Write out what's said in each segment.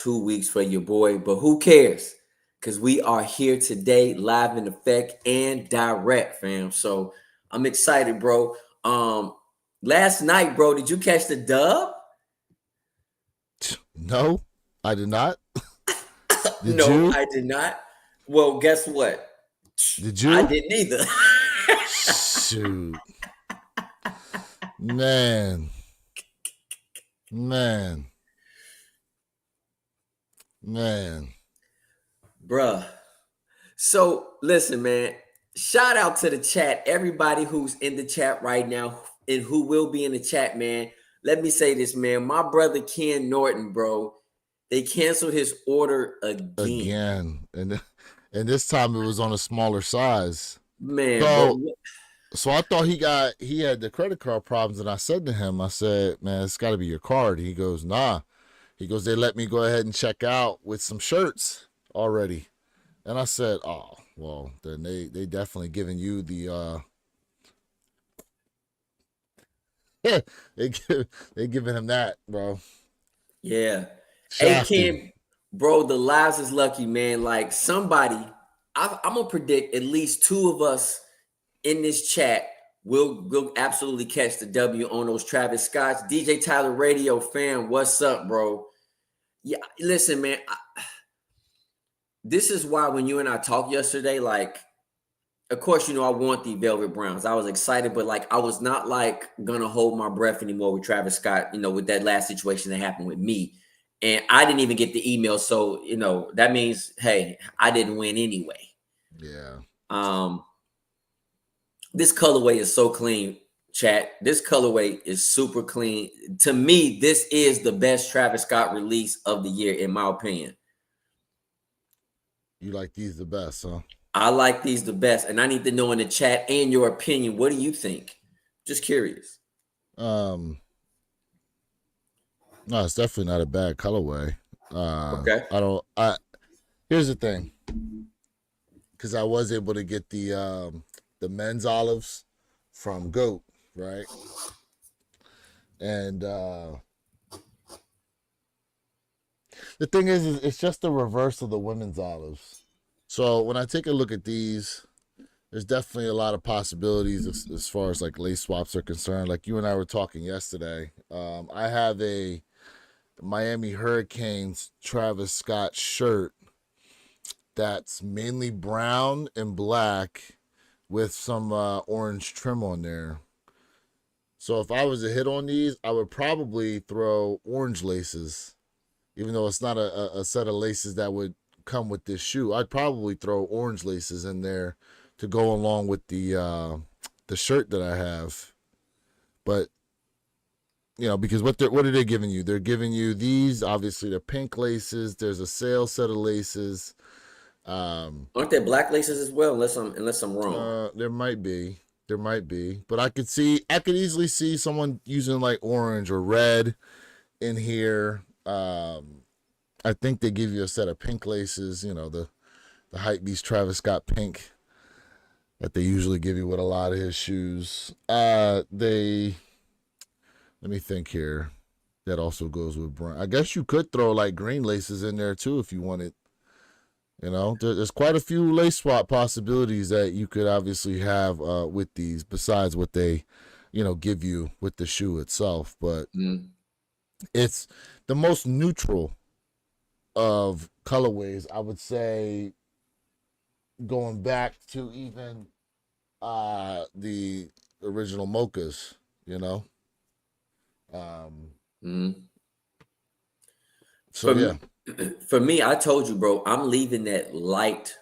2 weeks for your boy, but who cares? Because we are here today, live in effect and direct, fam. So I'm excited, bro. Last night, bro, did you catch the dub? No, I did not. Did No, you? I did not. Well, guess what? Did I you? didn't either. Shoot, man, man, man. Bruh. So listen, man. Shout out to the chat, everybody who's in the chat right now and who will be in the chat, man. Let me say this, man. My brother Ken Norton, bro, they canceled his order again. Again, and this time it was on a smaller size. Man, but So so I thought he had the credit card problems, and I said to him, I said, man, it's got to be your card. He goes, nah. He goes, they let me go ahead and check out with some shirts already. And I said, oh, well, then they definitely giving you the they giving him that, bro. yeah. Hey Shafted. Ken, bro, the lives is lucky, man. Like somebody, I'm gonna predict at least two of us in this chat will absolutely catch the W on those Travis Scotts. DJ Tyler Radio fan, what's up, bro? Yeah, listen, man. This is why when you and I talked yesterday, like, of course, I want the Velvet Browns. I was excited, but like, I was not like gonna hold my breath anymore with Travis Scott. With that last situation that happened with me, and I didn't even get the email, so that means, hey, I didn't win anyway. Yeah. Um, this colorway is so clean, chat. This colorway is super clean. To me, this is the best Travis Scott release of the year, in my opinion. You like these the best, huh? I like these the best, and I need to know in the chat and your opinion. What do you think? Just curious. Um, no, it's definitely not a bad colorway. Okay. I don't. I Here's the thing, because I was able to get the men's olives from Goat, right? And the thing is, it's just the reverse of the women's olives. So when I take a look at these, there's definitely a lot of possibilities as far as like lace swaps are concerned. Like you and I were talking yesterday. I have a Miami Hurricanes Travis Scott shirt that's mainly brown and black with some orange trim on there. So if I was to hit on these, I would probably throw orange laces, even though it's not a set of laces that would come with this shoe. I'd probably throw orange laces in there to go along with the shirt that I have. But because what are they giving you? They're giving you these. Obviously, the pink laces. There's a sale set of laces. Aren't there black laces as well? Unless I'm wrong. There might be, but I could easily see someone using like orange or red in here. I think they give you a set of pink laces. The hype beast Travis Scott pink that they usually give you with a lot of his shoes. They Let me think here. That also goes with brown. I guess you could throw like green laces in there too if you wanted. There's quite a few lace swap possibilities that you could obviously have with these, besides what they, give you with the shoe itself. But Mm. it's the most neutral of colorways, I would say, going back to even the original mochas, you know. Um, Mm. so For yeah, me, for me, I told you, bro, I'm leaving that light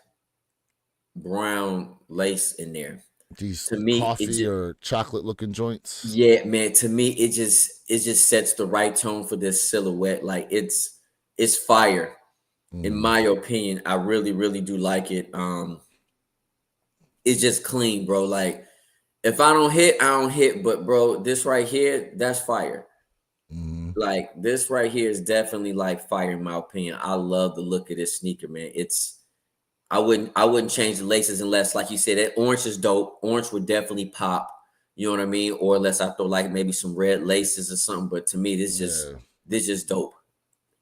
brown lace in there. these To me, it coffee just or chocolate looking joints. yeah, man. To me, it just sets the right tone for this silhouette. Like it's fire. In Mm, my opinion, I really, really do like it. It's just clean, bro. Like if I don't hit, I don't hit. But bro, this right here, that's fire. mm, Like this right here is definitely like fire in my opinion. I love the look of this sneaker, man. I wouldn't change the laces unless, like you said, that orange is dope. Orange would definitely pop. You know what I mean? Or unless I throw like maybe some red laces or something. But to me, this just yeah. this just dope.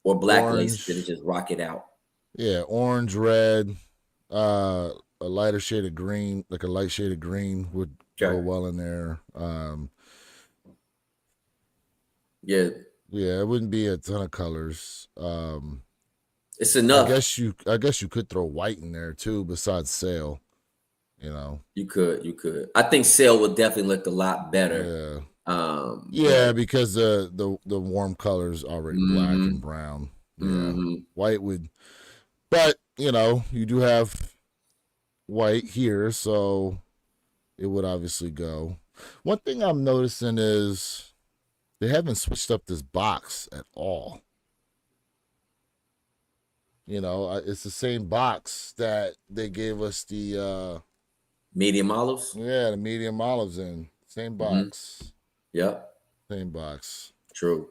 or black laces that orange. just rock it out. Yeah, orange, red, a lighter shade of green, like a light shade of green would go Okay. well in there. Yeah, Yeah, it wouldn't be a ton of colors. it's I enough. guess you could throw white in there too, besides sail. You know, You could. I think sail would definitely look a lot better. yeah, But yeah, because the warm colors already black and mm-hmm, brown. Yeah, mm-hmm. white would, but you do have white here, so it would obviously go. One thing I'm noticing is they haven't switched up this box at all. It's the same box that they gave us Medium olives. the medium olives in. Same Mm-hmm. box. Yep, Same box. true.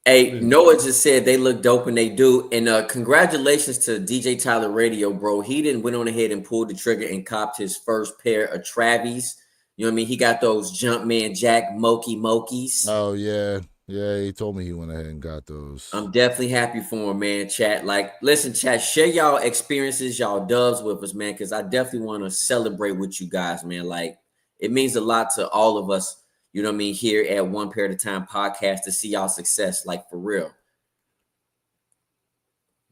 Hey, Yeah. Noah just said they look dope and they do. And congratulations to DJ Tyler Radio, bro. He didn't went on ahead and pulled the trigger and copped his first pair of Travis. You know what I mean? He got those Jumpman Jack Mokies. Oh yeah. Yeah, he told me he went ahead and got those. I'm definitely happy for him, man. Chat, like, listen, chat, share y'all experiences, y'all dubs with us, man, because I definitely want to celebrate with you guys, man. Like, it means a lot to all of us, you know what I mean, here at One Pair at a Time podcast to see y'all success, like, for real.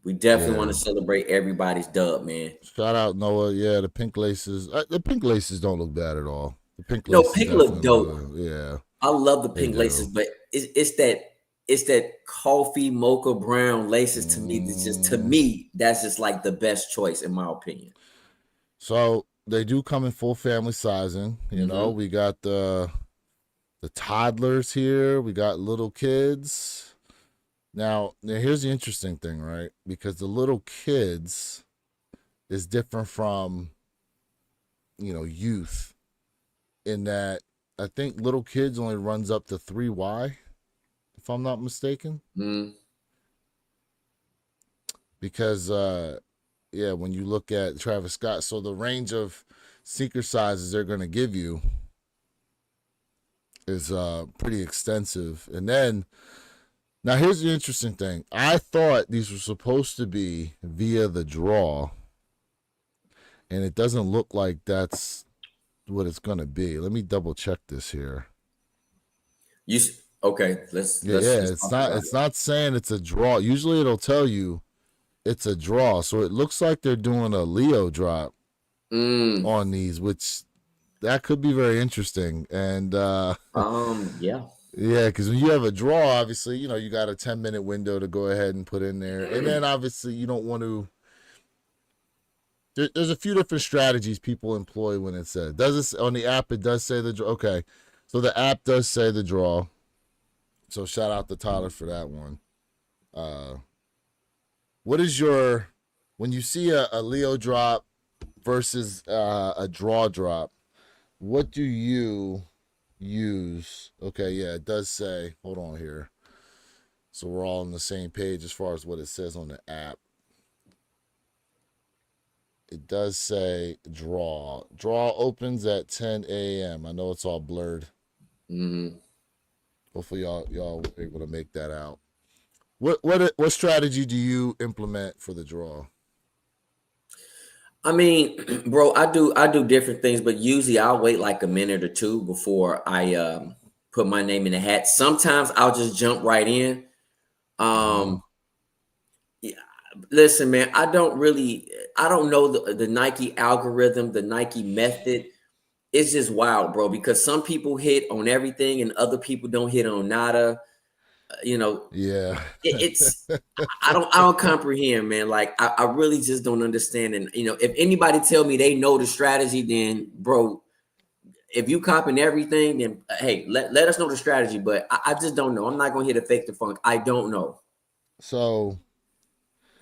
We definitely want Yeah. to celebrate everybody's dub, man. Shout out Noah. Yeah, the pink laces. The pink laces don't look bad at all. The pink No, laces pink look definitely dope. look. Yeah, I love the they pink laces, do. but it's that coffee mocha brown laces to me. That's just to Mm, me, that's just like the best choice in my opinion. so they do come in full family sizing. Mm-hmm. We got the toddlers here. We got little kids. Now here's the interesting thing, right? Because the little kids is different from youth in that I think little kids only runs up to 3Y, if I'm not mistaken. Mm-hmm. Because yeah, when you look at Travis Scott, so the range of sneaker sizes they're going to give you is pretty extensive. And then now here's the interesting thing. I thought these were supposed to be via the draw, and it doesn't look like that's what it's going to be. Let me double check this here. Okay? Let's Yeah, let's yeah, let's it's talk not about it's not saying it's a draw. Usually it'll tell you it's a draw. So it looks like they're doing a Leo drop it. Mm. on these, which that could be very interesting. And Yeah. yeah, because when you have a draw, obviously, you got a 10-minute window to go ahead and put in there. And then obviously you don't want to there's a few different strategies people employ when it says does it on the app. It does say the draw. Okay, so the app does say the draw. So shout out to Tyler for that one. What is your when you see a Leo drop versus a draw drop? What do you use? Okay, yeah, it does say. Hold on here. So we're all on the same page as far as what it says on the app. It does say draw. Draw opens at 10 a.m. I know it's all blurred. Mm-hmm. Hopefully y'all were able to make that out. What strategy do you implement for the draw? I mean, bro, I do different things, but usually I'll wait like a minute or two before I put my name in the hat. Sometimes I'll just jump right in. Mm-hmm. Um, yeah, listen, man, I don't know the Nike algorithm, the Nike method. It's just wild, bro, because some people hit on everything and other people don't hit on nada. You know, Yeah. it's I don't comprehend, man. Like I really just don't understand. And if anybody tell me they know the strategy, then bro, if you copying everything, then hey, let us know the strategy. But I just don't know. I'm not gonna hit a fake the funk. I don't know. So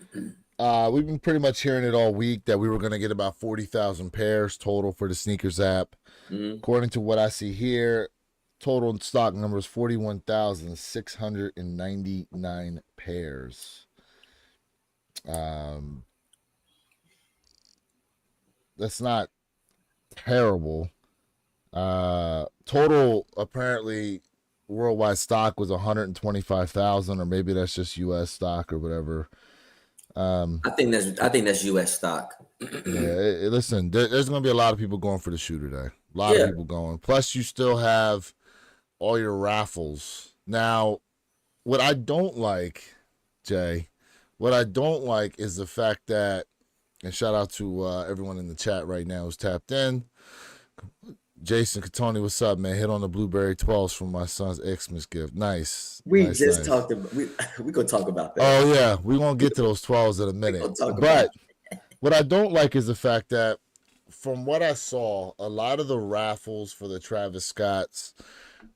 we've been pretty much hearing it all week that we were going to get about 40,000 pairs total for the sneakers app. Mm-hmm. According to what I see here, total stock number is 41,699 pairs. Um, that's not terrible. Total apparently worldwide stock was 125,000, or maybe that's just U.S. stock or whatever. I think that's U.S. stock. Yeah, listen, there's going to be a lot of people going for the shoe today. A lot of Yeah. people going. Plus, you still have all your raffles. Now, what I don't like, Jay, what I don't like is the fact that, and shout out to everyone in the chat right now who's tapped in. Jason Catoni, what's up, man? Hit on the Blueberry 12s from my son's Xmas gift. Nice. We nice, just nice. talked about we gonna talk about that. Oh yeah, we're gonna get to those 12s in a minute. But what I don't like is the fact that from what I saw, a lot of the raffles for the Travis Scotts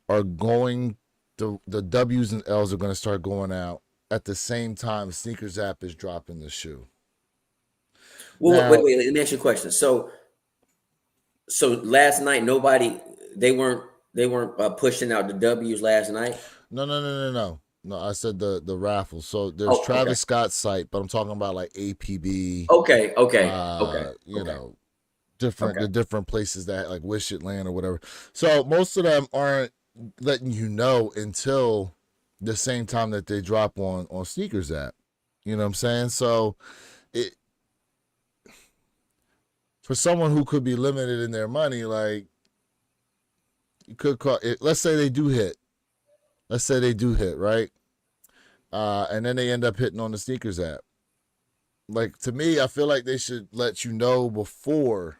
are going, the W's and L's are going to start going out at the same time Sneakers app is dropping the shoe. Well, now, wait, let me ask you a question. So last night, they weren't pushing out the W's last night? No, I said the raffle. So there's Travis Scott's site, but I'm talking about like APB. Okay. You know, the different places that like Wish It Land or whatever. So most of them aren't letting you know until the same time that they drop on Sneakers app. You know what I'm saying? So it, for someone who could be limited in their money, like you could call it, let's say they do hit. Let's say they do hit, right? And then they end up hitting on the Sneakers app. Like, to me, I feel like they should let you know before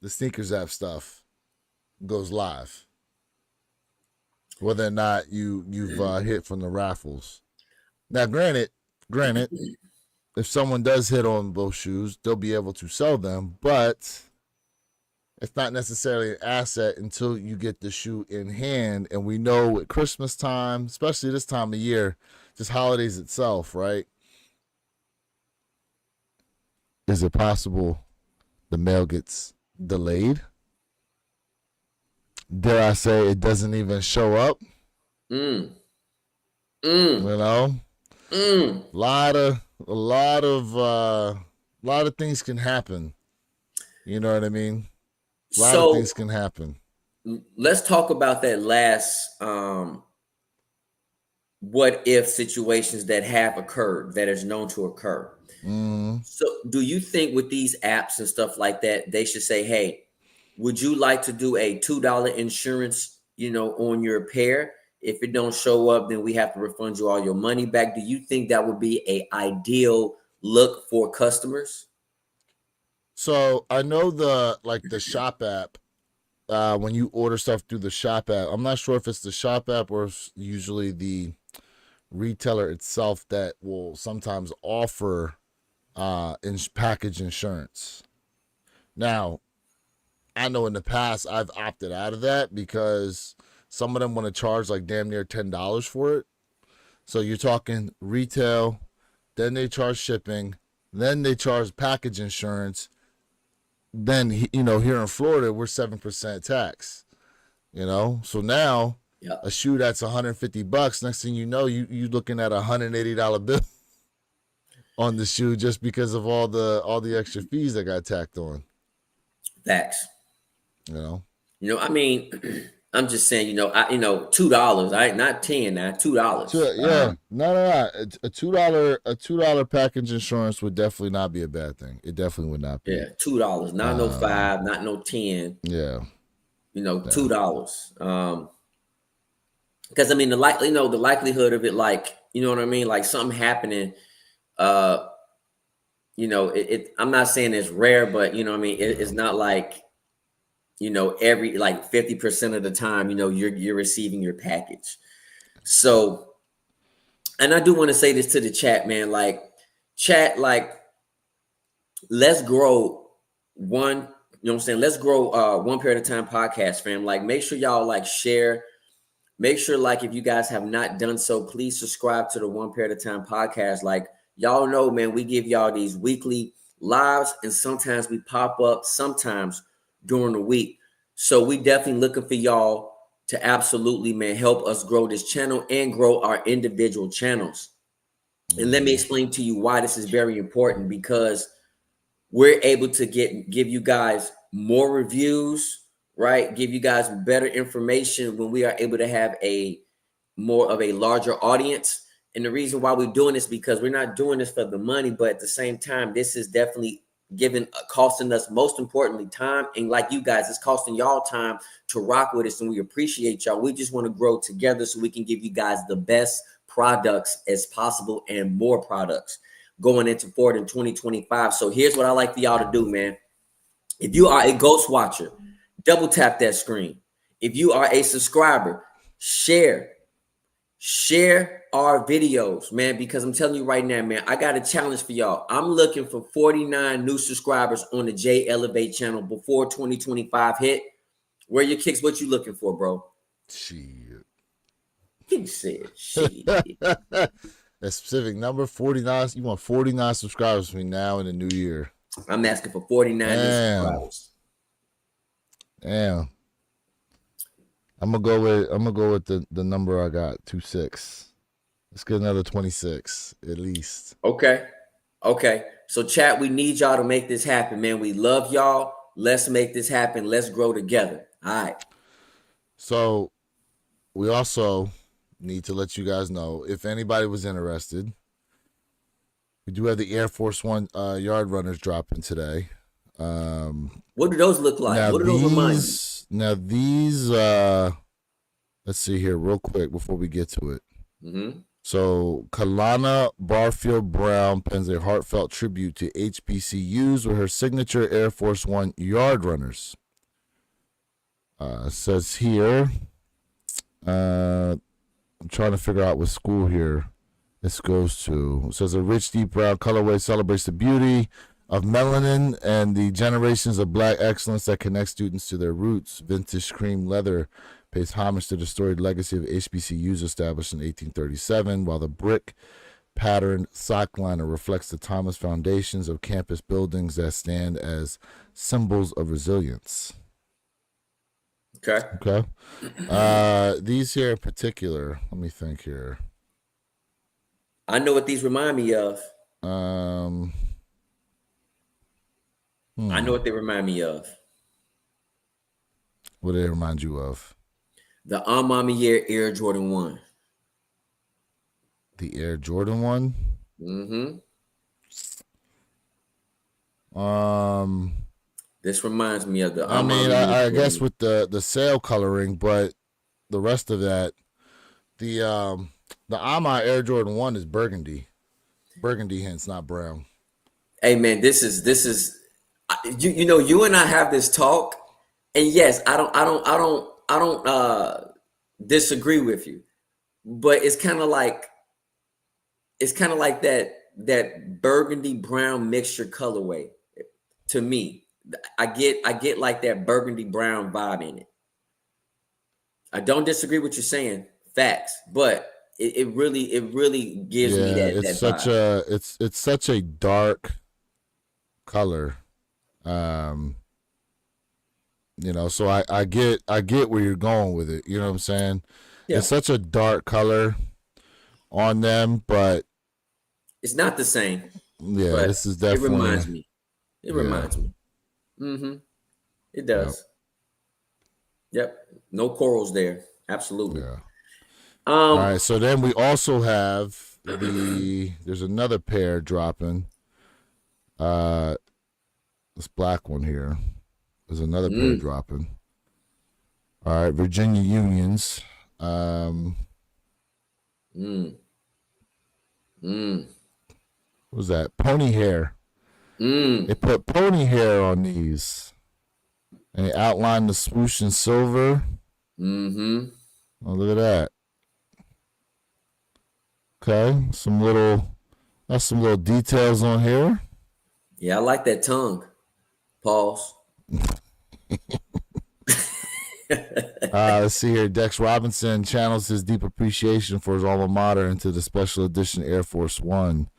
the Sneakers app stuff goes live, whether or not you've hit from the raffles. Now, granted, if someone does hit on both shoes, they'll be able to sell them, but it's not necessarily an asset until you get the shoe in hand. And we know at Christmas time, especially this time of year, just holidays itself, right? Is it possible the mail gets delayed? Dare I say it doesn't even show up? You know? A lot of things can happen. You know what I mean? A lot of things can happen. Let's talk about that last what if situations that have occurred, that is known to occur. So do you think with these apps and stuff like that, they should say, hey, would you like to do a $2 insurance, on your pair? If it don't show up, then we have to refund you all your money back. Do you think that would be a ideal look for customers? So I know the Shop app, when you order stuff through the Shop app, I'm not sure if it's the Shop app or it's usually the retailer itself that will sometimes offer package insurance. Now, I know in the past I've opted out of that because some of them want to charge like damn near $10 for it. So you're talking retail, then they charge shipping, then they charge package insurance. Then, here in Florida, we're 7% tax, So now a shoe that's $150, next thing you know, you're looking at $180 bill on the shoe just because of all the extra fees that got tacked on. Facts. I mean, I'm just saying, $2, right? Not 10 now, $2. Yeah. No. A $2 package insurance would definitely not be a bad thing. It definitely would not be. Yeah, $2. Not no 5, not no 10. Yeah. $2. Because I mean the likelihood of it, like, you know what I mean? Like something happening, I'm not saying it's rare, but it's not like, every like 50% of the time, you're receiving your package. So, and I do want to say this to the chat, man, let's grow one, let's grow One Pair at a Time podcast, fam. Like, make sure y'all share. Make sure, if you guys have not done so, please subscribe to the One Pair at a Time podcast. Like, y'all know, man, we give y'all these weekly lives, and sometimes we pop up sometimes during the week. So we definitely looking for y'all to absolutely, man, help us grow this channel and grow our individual channels. And let me explain to you why this is very important, because we're able to give you guys more reviews, right? Give you guys better information when we are able to have a more of a larger audience. And the reason why we're doing this because we're not doing this for the money, but at the same time, this is definitely giving costing us most importantly time. And like you guys, it's costing y'all time to rock with us, and we appreciate y'all. We just want to grow together so we can give you guys the best products as possible and more products going into forward in 2025. So here's what I like for y'all to do, man. If you are a ghost watcher, double tap that screen. If you are a subscriber, share our videos, man, because I'm telling you right now, man, I got a challenge for y'all. I'm looking for 49 new subscribers on the J Elevate channel before 2025 hit. Where your kicks? What you looking for, bro? Shit. He said, shit. That specific number, 49. You want 49 subscribers between now and the new year. I'm asking for 49 new subscribers. Damn. I'm gonna go with the number I got, 26. Let's get another 26 at least. Okay. So chat, we need y'all to make this happen, man. We love y'all. Let's make this happen. Let's grow together. All right. So we also need to let you guys know, if anybody was interested, we do have the Air Force One yard runners dropping today. What do those look like? What do those remind you? Now these, let's see here real quick before we get to it. Mm-hmm. So Kalana Barfield Brown pens a heartfelt tribute to HBCUs with her signature Air Force One yard runners. Says here, I'm trying to figure out what school here this goes to. It says a rich, deep brown colorway celebrates the beauty of melanin and the generations of Black excellence that connect students to their roots. Vintage cream leather pays homage to the storied legacy of HBCUs established in 1837, while the brick patterned sock liner reflects the timeless foundations of campus buildings that stand as symbols of resilience. Okay. These here in particular, let me think here. I know what these remind me of. I know what they remind me of. What do they remind you of? The Amamier Air Jordan 1. The Air Jordan 1? Mm-hmm. This reminds me of the I guess with the sail coloring, but the rest of that, the Ama Air Jordan 1 is burgundy. Burgundy, hence not brown. Hey man, this is you know, you and I have this talk, and yes, I don't disagree with you, but it's kind of like that burgundy brown mixture colorway to me. I get like that burgundy brown vibe in it. I don't disagree with you saying, facts, but it really gives me that. It's that such vibe. it's such a dark color. You know, so I get where you're going with it. You know what I'm saying? Yeah. It's such a dark color on them, but it's not the same. Yeah, this is definitely. It reminds me. Reminds me. Mm-hmm. It does. Yep. No corals there. Absolutely. Yeah. All right. So then we also have there's another pair dropping. This black one here. There's another pair dropping. All right, Virginia Unions. What was that? Pony hair. They put pony hair on these. And they outlined the swoosh in silver. Oh, look at that. Okay, some little details on here. Yeah, I like that tongue. Pause. Let's see here. Dex Robinson channels his deep appreciation for his alma mater into the special edition Air Force One.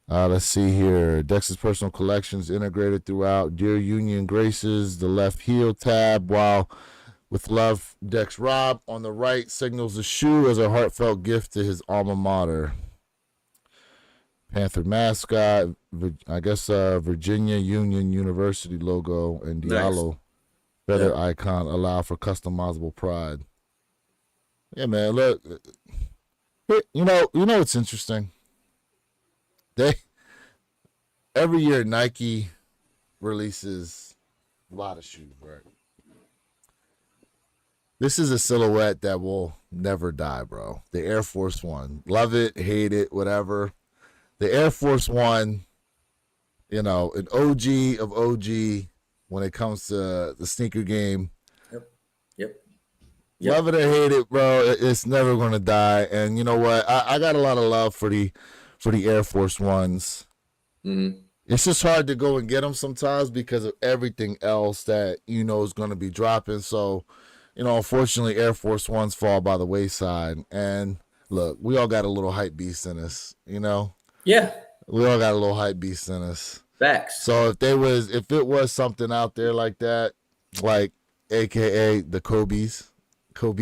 Let's see here. Dex's personal collections integrated throughout. Dear Union graces the left heel tab, while with love, Dex Rob on the right signals the shoe as a heartfelt gift to his alma mater. Panther mascot, I guess Virginia Union University logo, and Diallo Feather Yep. icon allow for customizable pride. Yeah, man. Look, you know what's interesting? They every year Nike releases a lot of shoes, right? This is a silhouette that will never die, bro. The Air Force One. Love it, hate it, whatever. The Air Force One, an OG of OG when it comes to the sneaker game. Yep. Yep. Love Yep. it or hate it, bro. It's never gonna die. And you know what? I got a lot of love for the Air Force Ones. Hmm. It's just hard to go and get them sometimes because of everything else that is going to be dropping. So, unfortunately, Air Force Ones fall by the wayside. And look, we all got a little hype beast in us. Yeah. We all got a little hype beast in us. Facts. So if it was something out there like that, like AKA the Kobe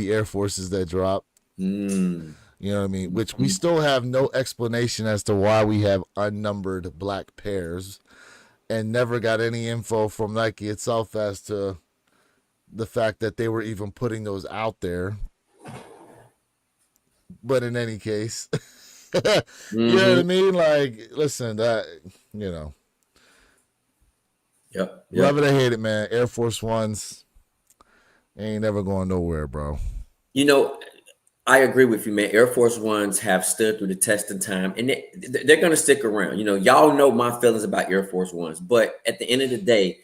Air Forces that drop, Mm. you know what I mean? Which we still have no explanation as to why we have unnumbered black pairs, and never got any info from Nike itself as to the fact that they were even putting those out there. But in any case, you know what I Hmm. mean? Like, listen, you know, Yep. love it Yep. or hate it, man. Air Force Ones ain't never going nowhere, bro. You know, I agree with you, man. Air Force Ones have stood through the test of time, and they're going to stick around. Y'all know my feelings about Air Force Ones, but at the end of the day,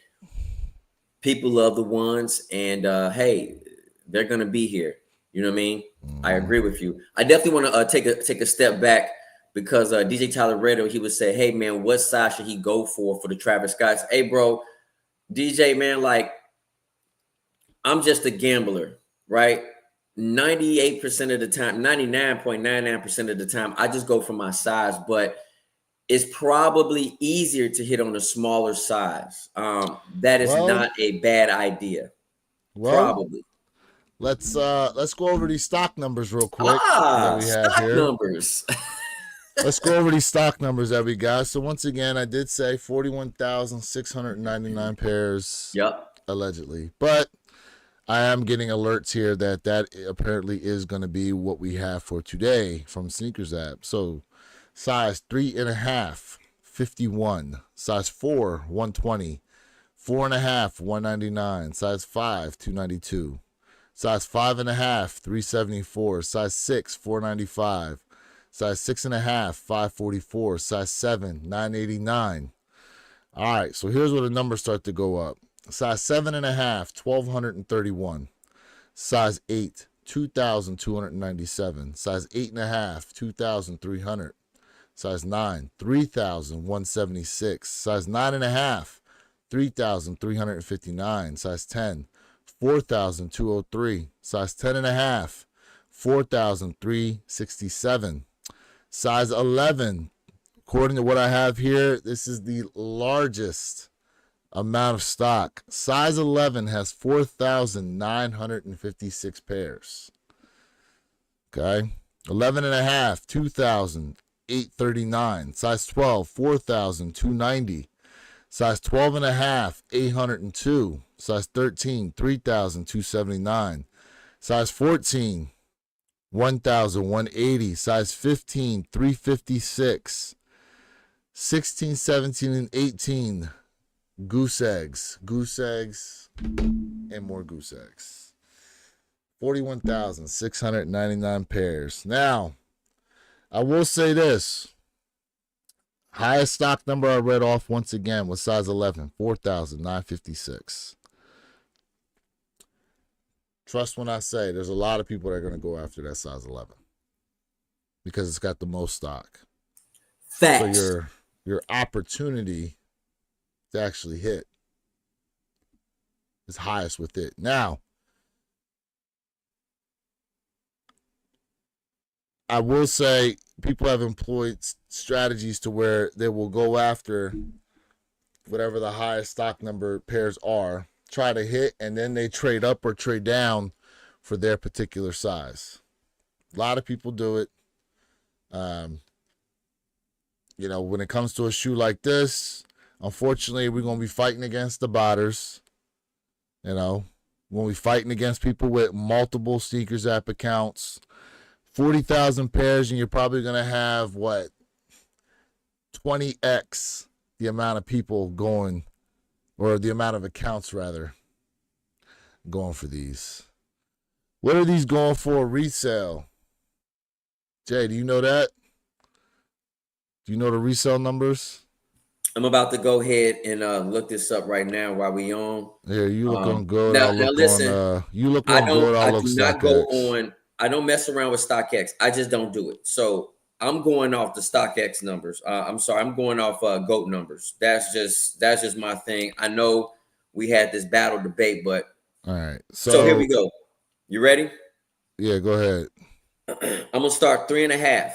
people love the ones, and hey, they're going to be here. You know what I mean? I Mm-hmm. agree with you. I definitely want to take a step back because DJ Tyler Redo, he would say, "Hey, man, what size should he go for the Travis Scotts?" Hey, bro, DJ, man, like I'm just a gambler, right? 98% of the time, 99.99% of the time, I just go for my size, but it's probably easier to hit on a smaller size. That is Well, not a bad idea. well, Probably. let's go over these stock numbers real quick that we have Stock here. numbers. Let's go over these stock numbers that we got. So once again, I did say 41,699 pairs Yep. allegedly, but I am getting alerts here that apparently is going to be what we have for today from Sneakers app. So size 3.5, 51. Size 4, 120. 4.5, 199. Size 5, 292. Size 5.5, 374. Size 6, 495. Size 6.5, 544. Size 7, 989. All right, so here's where the numbers start to go up. Size 7.5, 1,231. Size 8, 2,297. Size 8.5, 2,300. Size 9, 3,176. Size 9.5, 3,359. Size 10, 4,203. Size 10.5, 4,367. Size 11, according to what I have here, this is the largest amount of stock. Size 11 has 4,956 pairs. Okay. 11.5, 2,839. Size 12, 4,290. Size 12.5, 802. Size 13, 3,279. Size 14, 1,180. Size 15, 356. 16, 17, and 18. Goose eggs, and more goose eggs. 41,699 pairs. Now, I will say this. Highest stock number I read off once again was size 11, 4,956. Trust when I say there's a lot of people that are going to go after that size 11 because it's got the most stock. Facts. So your opportunity to actually hit is highest with it. Now, I will say people have employed strategies to where they will go after whatever the highest stock number pairs are, try to hit, and then they trade up or trade down for their particular size. A lot of people do it. When it comes to a shoe like this, unfortunately, we're going to be fighting against the botters. when we fighting against people with multiple Sneakers app accounts, 40,000 pairs, and you're probably going to have 20x the amount of people going, or the amount of accounts rather, going for these. What are these going for resale? Jay, do you know that? Do you know the resale numbers? I'm about to go ahead and look this up right now while we on. Yeah, you look on good. Now listen, you look on good. I look do not StockX. go on. I don't mess around with StockX. I just don't do it. So I'm going off the StockX numbers. I'm sorry, I'm going off GOAT numbers. That's just my thing. I know we had this battle debate, but all right. So here we go. You ready? Yeah, go ahead. I'm gonna start 3.5.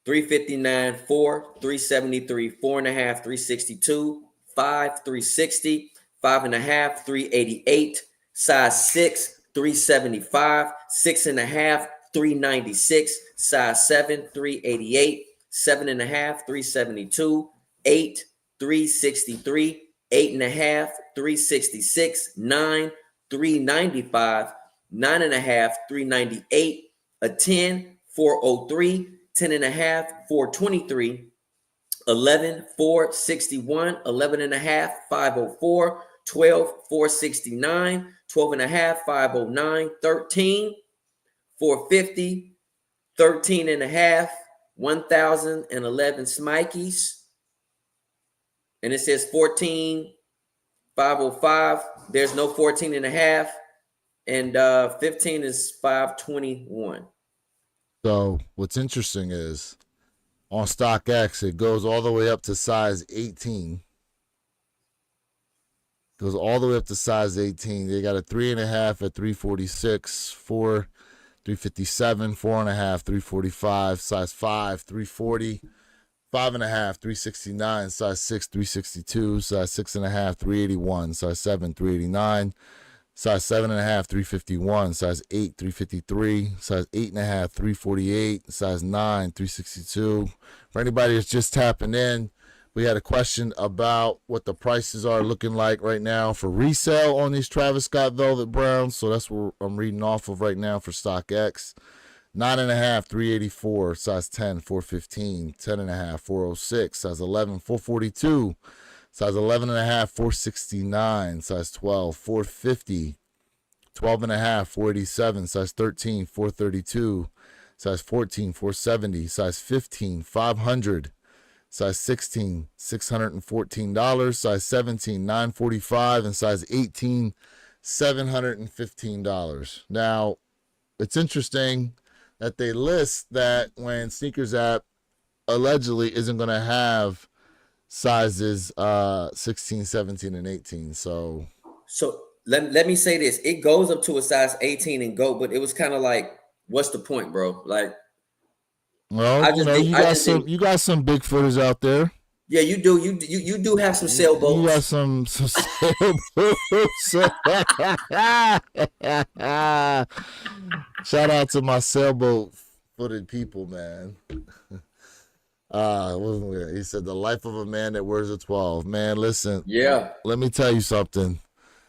359, 4, 373, 4.5, 362, 5, 360, 5.5, 388, size 6, 375, 6.5, 396, size 7, 388, 7.5, 372, 8, 363, 8.5, 366, 9, 395, 9.5, 398, a 10, 403, 10.5, 423, 11, 461, 11.5, 504, 12, 469, 12.5, 509, 13, 450, 13.5, 1,011 Smikies. And it says 14, 505. There's no 14.5. And 15 is 521. So what's interesting is on StockX, it goes all the way up to size 18. Goes all the way up to size 18. They got a 3.5 at 346, 4, 357, 4.5, 345, size 5, 340, 5.5, 369, size 6, 362, size 6.5, 381, size 7, 389. Size 7.5, 351, size 8, 353, size 8.5, 348, size 9, 362. For anybody that's just tapping in, we had a question about what the prices are looking like right now for resale on these Travis Scott Velvet Browns. So that's what I'm reading off of right now for StockX. 9.5, 384, size 10, 415, 10.5, 406, size 11, 442. Size 11.5, 469, size 12, 450, 12.5, 487, size 13, 432, size 14, 470, size 15, 500, size 16, $614, size 17, $945, and size 18, $715. Now, it's interesting that they list that when Sneakers app allegedly isn't going to have sizes 16, 17, and 18. So let me say this. It goes up to a size 18 in GOAT, but it was kind of like, what's the point, bro? Like, well, you got some big footers out there. Yeah, you do. You do have some sailboats. You got some sailboats. Shout out to my sailboat footed people, man. He said the life of a man that wears a 12. Man, listen. Yeah. Let me tell you something,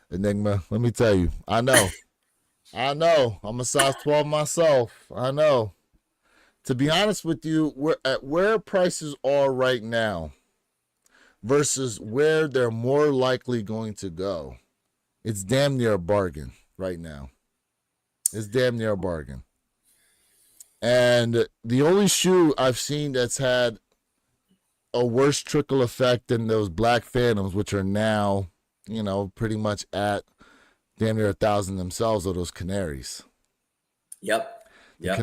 Enigma. Let me tell you. I know. I'm a size 12 myself. I know. To be honest with you, we're at where prices are right now versus where they're more likely going to go. It's damn near a bargain right now. It's damn near a bargain. And the only shoe I've seen that's had a worse trickle effect than those Black Phantoms, which are now, pretty much at damn near 1,000 themselves, are those Canaries. Yep. The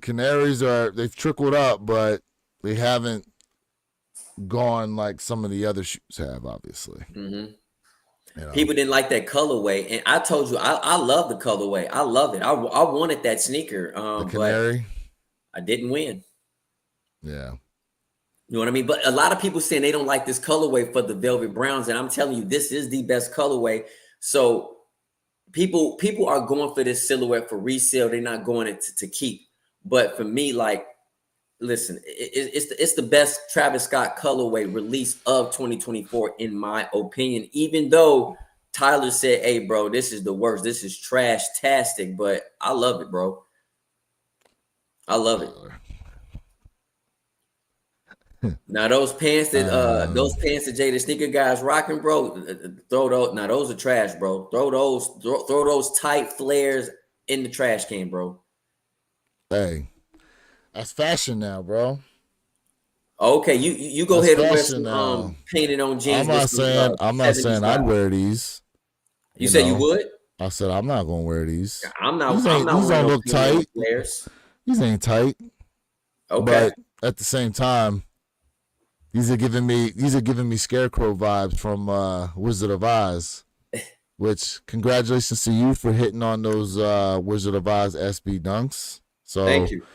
Canaries they've trickled up, but they haven't gone like some of the other shoes have, obviously. Mm-hmm. People didn't like that colorway, and I told you I love the colorway. I love it. I wanted that sneaker, the Canary. But I didn't win. Yeah, you know what I mean. But a lot of people saying they don't like this colorway for the Velvet Browns, and I'm telling you, this is the best colorway. So people are going for this silhouette for resale. They're not going it to keep. But for me, like, listen, it's the best Travis Scott colorway release of 2024, in my opinion, even though Tyler said, "Hey, bro, this is the worst. This is trash-tastic, but I love it, bro. I love it." Now those pants that Jada Sneaker guys rocking, bro, throw those. Now those are trash, bro. Throw those tight flares in the trash can, bro. Hey, that's fashion now, bro. Okay, you go That's ahead and wear fashion some now. painted on jeans. I'm not saying I'd wear these. You said you would? I said I'm not gonna wear these. I'm not These wearing don't look tight. flares. These ain't tight. Okay. But at the same time, these are giving me Scarecrow vibes from Wizard of Oz. Which congratulations to you for hitting on those Wizard of Oz SB dunks. So thank you.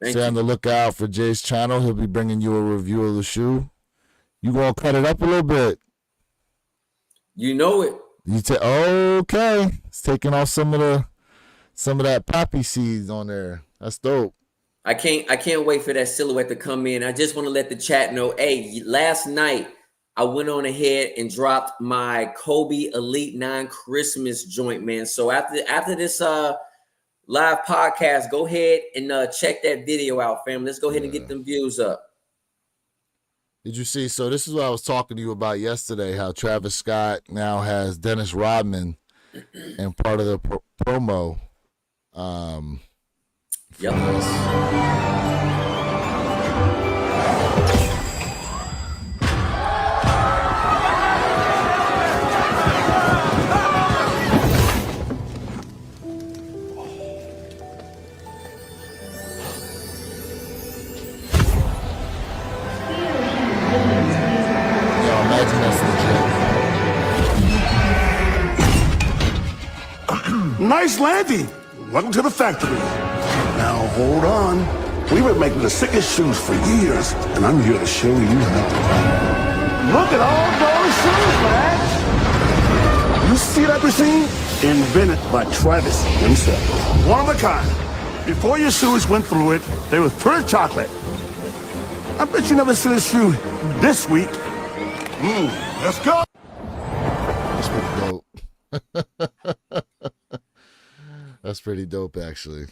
Stay on the lookout for Jay's channel. He'll be bringing you a review of the shoe. You gonna cut it up a little bit? You know it. Okay. It's taking off some of that poppy seeds on there. That's dope. I can't wait for that silhouette to come in. I just want to let the chat know, hey, last night I went on ahead and dropped my Kobe Elite 9 Christmas joint, man. So after this live podcast, go ahead and check that video out, fam. Let's go ahead and get them views up. Did you see? So this is what I was talking to you about yesterday, how Travis Scott now has Dennis Rodman and part of the promo. Yep. Nice landing. Welcome to the factory. Now hold on. We've been making the sickest shoes for years, and I'm here to show you how. Look at all those shoes, man. You see that machine? Invented by Travis himself. One of a kind. Before your shoes went through it, they were pure chocolate. I bet you never seen a shoe this sweet. Let's go. That's pretty dope. That's pretty dope, actually.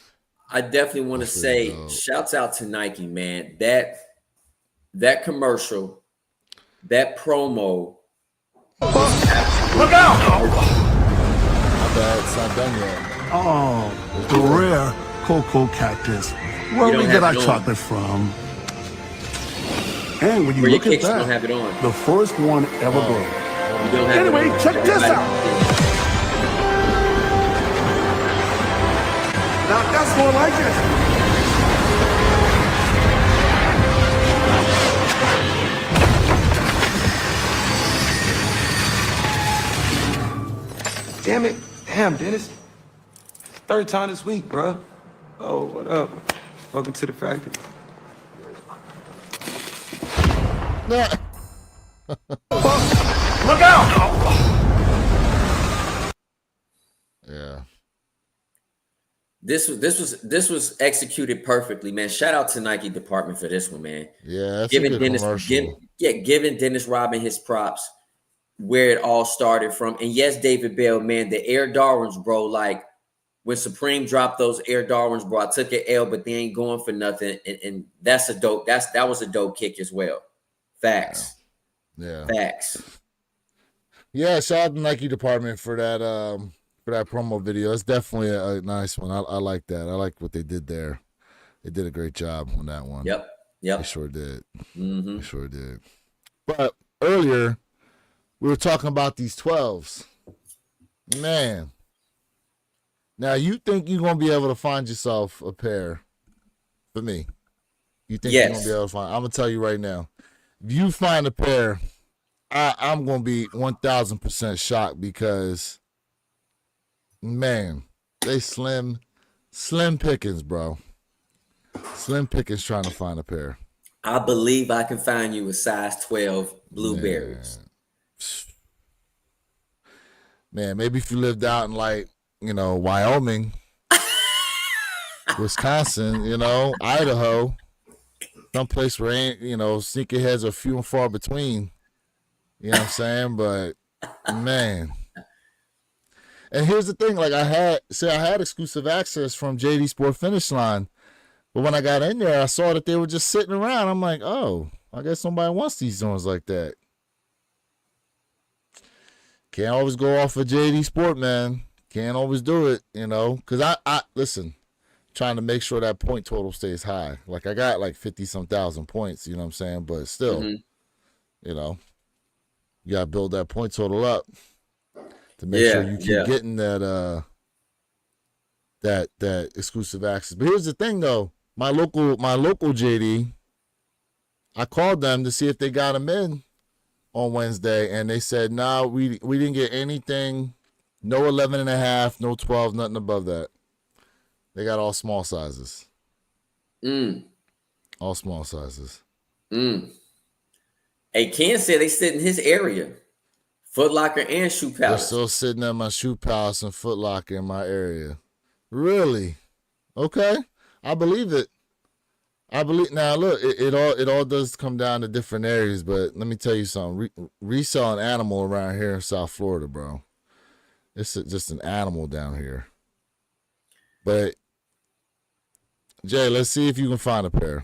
I definitely want to say, shouts out to Nike, man. That commercial, that promo. Look out! My bad, it's not done yet. Oh, the rare cocoa cactus. Where we get our chocolate from? And when you look at that, don't have it on. The first one ever grown. Anyway, check this out. Now that's more like it. Damn it. Damn, Dennis. Third time this week, bro. Oh, what up? Welcome to the factory. Look out! Yeah. This was executed perfectly, man. Shout out to Nike department for this one, man. Yeah, that's giving a good commercial. Giving Dennis Rodman his props where it all started from. And yes, David Bell, man, the Air Darwins, bro. Like when Supreme dropped those Air Darwins, bro, I took an L, but they ain't going for nothing. And that was a dope kick as well. Facts. Yeah. Facts. Yeah, shout out to Nike department for that promo video. It's definitely a nice one. I like that. I like what they did there. They did a great job on that one. Yep. They sure did. Mm-hmm. They sure did. But earlier, we were talking about these 12s. Man. Now, you think you're going to be able to find yourself a pair for me? You think you're going to be able to find? I'm going to tell you right now. If you find a pair, I'm going to be 1,000% shocked because, man, they slim pickings, bro. Slim pickings trying to find a pair. I believe I can find you a size 12 blueberries. Man, maybe if you lived out in Wyoming, Wisconsin, Idaho, someplace where sneakerheads are few and far between. You know what I'm saying? But man, And here's the thing, like I had exclusive access from JD Sport Finish Line, but when I got in there, I saw that they were just sitting around. I'm like, oh, I guess somebody wants these joints like that. Can't always go off of JD Sport, man. Can't always do it, you know, because I listen, trying to make sure that point total stays high. Like I got like 50-some thousand points, you know what I'm saying? But still, you know, you gotta build that point total up to make sure you keep getting that that exclusive access. But here's the thing though, my local JD, I called them to see if they got them in on Wednesday, and they said, no, we didn't get anything. No 11.5, no 12, nothing above that. They got all small sizes. All small sizes. Hey, Ken said they sit in his area. Foot Locker and Shoe They're Palace. still sitting at my Shoe Palace and Foot Locker in my area. Really? Okay. I believe it. I believe. Now look, it all does come down to different areas, but let me tell you something. Reselling animal around here in South Florida, bro. It's just an animal down here. But Jay, let's see if you can find a pair.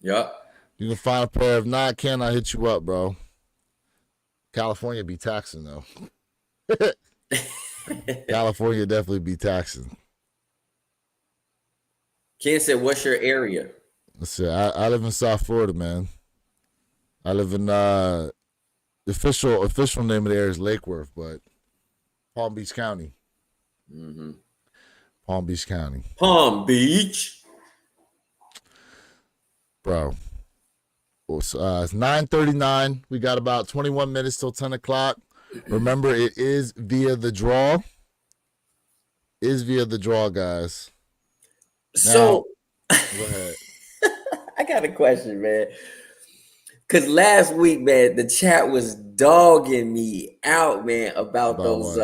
Yup. You can find a pair. If not, can I hit you up, bro? California be taxing though. California definitely be taxing. Ken said, "What's your area?" Let's see. I live in South Florida, man. I live in the official name of the area is Lake Worth, but Palm Beach County. Palm Beach County. Palm Beach. Bro. It's 9:39. We got about 21 minutes till 10 o'clock. Remember, it is via the draw. Guys. So, now, go ahead. I got a question, man. Because last week, man, the chat was dogging me out, man, about those.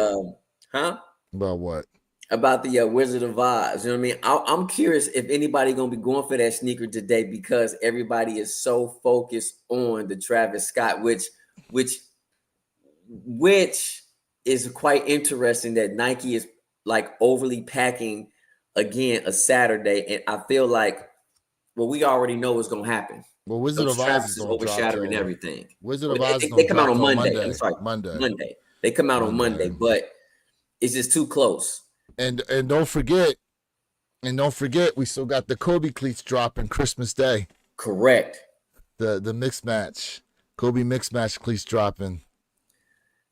What? About what? About the Wizard of Oz. You know what I mean? I'm curious if anybody gonna be going for that sneaker today because everybody is so focused on the Travis Scott, which is quite interesting that Nike is like overly packing again a Saturday, and I feel like we already know what's gonna happen. Well, Wizard of Oz is overshadowing everything. Wizard of Oz they come out on Monday. I'm sorry, Monday. They come out on Monday, but it's just too close. And don't forget, we still got the Kobe cleats dropping Christmas Day. Correct. The mixed match, Kobe mixed match cleats dropping.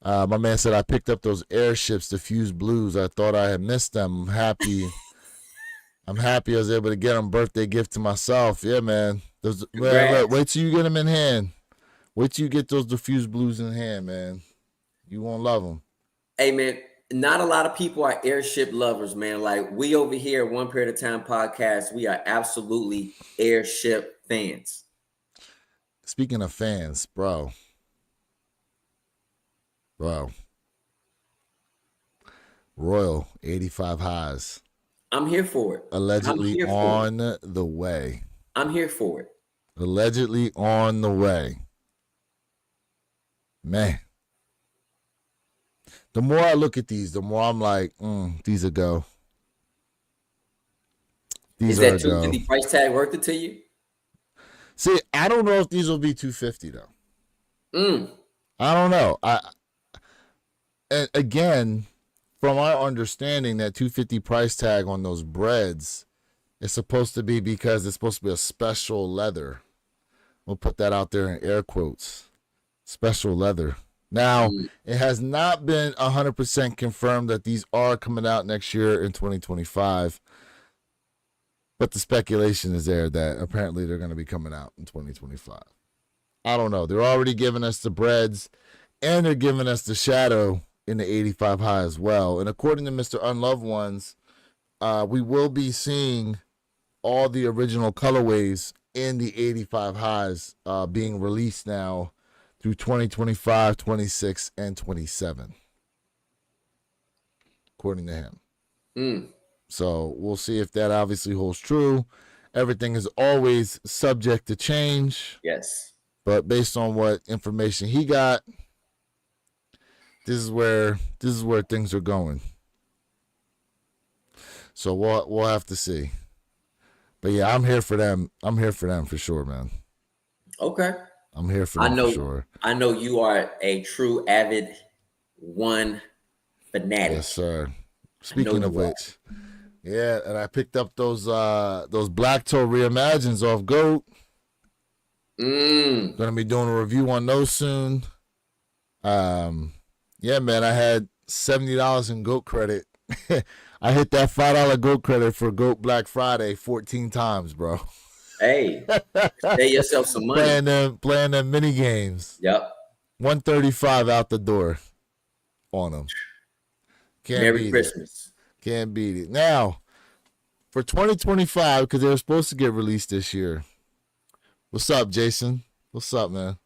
My man said I picked up those airships, the Fuse Blues. I thought I had missed them. I'm happy. I was able to get them. Birthday gift to myself. Yeah, man. Wait till you get them in hand. Wait till you get those Diffuse Blues in hand, man. You won't love them. Hey, man. Not a lot of people are airship lovers, man. Like we over here at One Pair at a Time podcast, we are absolutely airship fans. Speaking of fans, bro. Royal 85 highs. I'm here for it. Allegedly on the way. I'm here for it. Allegedly on the way. Man. The more I look at these, the more I'm like, these are go. Is that $250 price tag worth it to you? See, I don't know if these will be $250 though. I don't know. And again, from our understanding, that $250 price tag on those breads is supposed to be because it's supposed to be a special leather. We'll put that out there in air quotes. Special leather. Now, it has not been 100% confirmed that these are coming out next year in 2025. But the speculation is there that apparently they're going to be coming out in 2025. I don't know. They're already giving us the breads, and they're giving us the shadow in the 85 high as well. And according to Mr. Unloved Ones, we will be seeing all the original colorways in the 85 highs being released now through 2025, 26, and 27, according to him. So we'll see if that obviously holds true. Everything is always subject to change. Yes. But based on what information he got, this is where things are going. So we'll have to see. But yeah, I'm here for them. I'm here for them for sure, man. Okay. I'm here for them for sure. I know you are a true avid one fanatic. Yes, sir. Speaking of which, yeah, and I picked up those Black Toe Reimagines off GOAT. Gonna be doing a review on those soon. Yeah, man, I had $70 in GOAT credit. I hit that $5 GOAT credit for GOAT Black Friday 14 times, bro. Hey, save yourself some money. Playing them mini games. Yep. 135 out the door on them. Merry Christmas. Can't beat it. Now, for 2025, because they were supposed to get released this year. What's up, Jason? What's up, man?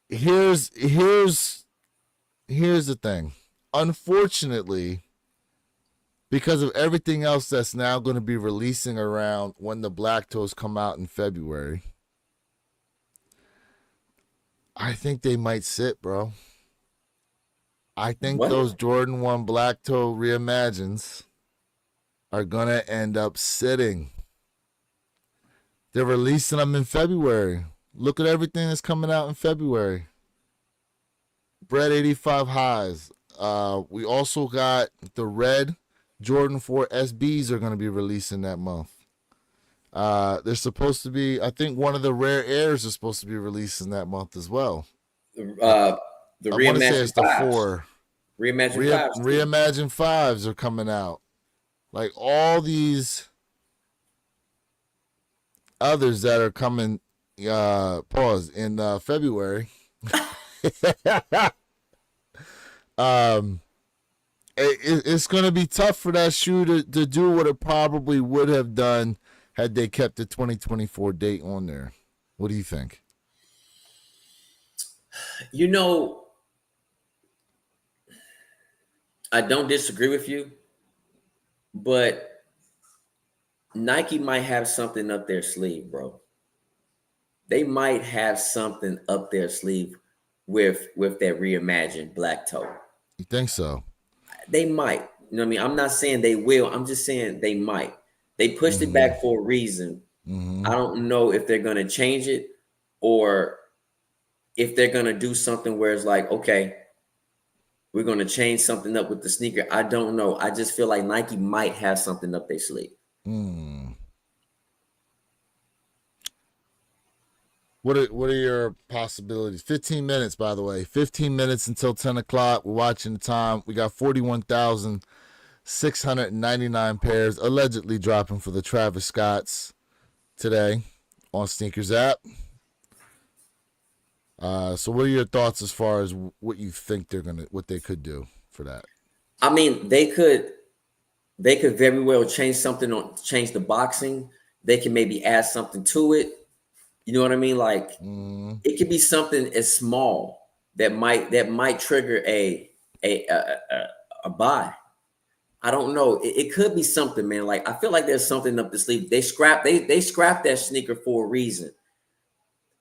Here's the thing. Unfortunately, because of everything else that's now going to be releasing around when the Black Toes come out in February, I think they might sit, bro. I think those Jordan 1 Black Toe Reimagines are going to end up sitting. They're releasing them in February. Look at everything that's coming out in February. Bread 85 highs. We also got the red Jordan 4 SBs are going to be releasing that month. There's supposed to be, I think one of the rare airs is supposed to be releasing that month as well. The Reimagined 5s. Reimagined 5s are coming out. Like all these others that are coming, in February. It's going to be tough for that shoe to do what it probably would have done had they kept the 2024 date on there. What do you think? You know, I don't disagree with you, but Nike might have something up their sleeve, bro. They might have something up their sleeve with that reimagined Black Toe. You think so? They might. You know what I mean? I'm not saying they will. I'm just saying they might. They pushed it back for a reason. I don't know if they're going to change it or if they're going to do something where it's like, okay, we're going to change something up with the sneaker. I don't know. I just feel like Nike might have something up their sleeve. What are your possibilities? 15 minutes, by the way. 15 minutes until 10 o'clock. We're watching the time. We got 41,699 pairs allegedly dropping for the Travis Scotts today on Sneakers app. So what are your thoughts as far as what you think what they could do for that? I mean, they could very well change the boxing. They can maybe add something to it. You know what I mean? Like it could be something as small that might trigger a buy. I don't know. It could be something, man. Like I feel like there's something up the sleeve. They scrapped that sneaker for a reason.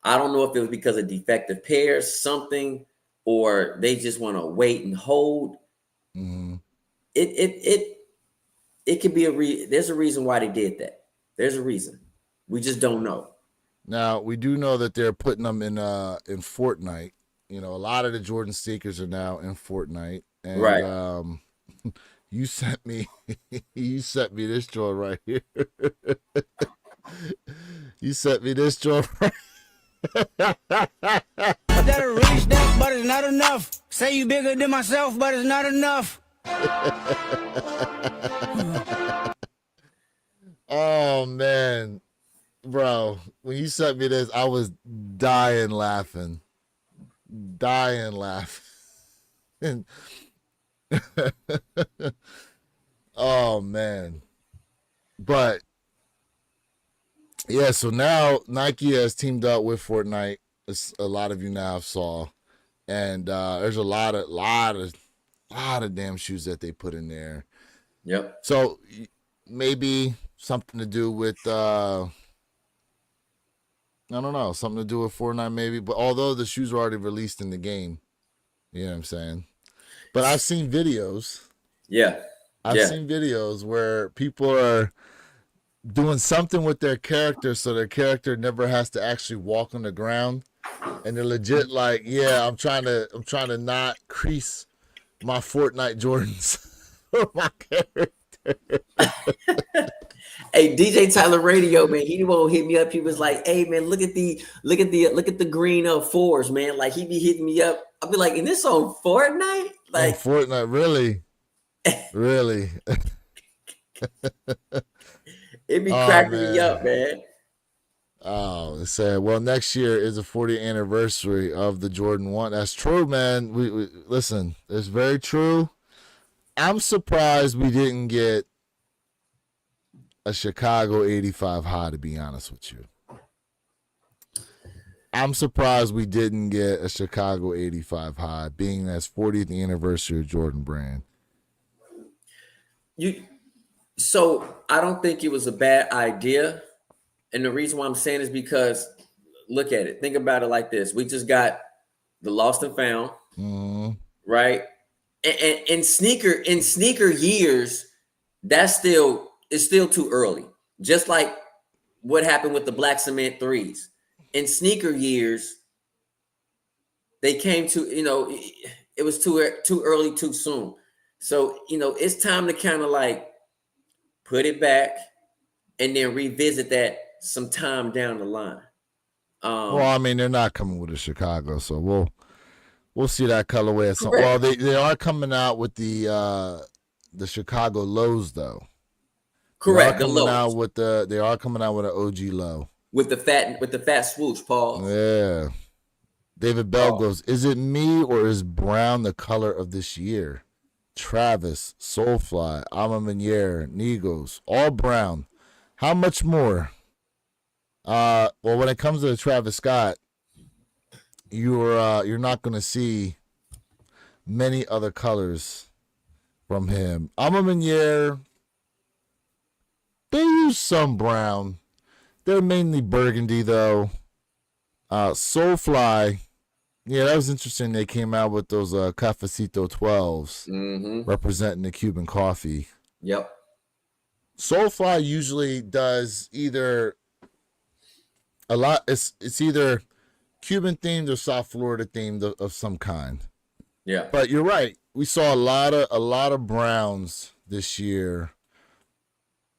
I don't know if it was because of defective pairs, something, or they just want to wait and hold. It could be there's a reason why they did that. There's a reason. We just don't know. Now, we do know that they're putting them in Fortnite. You know, a lot of the Jordan sneakers are now in Fortnite. And, right. You sent me this joint right here. You sent me this joint right That a really step, but it's not enough. Say you bigger than myself, but it's not enough. Oh, man. Bro, when you sent me this, I was dying laughing. Oh, man. But, yeah, so now Nike has teamed up with Fortnite. As a lot of you now have saw. And there's a lot of damn shoes that they put in there. Yep. So maybe something to do with... I don't know, something to do with Fortnite maybe, but although the shoes were already released in the game, you know what I'm saying? But I've seen videos. Yeah. I've seen videos where people are doing something with their character so their character never has to actually walk on the ground, and they're legit like, yeah, I'm trying to not crease my Fortnite Jordans for my character. Hey, DJ Tyler Radio, man, he won't hit me up. He was like, "Hey, man, look at the green fours, man." Like he be hitting me up. I'll be like, "And this on Fortnite?" Like on Fortnite, really, really. It be cracking me up, man. Oh, it said, well, next year is the 40th anniversary of the Jordan 1. That's true, man. We listen, it's very true. I'm surprised we didn't get a Chicago 85 high, to be honest with you. I'm surprised we didn't get a Chicago 85 high, being that's 40th anniversary of Jordan Brand. So I don't think it was a bad idea. And the reason why I'm saying is because look at it. Think about it like this. We just got the Lost and Found, right? And in sneaker years, it's still too early. Just like what happened with the Black Cement 3s. In sneaker years, they came to, it was too early, too soon. So, it's time to kind of like put it back and then revisit that some time down the line. Well, I mean, they're not coming with a Chicago, so we'll see that colorway at some. Well, they are coming out with the Chicago lows though. Correct. They are coming out with an OG low. With the fat swoosh, Paul. Yeah. David Bell goes, is it me or is brown the color of this year? Travis, Soulfly, Ama Meniere, Nigos, all brown. How much more? Well, when it comes to Travis Scott, you're not going to see many other colors from him. Ama Meniere, they use some brown. They're mainly burgundy, though. Soulfly, yeah, that was interesting. They came out with those Cafecito 12s representing the Cuban coffee. Yep. Soulfly usually does either a lot. It's either Cuban themed or South Florida themed of some kind. Yeah. But you're right. We saw a lot of browns this year.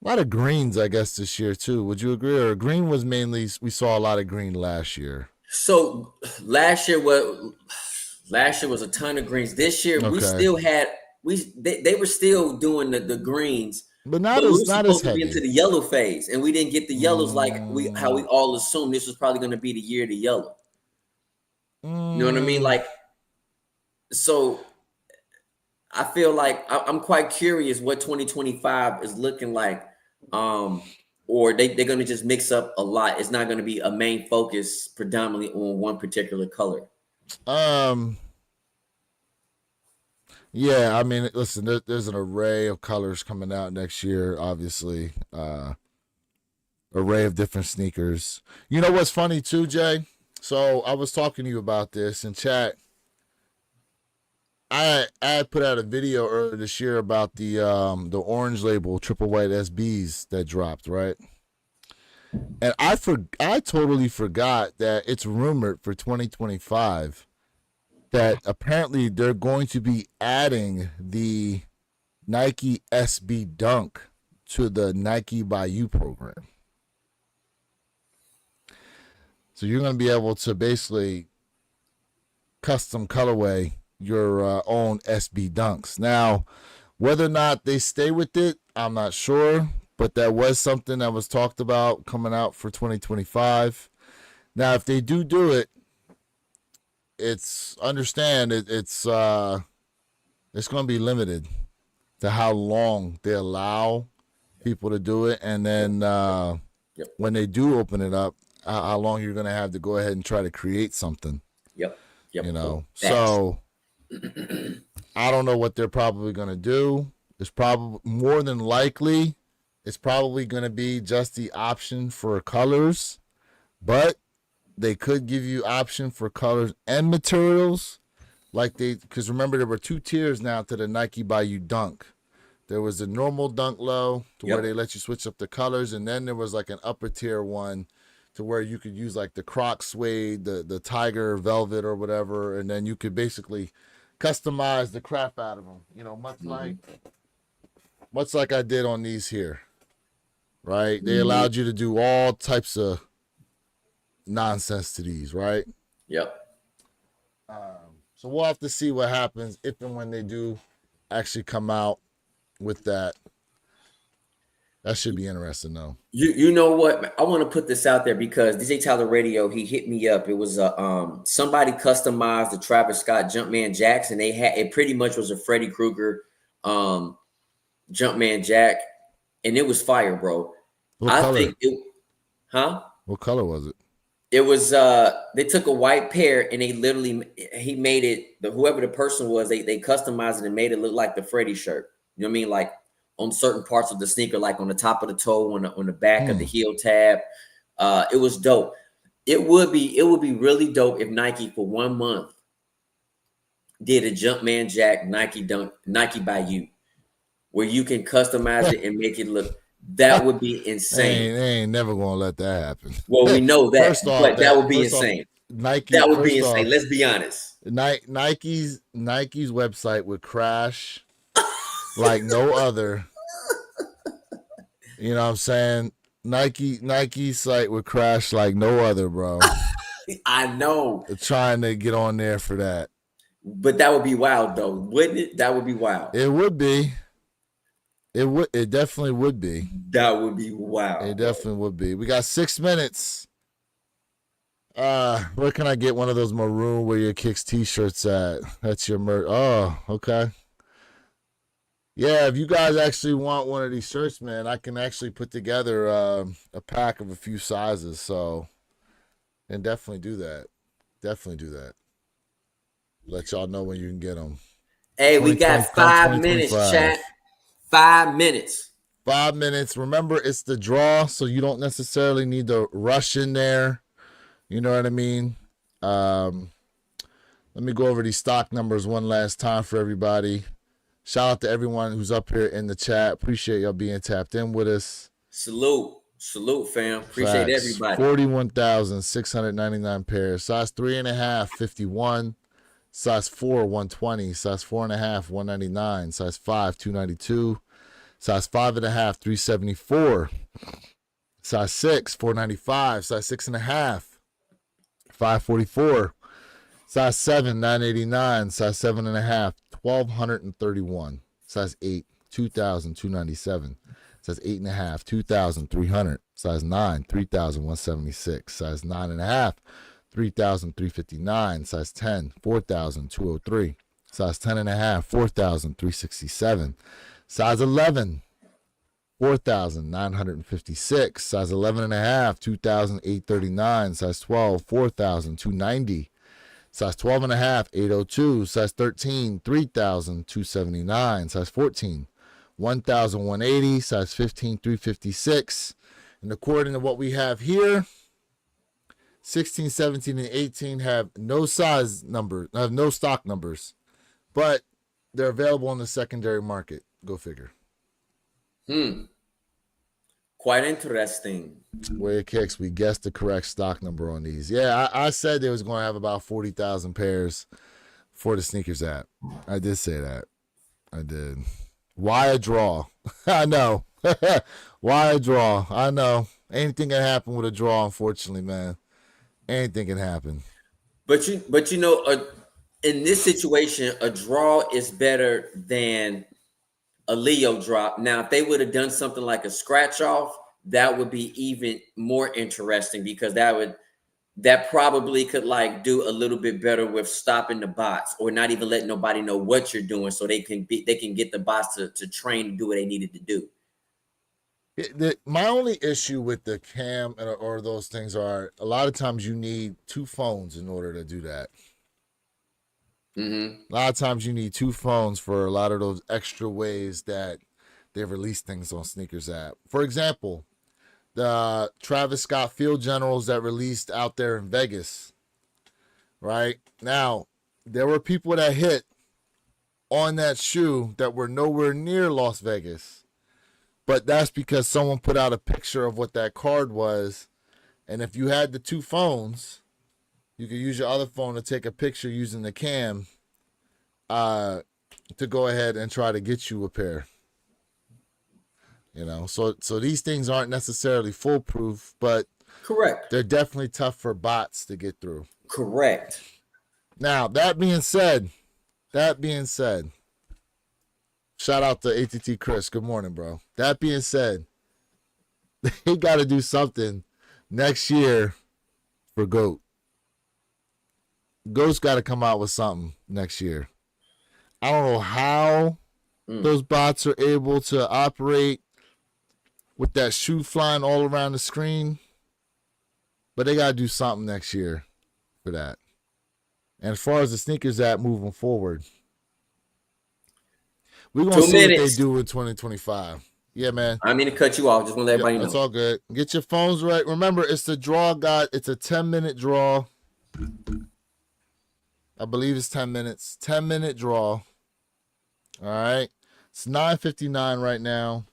A lot of greens, I guess, this year too. Would you agree? Or green was mainly, we saw a lot of green last year. So last year was a ton of greens. This year we still had they were still doing the greens, but not as supposed to heavy. be into the yellow phase, and we didn't get the yellows like how we all assumed this was probably going to be the year of the yellow. You know what I mean? Like, so I feel like I'm quite curious what 2025 is looking like. Or they're going to just mix up a lot. It's not going to be a main focus predominantly on one particular color. Yeah, I mean, listen, there's an array of colors coming out next year, obviously. Array of different sneakers. You know what's funny too, Jay? So I was talking to you about this in chat. I put out a video earlier this year about the orange label triple white SBs that dropped, right? And I totally forgot that it's rumored for 2025 that apparently they're going to be adding the Nike SB Dunk to the Nike by You program. So you're going to be able to basically custom colorway your own SB Dunks. Now, whether or not they stay with it, I'm not sure, but that was something that was talked about coming out for 2025. Now, if they do it, it's going to be limited to how long they allow people to do it, and then when they do open it up, how long you're going to have to go ahead and try to create something. Yep. You know, so I don't know what they're probably going to do. It's probably more than likely it's probably going to be just the option for colors, but they could give you option for colors and materials, because remember there were two tiers now to the Nike by You Dunk. There was a normal dunk low to where Yep. they let you switch up the colors, and then there was like an upper tier one to where you could use like the Croc suede, the Tiger velvet or whatever, and then you could basically customize the crap out of them. You know, much like I did on these here, right? They allowed you to do all types of nonsense to these, right? Yep. So we'll have to see what happens if and when they do actually come out with that. That should be interesting, though. You know what? I want to put this out there because DJ Tyler Radio, he hit me up. It was somebody customized the Travis Scott Jumpman Jacks, and it pretty much was a Freddy Krueger Jumpman Jack, and it was fire, bro. What color? Huh? What color was it? It was they took a white pair and he made it, whoever the person was, they customized it and made it look like the Freddy shirt. You know what I mean? Like on certain parts of the sneaker, like on the top of the toe, on the back of the heel tab. It was dope. It would be really dope if Nike for 1 month did a Jumpman Jack Nike by you, where you can customize it and make it look. That would be insane. They ain't never gonna let that happen. Well, we know that, First off, but that would be insane. Nike, that would be insane. Let's be honest. Nike's website would crash like no other. You know what I'm saying? Nike's site would crash like no other, bro. I know. Trying to get on there for that. But that would be wild, though, wouldn't it? That would be wild. It would be. It definitely would be. That would be wild. It definitely would be. We got 6 minutes. Where can I get one of those maroon Wear Your Kicks t-shirts at? That's your merch. Oh, okay. Yeah, if you guys actually want one of these shirts, man, I can actually put together a pack of a few sizes. So, and definitely do that. Definitely do that. Let y'all know when you can get them. Hey, we got 5 minutes, chat. 5 minutes. 5 minutes. Remember, it's the draw, so you don't necessarily need to rush in there. You know what I mean? Let me go over these stock numbers one last time for everybody. Shout out to everyone who's up here in the chat. Appreciate y'all being tapped in with us. Salute, fam. Appreciate everybody. 41,699 pairs. Size 3.5, 51. Size 4, 120. Size 4.5, 199. Size 5, 292. Size 5.5, 374. Size 6, 495. Size 6.5, 544. Size 7, 989. Size 7.5, 1,231. Size 8, 2,297. Size 8.5, 2,300. Size 9, 3,176. Size 9.5, 3,359. Size 10, 4,203. Size 10.5, 4,367. Size 11, 4,956. Size 11.5, 2,839. Size 12, 4,290. Size 12.5, 802. Size 13, 3,279. Size 14, 1,180. Size 15, 356. And according to what we have here, 16, 17, and 18 have no size number, have no stock numbers, but they're available on the secondary market. Go figure. Quite interesting. Wear Your Kicks, we guessed the correct stock number on these. Yeah, I said they was going to have about 40,000 pairs for the sneakers app. I did say that. I did. Why a draw? I know. Why a draw? I know. Anything can happen with a draw, unfortunately, man. Anything can happen. But you know, in this situation, a draw is better than a Leo drop. Now, if they would have done something like a scratch off, that would be even more interesting because that probably could like do a little bit better with stopping the bots or not even letting nobody know what you're doing, so they can get the bots to train to do what they needed to do. My only issue with the cam or those things are a lot of times you need two phones in order to do that. Mm-hmm. A lot of times you need two phones for a lot of those extra ways that they release things on Sneakers app. For example, the Travis Scott Field Generals that released out there in Vegas. Right now, there were people that hit on that shoe that were nowhere near Las Vegas. But that's because someone put out a picture of what that card was. And if you had the two phones, you could use your other phone to take a picture using the cam to go ahead and try to get you a pair. You know, so these things aren't necessarily foolproof, but Correct. they're definitely tough for bots to get through. Correct. Now, that being said, shout out to ATT Chris. Good morning, bro. That being said, they got to do something next year for GOAT. GOAT's got to come out with something next year. I don't know how those bots are able to operate with that shoe flying all around the screen, but they got to do something next year for that. And as far as the sneakers app moving forward, we're going to see what they do in 2025. Yeah, man. I mean to cut you off. Just want to let everybody know. That's all good. Get your phones right. Remember, it's the draw guide. It's a 10-minute draw. I believe it's 10 minutes. 10-minute draw. All right. It's 9:59 right now.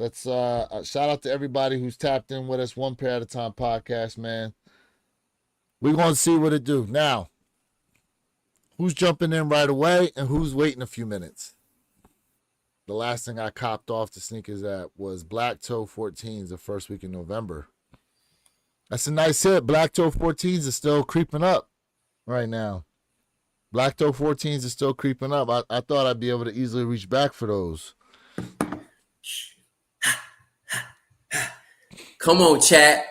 Let's shout out to everybody who's tapped in with us. One Pair at a Time podcast, man. We're going to see what it do. Now, who's jumping in right away and who's waiting a few minutes? The last thing I copped off the sneakers app was Black Toe 14s the first week in November. That's a nice hit. Black Toe 14s is still creeping up right now. Black Toe 14s is still creeping up. I thought I'd be able to easily reach back for those. Come on, chat.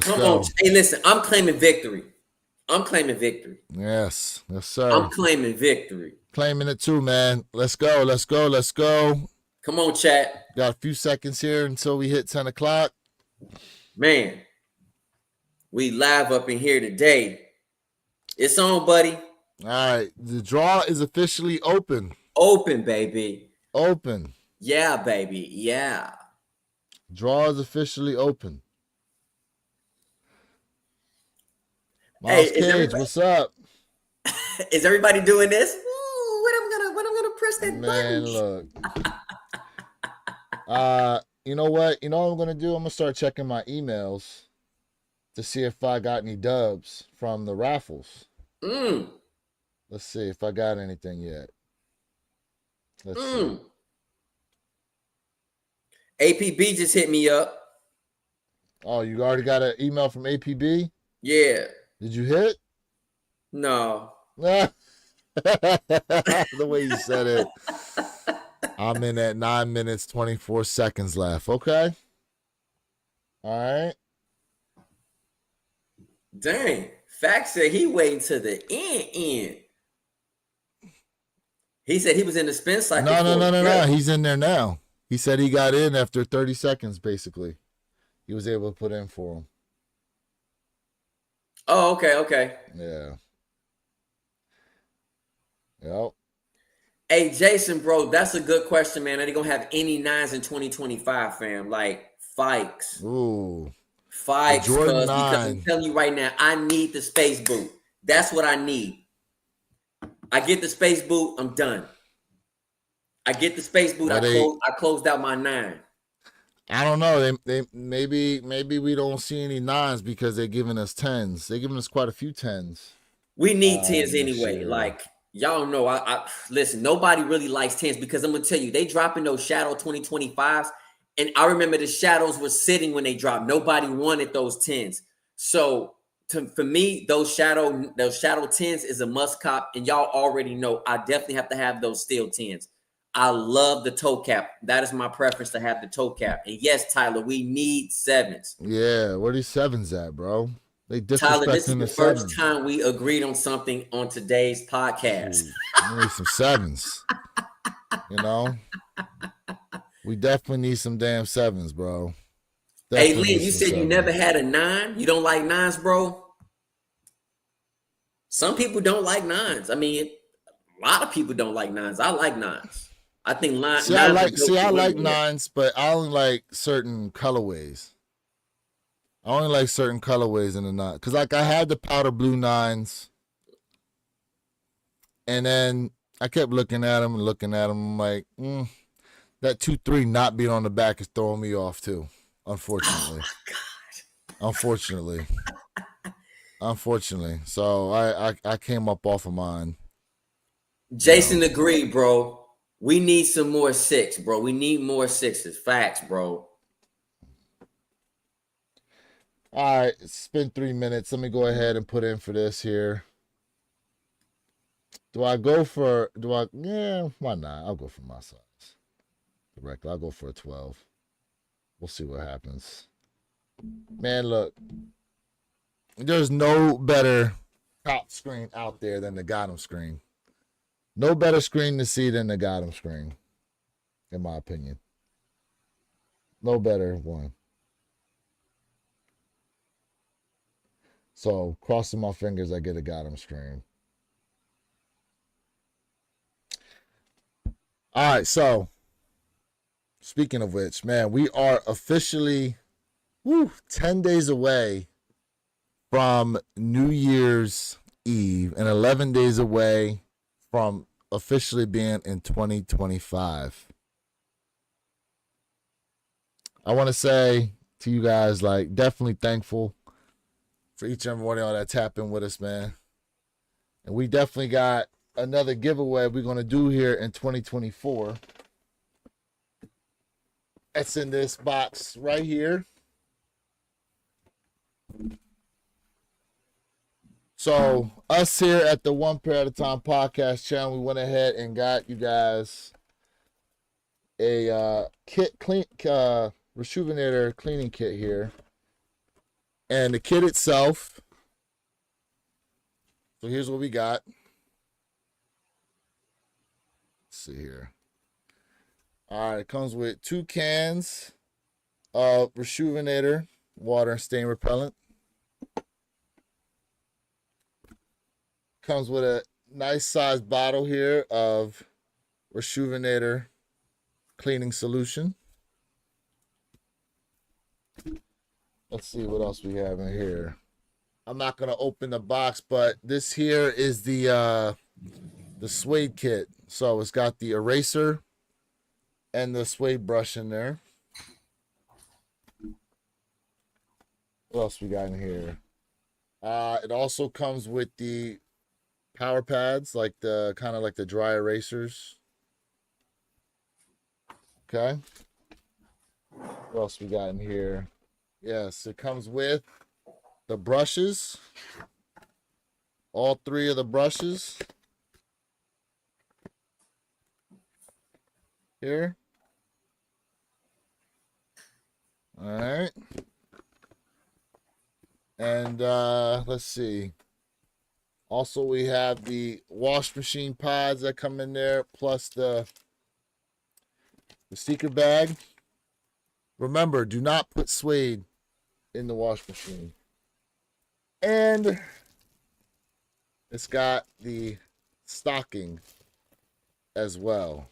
Come on. Hey, listen, I'm claiming victory. Yes, sir. I'm claiming victory. Claiming it too, man. Let's go. Come on, chat. Got a few seconds here until we hit 10 o'clock. Man, we live up in here today. It's on, buddy. All right. The draw is officially open. Open, baby. Open. Yeah, baby. Yeah. Draw is officially open. Miles Cage, what's up? Is everybody doing this? Ooh, when I'm gonna press that button? Look. You know what? You know what I'm gonna do? I'm gonna start checking my emails to see if I got any dubs from the raffles. Let's see if I got anything yet. Let's see. APB just hit me up. Oh, you already got an email from APB? Yeah. Did you hit? No. The way you said it. I'm in at 9 minutes, 24 seconds left. Okay. All right. Dang. Fact said he waiting to the end. He said he was in the spin cycle. No. He's in there now. He said he got in after 30 seconds, basically. He was able to put in for him. Oh, okay. Yeah. Yep. Hey, Jason, bro, that's a good question, man. Are they going to have any 9s in 2025, fam? Like, Fikes. Ooh. Fikes, because I'm telling you right now, I need the space boot. That's what I need. I get the space boot, I'm done. I get the space boot, I closed out my 9. I don't know. They maybe we don't see any 9s because they're giving us 10s. They're giving us quite a few 10s. We need 10s anyway. Like, y'all know, I listen, nobody really likes 10s because I'm gonna tell you, they dropping those Shadow 2025s, and I remember the Shadows were sitting when they dropped. Nobody wanted those 10s. So for me, those Shadow 10s is a must cop, and y'all already know I definitely have to have those steel 10s. I love the toe cap. That is my preference, to have the toe cap. And yes, Tyler, we need 7s. Yeah, where are these 7s at, bro? They Tyler, this is the first 7s. time we agreed on something on today's podcast. Ooh, we need some 7s. You know? We definitely need some damn 7s, bro. Definitely. Hey, Lynn, you said 7s. You never had a 9? You don't like 9s, bro? Some people don't like 9s. I mean, a lot of people don't like 9s. I like 9s. I think I like 9s, but I only like certain colorways. I only like certain colorways in the 9. Because, like, I had the powder blue 9s. And then I kept looking at them and looking at them. I'm like, that 2-3 not being on the back is throwing me off, too. Unfortunately. Unfortunately. So I came up off of mine. Jason agreed, bro. We need some more 6, bro. We need more 6s. Facts, bro. All right, it's been 3 minutes. Let me go ahead and put in for this here. Yeah, why not? I'll go for my size. Directly, I'll go for a 12. We'll see what happens. Man, look. There's no better top screen out there than the Gotham screen. No better screen to see than the Gotham screen, in my opinion. No better one. So, crossing my fingers, I get a Gotham screen. All right, so, speaking of which, man, we are officially 10 days away from New Year's Eve and 11 days away from officially being in 2025. I want to say to you guys, like, definitely thankful for each and every one of y'all that tap in with us, man. And we definitely got another giveaway we're going to do here in 2024. That's in this box right here. So, us here at the One Pair at a Time podcast channel, we went ahead and got you guys a Reshoevn8r cleaning kit here. And the kit itself, so here's what we got. Let's see here. All right, it comes with 2 cans of Reshoevn8r water and stain repellent. Comes with a nice sized bottle here of Reshoevn8r cleaning solution. Let's see what else we have in here. I'm not gonna open the box, but this here is the suede kit. So it's got the eraser and the suede brush in there. What else we got in here? It also comes with the power pads, like the kind of like the dry erasers. Okay. What else we got in here? Yes, it comes with the brushes. All 3 of the brushes. Here. All right. And let's see. Also, we have the wash machine pods that come in there, plus the secret bag. Remember, do not put suede in the wash machine. And it's got the stocking as well.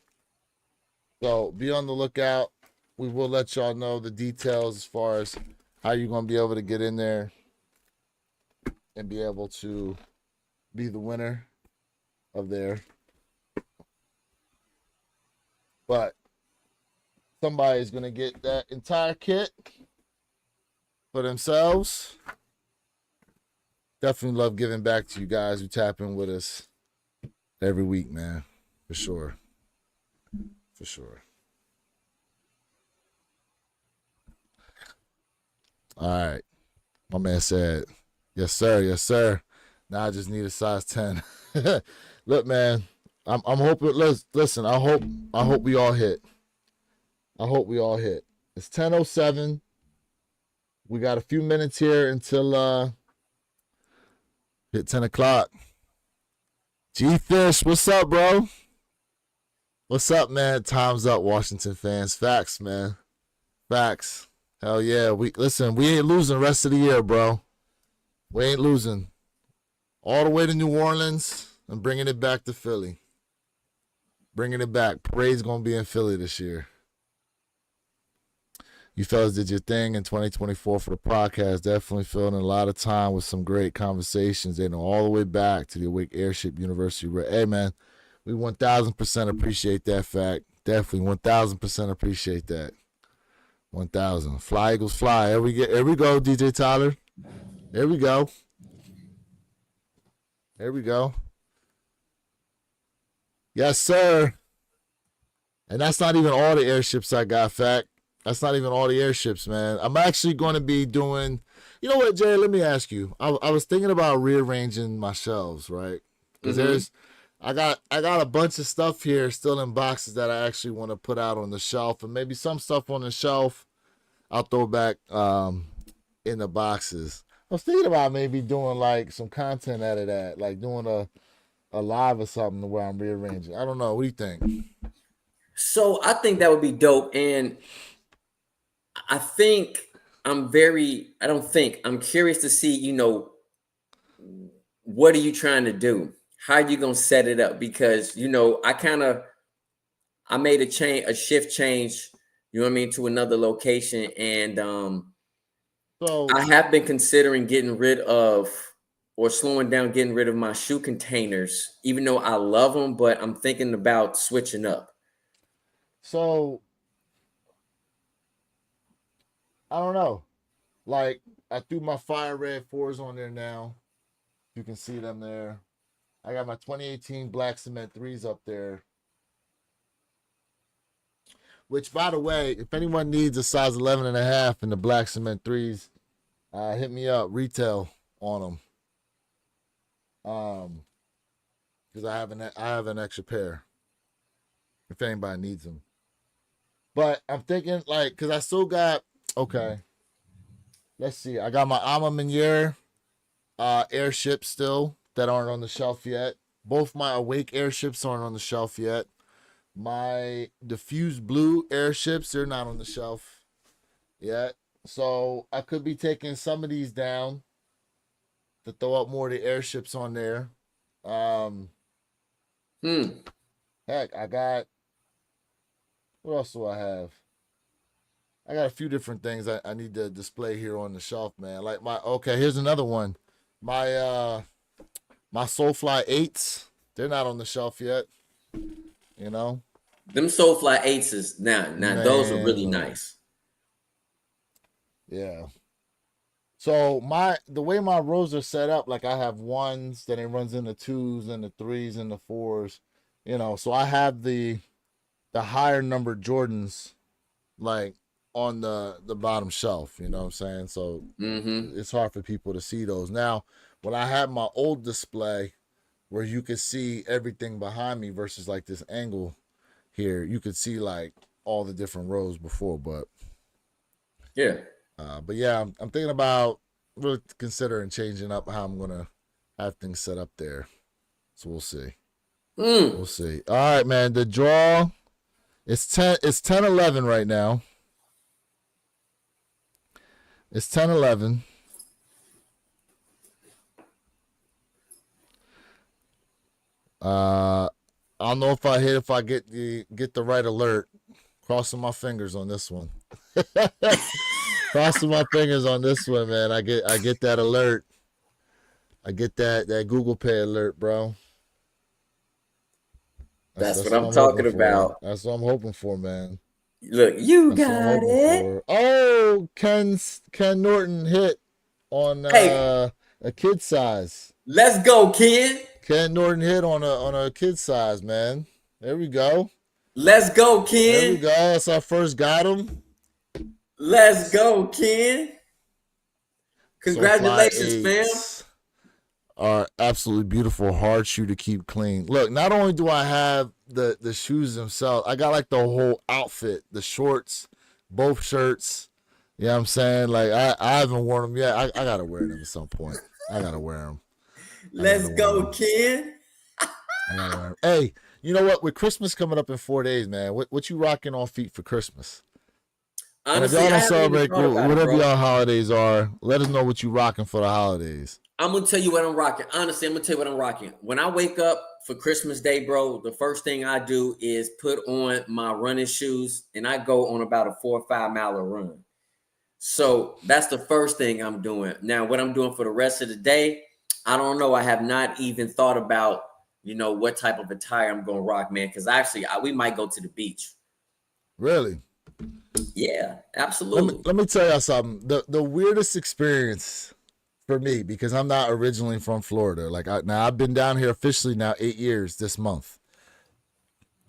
So be on the lookout. We will let y'all know the details as far as how you're going to be able to get in there and be able to be the winner of there. But somebody's going to get that entire kit for themselves. Definitely love giving back to you guys who tap in with us every week, man. For sure. For sure. All right. My man said, yes, sir. Yes, sir. Now I just need a size 10. Look, man, I'm hoping, listen, I hope we all hit. I hope we all hit. It's 10:07. We got a few minutes here until hit 10 o'clock. G-Fish, what's up, bro? What's up, man? Time's up, Washington fans. Facts, man. Facts. Hell yeah. We ain't losing the rest of the year, bro. We ain't losing. All the way to New Orleans and bringing it back to Philly. Bringing it back. Parade's going to be in Philly this year. You fellas did your thing in 2024 for the podcast. Definitely filling in a lot of time with some great conversations. They know all the way back to the Awake Airship University. Hey, man, we 1,000% appreciate that fact. Definitely 1,000% appreciate that. 1,000. Fly, Eagles, fly. Here we go, DJ Tyler. Here we go. Here we go. Yes, sir. And that's not even all the airships I got, fact. That's not even all the airships, man. I'm actually going to be doing, you know what, Jay, let me ask you. I was thinking about rearranging my shelves, right? Because I got a bunch of stuff here still in boxes that I actually want to put out on the shelf, and maybe some stuff on the shelf I'll throw back in the boxes. I was thinking about maybe doing like some content out of that, like doing a live or something where I'm rearranging. I don't know. What do you think? So I think that would be dope. And I'm curious to see, you know, what are you trying to do? How are you going to set it up? Because, you know, I made a shift change, you know what I mean, to another location. And So I have been considering getting rid of or slowing down, getting rid of my shoe containers, even though I love them, but I'm thinking about switching up. So I don't know. Like, I threw my Fire Red 4s on there now. You can see them there. I got my 2018 Black Cement 3s up there. Which, by the way, if anyone needs a size 11.5 in the Black Cement 3s, hit me up, retail on them. Because I have an extra pair if anybody needs them. But I'm thinking, like, because I still got, okay, let's see. I got my Ama Meniere airships still that aren't on the shelf yet. Both my Awake airships aren't on the shelf yet. My Diffuse Blue airships, they're not on the shelf yet. So I could be taking some of these down to throw up more of the airships on there. Heck, I got, what else do I have? I got a few different things I need to display here on the shelf, man. Like here's another one. My Soulfly 8s, they're not on the shelf yet. You know? Them Soulfly 8s is now those are really nice. Yeah. So the way my rows are set up, like I have 1s, then it runs into 2s and the 3s and the 4s. You know, so I have the higher numbered Jordans like on the bottom shelf, you know what I'm saying? So it's hard for people to see those. Now, when I have my old display where you could see everything behind me versus like this angle here, you could see like all the different rows before, but yeah. But yeah, I'm thinking about really considering changing up how I'm gonna have things set up there. So we'll see. We'll see. All right, man. The draw, it's 10-11 right now. It's 10-11. I don't know if I get the right alert. Crossing my fingers on this one. Crossing my fingers on this one, man. I get that alert. I get that Google Pay alert, bro. That's what I'm talking about. That's what I'm hoping for, man. Look, you got it. Oh, Ken Norton hit on a kid size. Let's go, kid. Ken Norton hit on a kid size, man. There we go. Let's go, kid. There we go. That's our first got him. Let's go, kid. Congratulations, fam. Are absolutely beautiful, hard shoe to keep clean. Look, not only do I have the shoes themselves, I got like the whole outfit, the shorts, both shirts. You know what I'm saying? Like I haven't worn them yet. I gotta wear them at some point. I gotta wear them. Let's go, kid. I gotta wear them. Hey, you know what? With Christmas coming up in 4 days, man, what you rocking on feet for Christmas? Honestly, and if y'all don't celebrate whatever y'all holidays are, let us know what you rocking for the holidays. I'm gonna tell you what I'm rocking. Honestly, I'm gonna tell you what I'm rocking. When I wake up for Christmas Day, bro, the first thing I do is put on my running shoes and I go on about a 4 or 5 mile run. So that's the first thing I'm doing. Now, what I'm doing for the rest of the day, I don't know. I have not even thought about, what type of attire I'm going to rock, man. Because actually, we might go to the beach. Really? Yeah, absolutely. Let me tell y'all something. The weirdest experience for me, because I'm not originally from Florida. Like now I've been down here officially now 8 years this month.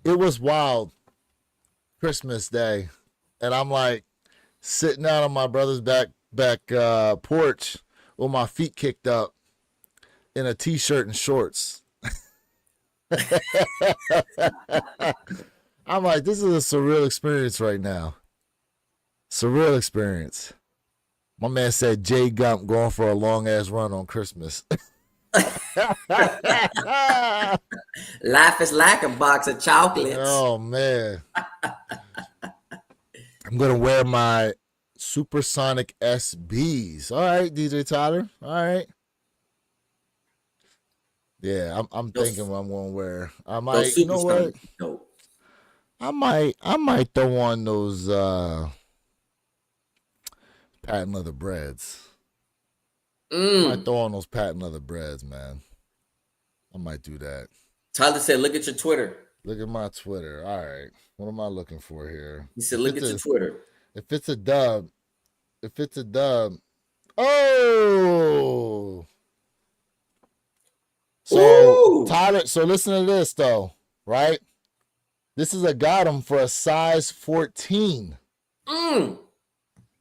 It was wild Christmas Day, and I'm like sitting out on my brother's back porch with my feet kicked up in a t-shirt and shorts. I'm like, this is a surreal experience right now. Surreal experience. My man said Jay Gump going for a long ass run on Christmas. Life is like a box of chocolates. Oh man. I'm gonna wear my Supersonic SBs. All right, DJ Tyler. All right. Yeah, I'm thinking what I'm gonna wear. I might, you know what? Dope. I might throw on those patent leather breads. I might throw on those patent leather breads, man. I might do that. Tyler said, look at your Twitter. Look at my Twitter. All right. What am I looking for here? He said, look at your Twitter. If it's a dub. Oh. So, Tyler, so listen to this, though, right? This is a got him for a size 14.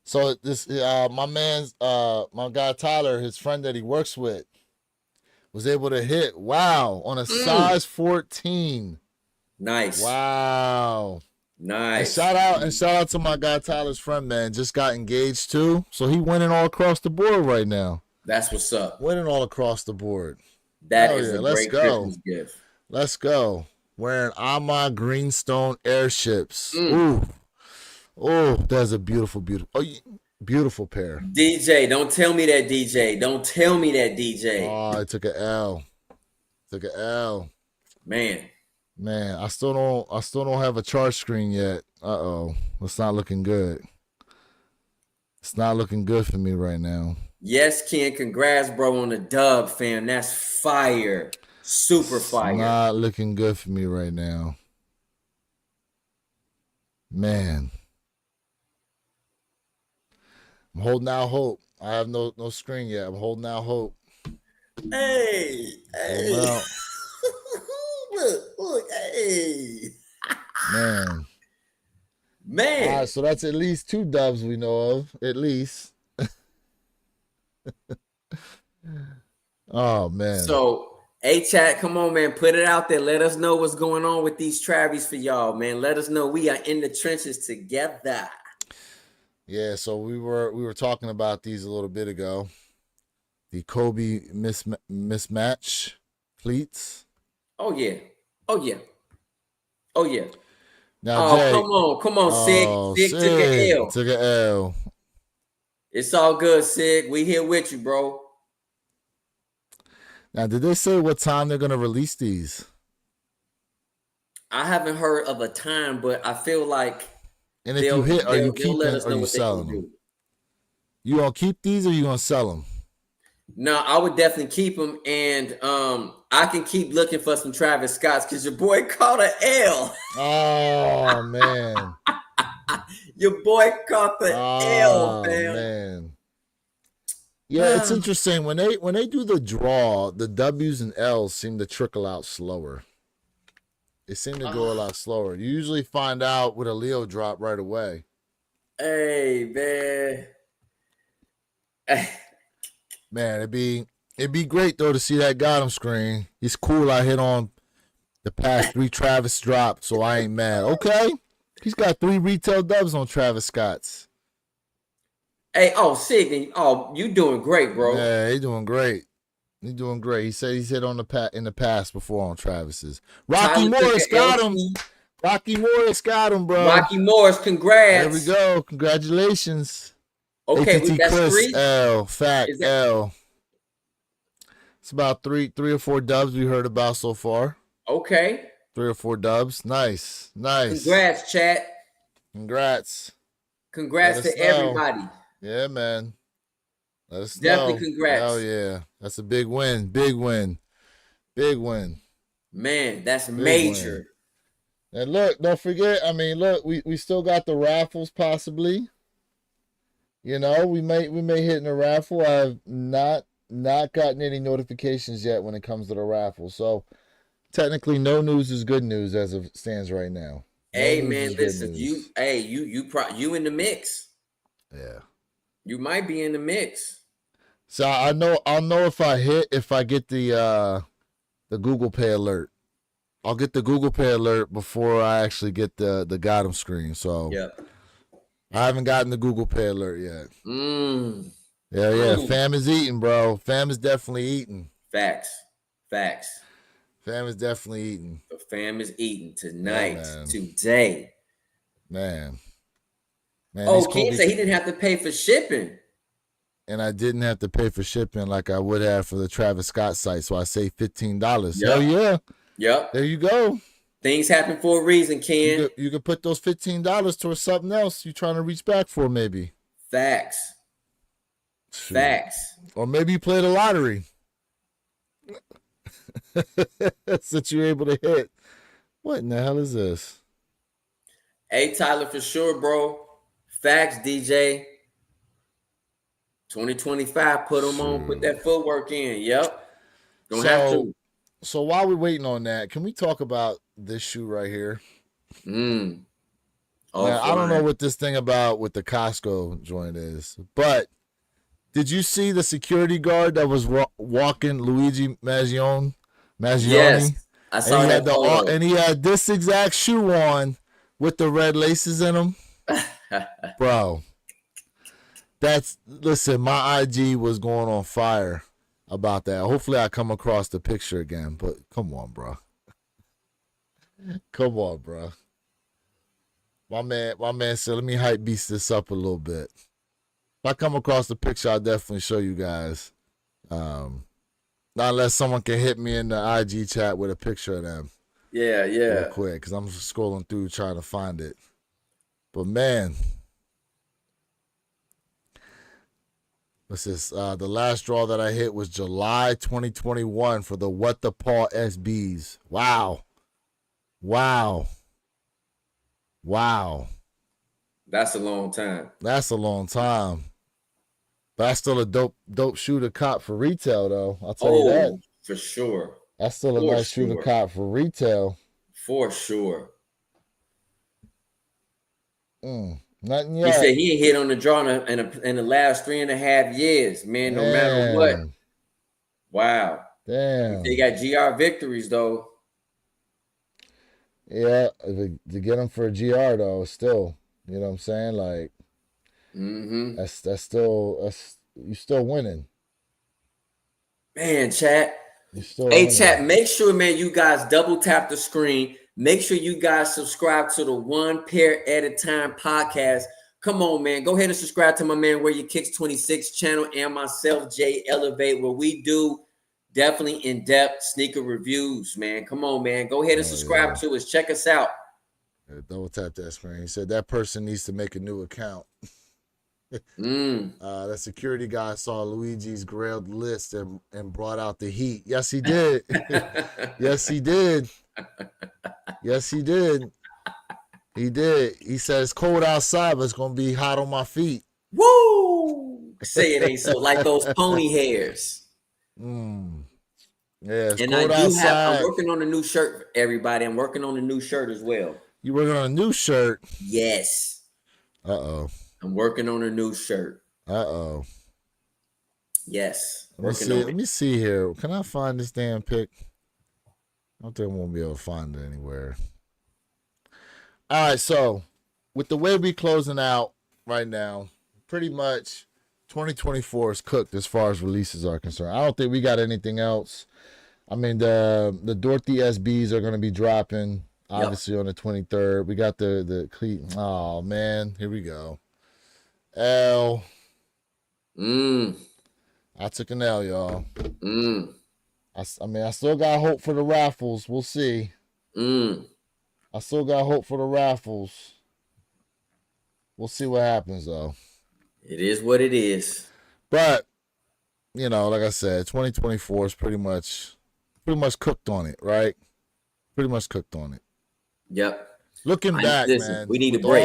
So this my guy Tyler, his friend that he works with, was able to hit on a size 14. Nice. Wow. Nice. And shout out to my guy Tyler's friend, man. Just got engaged too. So he winning all across the board right now. That's what's up. Winning all across the board. That is a great Christmas gift. Let's go. Wearing Ama Greenstone airships. Ooh. Oh, that's a beautiful beautiful pair. DJ, don't tell me that DJ. Don't tell me that DJ. Oh, I took an L. Man, I still don't have a charge screen yet. Uh-oh. It's not looking good. It's not looking good for me right now. Yes, Ken, congrats, bro, on the dub, fam. That's fire. Super fire. It's not looking good for me right now. Man. I'm holding out hope. I have no screen yet. I'm holding out hope. Hey. Look, hey. Man. All right, so that's at least 2 dubs we know of. At least. Oh, man. So, hey, chat, come on, man. Put it out there. Let us know what's going on with these Travis for y'all, man. Let us know we are in the trenches together. Yeah, so we were talking about these a little bit ago. The Kobe mismatch cleats. Oh yeah. Now, Jay, come on, Sig. Sig took an L. Took an L. It's all good, Sig. We here with you, bro. Now, did they say what time they're gonna release these? I haven't heard of a time, but I feel like. And if you hit, are you keeping or are you selling them? You gonna keep these or you gonna sell them? No, I would definitely keep them, and I can keep looking for some Travis Scotts because your boy caught an L. Oh man, your boy caught the L, man. Yeah, it's interesting when they do the draw, the W's and L's seem to trickle out slower. They seem to go a lot slower. You usually find out with a Leo drop right away. Hey, man. Man, it'd be great though to see that Gotham screen. He's cool. I hit on the past 3 Travis drops, so I ain't mad. Okay, he's got 3 retail dubs on Travis Scott's. Hey, Sig, you doing great, bro. Yeah, he's doing great. He's doing great. He said he's hit on in the past before on Travis's. Rocky Morris got him. Rocky Morris got him, bro. Rocky Morris, congrats. There we go. Congratulations. Okay, that's Chris, 3. L. It's about 3 or 4 dubs we heard about so far. Okay. 3 or 4 dubs. Nice. Congrats, chat. Congrats to everybody. Yeah, man. Let us Definitely know. Hell congrats. yeah. That's a big win. Big win. Big win. Man, that's Big win. major. And look, don't forget, I mean, look, we still got the raffles possibly. You know, we may hit in the raffle. I've not gotten any notifications yet when it comes to the raffle. So technically no news is good news as of stands right now. No Hey news man, is good listen, you news. hey, you in the mix. Yeah. You might be in the mix. So I'll know if I get the Google Pay alert. I'll get the Google Pay alert before I actually get the Gotham screen. So Yep. I haven't gotten the Google Pay alert yet. Mm. Yeah. Mm. Fam is eating, bro. Fam is definitely eating. Facts. Facts. Fam is definitely eating. The fam is eating Yeah, tonight, man. today. Man. Man, Oh, these Ken Kobe said he didn't have to pay for shipping. and I didn't have to pay for shipping like I would have for the Travis Scott site, so I saved $15. Hell Yep. yeah. Yep. There you go. Things happen for a reason, Ken. You could put those $15 towards something else you're trying to reach back for, maybe. Facts. Shoot. Facts. Or maybe you play the lottery. That you're able to hit. What in the hell is this? Hey, Tyler, for sure, bro. Facts, DJ. 2025, put them on, put that footwork in. Yep. Don't have to. So while we're waiting on that, can we talk about this shoe right here? Mm. Now, I don't know what this thing about with the Costco joint is, but did you see the security guard that was walking Luigi Maggione? Yes, I saw And he that had photo. and he had this exact shoe on with the red laces in them. Bro, listen, my IG was going on fire about that. Hopefully I come across the picture again, but come on, bro. Come on, bro. My man said, let me hype beast this up a little bit. If I come across the picture, I'll definitely show you guys. Not unless someone can hit me in the IG chat with a picture of them. Yeah. Real quick, because I'm scrolling through trying to find it. But man, what's this? The last draw that I hit was July 2021 for the What the Paw SBs. Wow. That's a long time. That's a long time. But that's still a dope shoe to cop for retail, though. I'll tell you that. For sure. That's still a nice shoe to cop for retail. For sure. Nothing yet. He said he ain't hit on the draw in the last 3.5 years, man. No matter what. Wow. Damn. They got GR victories though. Yeah, to get them for a GR though, still, you know what I'm saying? Like, that's still you still winning. Man, chat. You still hey, winning. chat. Make sure, man, you guys double tap the screen. Make sure you guys subscribe to the One Pair at a Time podcast. Come on, man. Go ahead and subscribe to my man Where Your Kicks 26 channel and myself, Jay Elevate, where we do definitely in-depth sneaker reviews, man. Come on, man. Go ahead and subscribe to us. Check us out. Yeah, double tap that screen. He said that person needs to make a new account. That security guy saw Luigi's grailed list and brought out the heat. Yes, he did. Yes, he did. Yes, he did. He did. He said it's cold outside, but it's gonna be hot on my feet. Woo! Say it ain't so. Like those pony hairs. Yeah, it's and cold outside. I'm working on a new shirt, everybody. I'm working on a new shirt as well. You working on a new shirt? Yes. Uh-oh. I'm working on a new shirt. Uh-oh. Yes. Let me see here. Can I find this damn pic? I don't think I won't be able to find it anywhere. All right, so with the way we closing out right now, pretty much 2024 is cooked as far as releases are concerned. I don't think we got anything else. I mean, the Dorothy SBs are going to be dropping, obviously, on the 23rd. We got the cleat. Oh, man. Here we go. L. I took an L, y'all. I mean, I still got hope for the raffles. We'll see. I still got hope for the raffles. We'll see what happens, though. It is what it is. But you know, like I said, 2024 is pretty much cooked on it, right? Pretty much cooked on it. Yep. Looking back, man, we need a with break.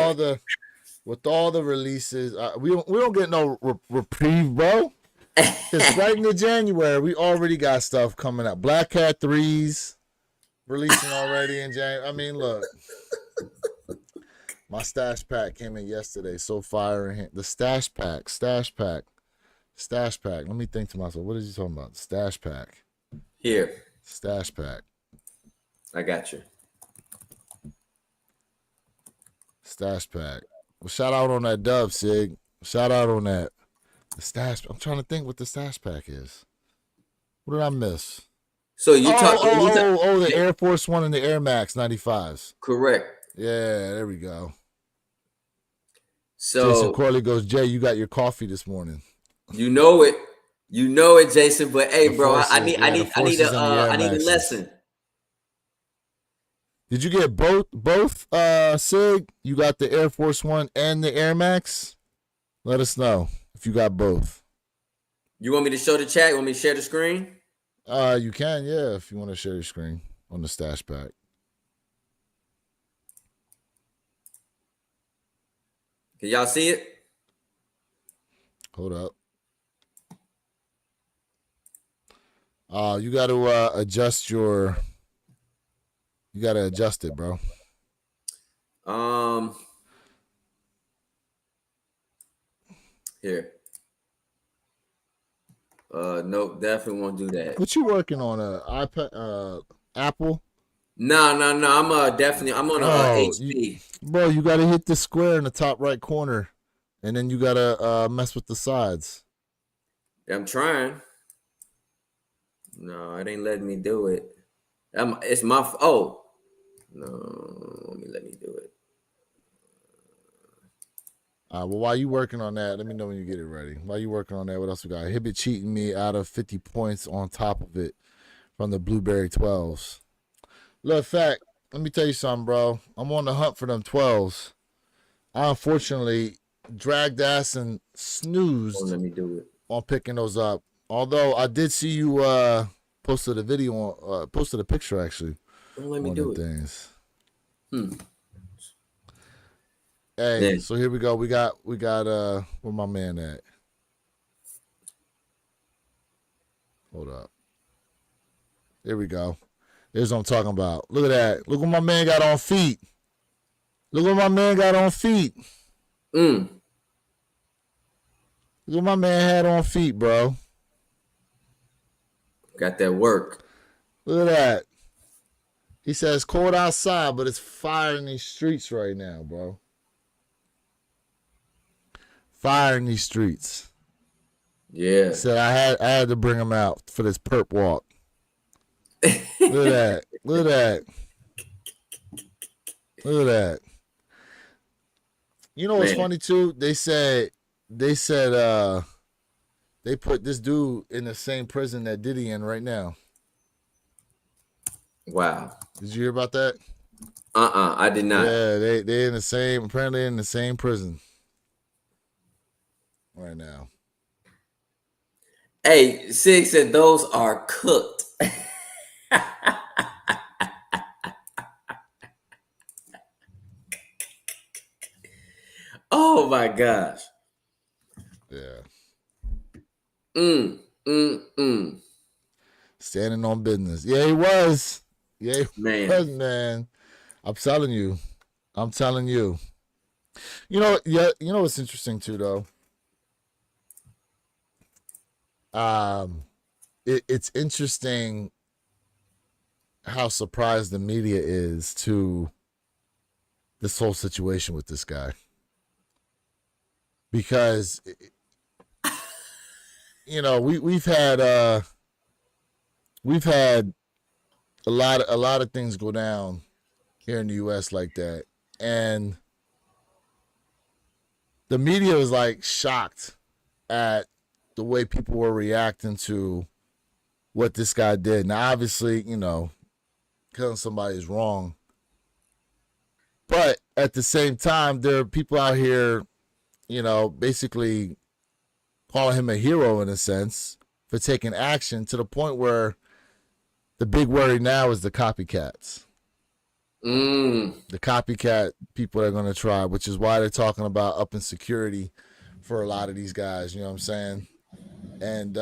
all the releases, we don't get no reprieve, bro. Because right into January, we already got stuff coming up. Black Cat 3's releasing already in January. I mean, look, my stash pack came in yesterday. So fire in here. The stash pack. Let me think to myself. What is he talking about? Stash pack. Here. Stash pack. I got you. Stash pack. Well, shout out on that dub, Sig. Shout out on that. The stash. I'm trying to think what the stash pack is. What did I miss? So you talking? The Air Force One and the Air Max 95s. Correct. Yeah, there we go. So Jason Corley goes, Jay, you got your coffee this morning. You know it, Jason. But hey, bro, I need a lesson. Did you get both Sig? You got the Air Force One and the Air Max? Let us know if you got both. You want me to show the chat? You want me to share the screen? You can, yeah, if you want to share your screen on the stash pack. Can y'all see it? Hold up. You got to adjust your. You got to adjust it, bro. Here. Nope, definitely won't do that. What you working on? iPad, Apple? No. I'm on a HP. Bro, you got to hit the square in the top right corner, and then you got to mess with the sides. I'm trying. No, it ain't letting me do it. It's my no. Let me do it. Well, while you working on that, let me know when you get it ready. While you working on that, what else we got? Hibbit cheating me out of 50 points on top of it from the Blueberry 12s. Look, fact, let me tell you something, bro. I'm on the hunt for them 12s. I unfortunately dragged ass and snoozed Let me do it. on picking those up. Although I did see you posted a video, posted a picture actually. Don't let me do it. Things. Hey, so here we go. We got where my man at? Hold up. Here we go. Here's what I'm talking about. Look at that. Look what my man got on feet. Look what my man got on feet. Look what my man had on feet, bro. Got that work. Look at that. He says cold outside, but it's fire in these streets right now, bro. Fire in these streets. Yeah. He said I had to bring him out for this perp walk. Look at that. Look at that. Look at that. You know what's funny too? They said they put this dude in the same prison that Diddy in right now. Wow. Did you hear about that? I did not. Yeah, they in the same, apparently in the same prison right now. Hey, Sig said those are cooked. Oh my gosh. Yeah. Standing on business. Yeah, he was. Yeah, he was, man. I'm telling you. You know what's interesting too, though? It's interesting how surprised the media is to this whole situation with this guy. Because you know, we've had a lot of things go down here in the US like that. And the media was like shocked at the way people were reacting to what this guy did. Now, obviously, you know, killing somebody is wrong. But at the same time, there are people out here basically calling him a hero in a sense for taking action, to the point where the big worry now is the copycats. The copycat people are going to try, which is why they're talking about upping security for a lot of these guys. You know what I'm saying? And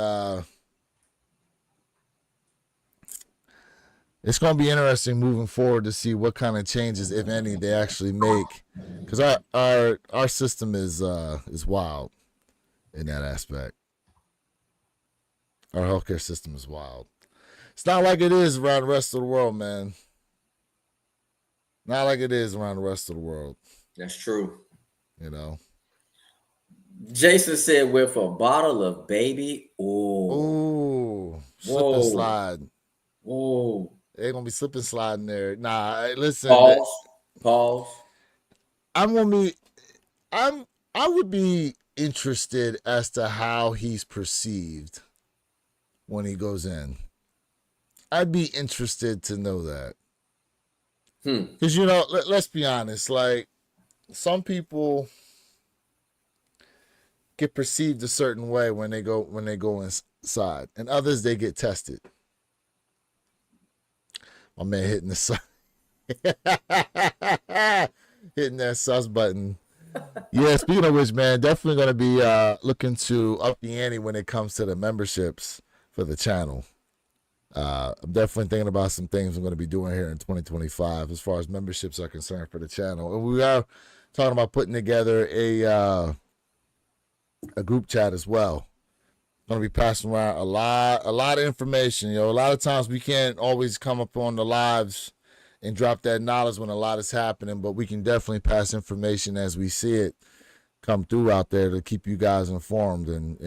it's going to be interesting moving forward to see what kind of changes, if any, they actually make, because our system is wild in that aspect. Our healthcare system is wild. It's not like it is around the rest of the world, man. Not like it is around the rest of the world. That's true. Jason said, with a bottle of baby. Ooh. Slip and slide. Whoa. They're going to be slip and sliding there. Nah, listen. Pause. I would be interested as to how he's perceived when he goes in. I'd be interested to know that. Because, let's be honest, like, some people get perceived a certain way when they go inside, and others, they get tested. My man hitting the hitting that sus button. Yeah, speaking of which, man, definitely going to be looking to up the ante when it comes to the memberships for the channel. I'm definitely thinking about some things I'm going to be doing here in 2025 as far as memberships are concerned for the channel. And we are talking about putting together a group chat as well. Going to be passing around a lot of information. A lot of times we can't always come up on the lives and drop that knowledge when a lot is happening, but we can definitely pass information as we see it come through out there to keep you guys informed. And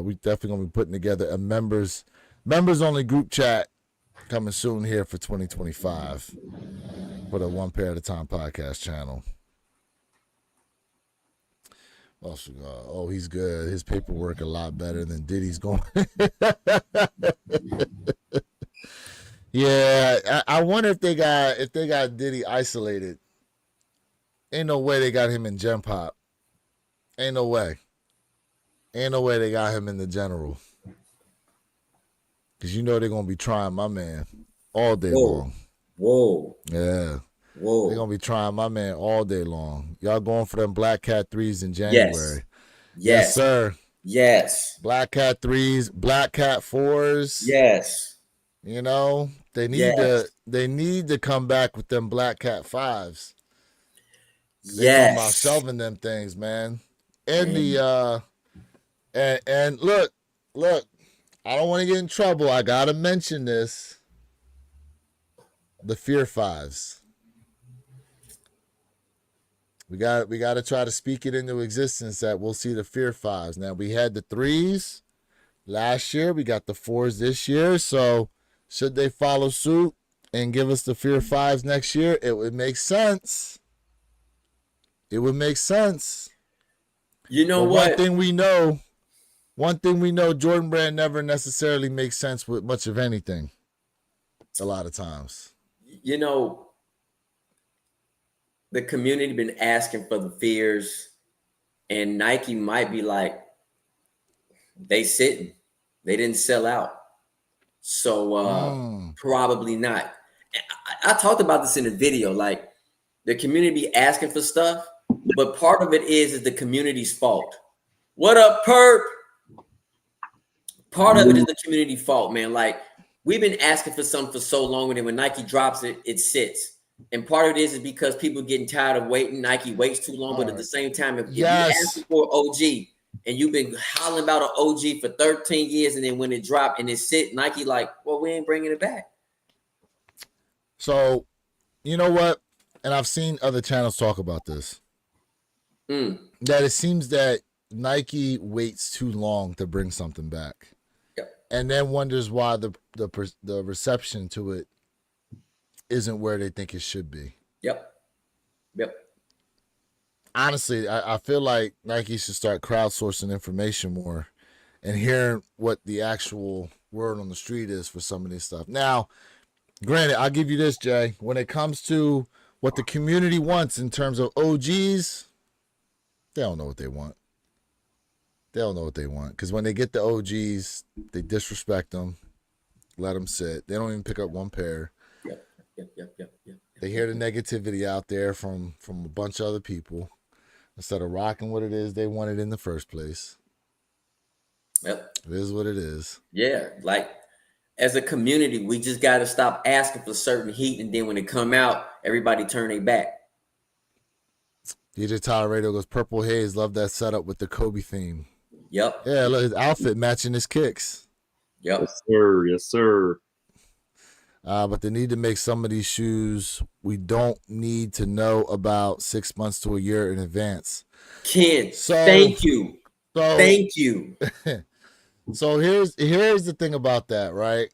we definitely going to be putting together a members only group chat coming soon here for 2025 for the One Pair at a Time podcast channel. Oh, he's good. His paperwork a lot better than Diddy's going. Yeah, I wonder if they got Diddy isolated. Ain't no way they got him in Gen Pop. Ain't no way they got him in the general. Because they're going to be trying my man all day long. Whoa. Yeah. Whoa. They're going to be trying my man all day long. Y'all going for them Black Cat 3s in January. Yes, sir. Yes. Black Cat 3s, Black Cat 4s. Yes. They need to come back with them Black Cat 5s. They talking about shelving them things, man. And and look, I don't want to get in trouble. I gotta mention this. The Fear 5s. We got to try to speak it into existence that we'll see the Fear 5s. Now, we had the 3s last year. We got the 4s this year. So should they follow suit and give us the Fear 5s next year, it would make sense. It would make sense. You know what? One thing we know, Jordan Brand never necessarily makes sense with much of anything. A lot of times. The community been asking for the Fears, and Nike might be like, they sitting. They didn't sell out. So probably not. I talked about this in the video. Like, the community be asking for stuff, but part of it is the community's fault. What up, Perp? Part of it is the community fault, man. Like, we've been asking for something for so long, and then when Nike drops it, it sits. And part of it is because people getting tired of waiting. Nike waits too long, but at the same time, if you ask for OG and you've been hollering about an OG for 13 years, and then when it dropped and it sit, Nike like, well, we ain't bringing it back. So, you know what? And I've seen other channels talk about this. That it seems that Nike waits too long to bring something back, and then wonders why the reception to it isn't where they think it should be. Yep. Honestly, I feel like Nike should start crowdsourcing information more and hearing what the actual word on the street is for some of this stuff. Now, granted, I'll give you this, Jay. When it comes to what the community wants in terms of OGs, they don't know what they want. They don't know what they want. Because when they get the OGs, they disrespect them, let them sit. They don't even pick up one pair. Yep. They hear the negativity out there from a bunch of other people instead of rocking what it is they wanted in the first place. Yep. It is what it is. Yeah, like as a community, we just got to stop asking for certain heat, and then when it come out, everybody turn their back. DJ Tyler Radio goes, Purple Haze, love that setup with the Kobe theme. Yep. Yeah, look, his outfit matching his kicks. Yep. Yes, sir. Yes, sir. But they need to make some of these shoes we don't need to know about 6 months to a year in advance. Ken, So- thank you. So, Thank you. So here's the thing about that, right?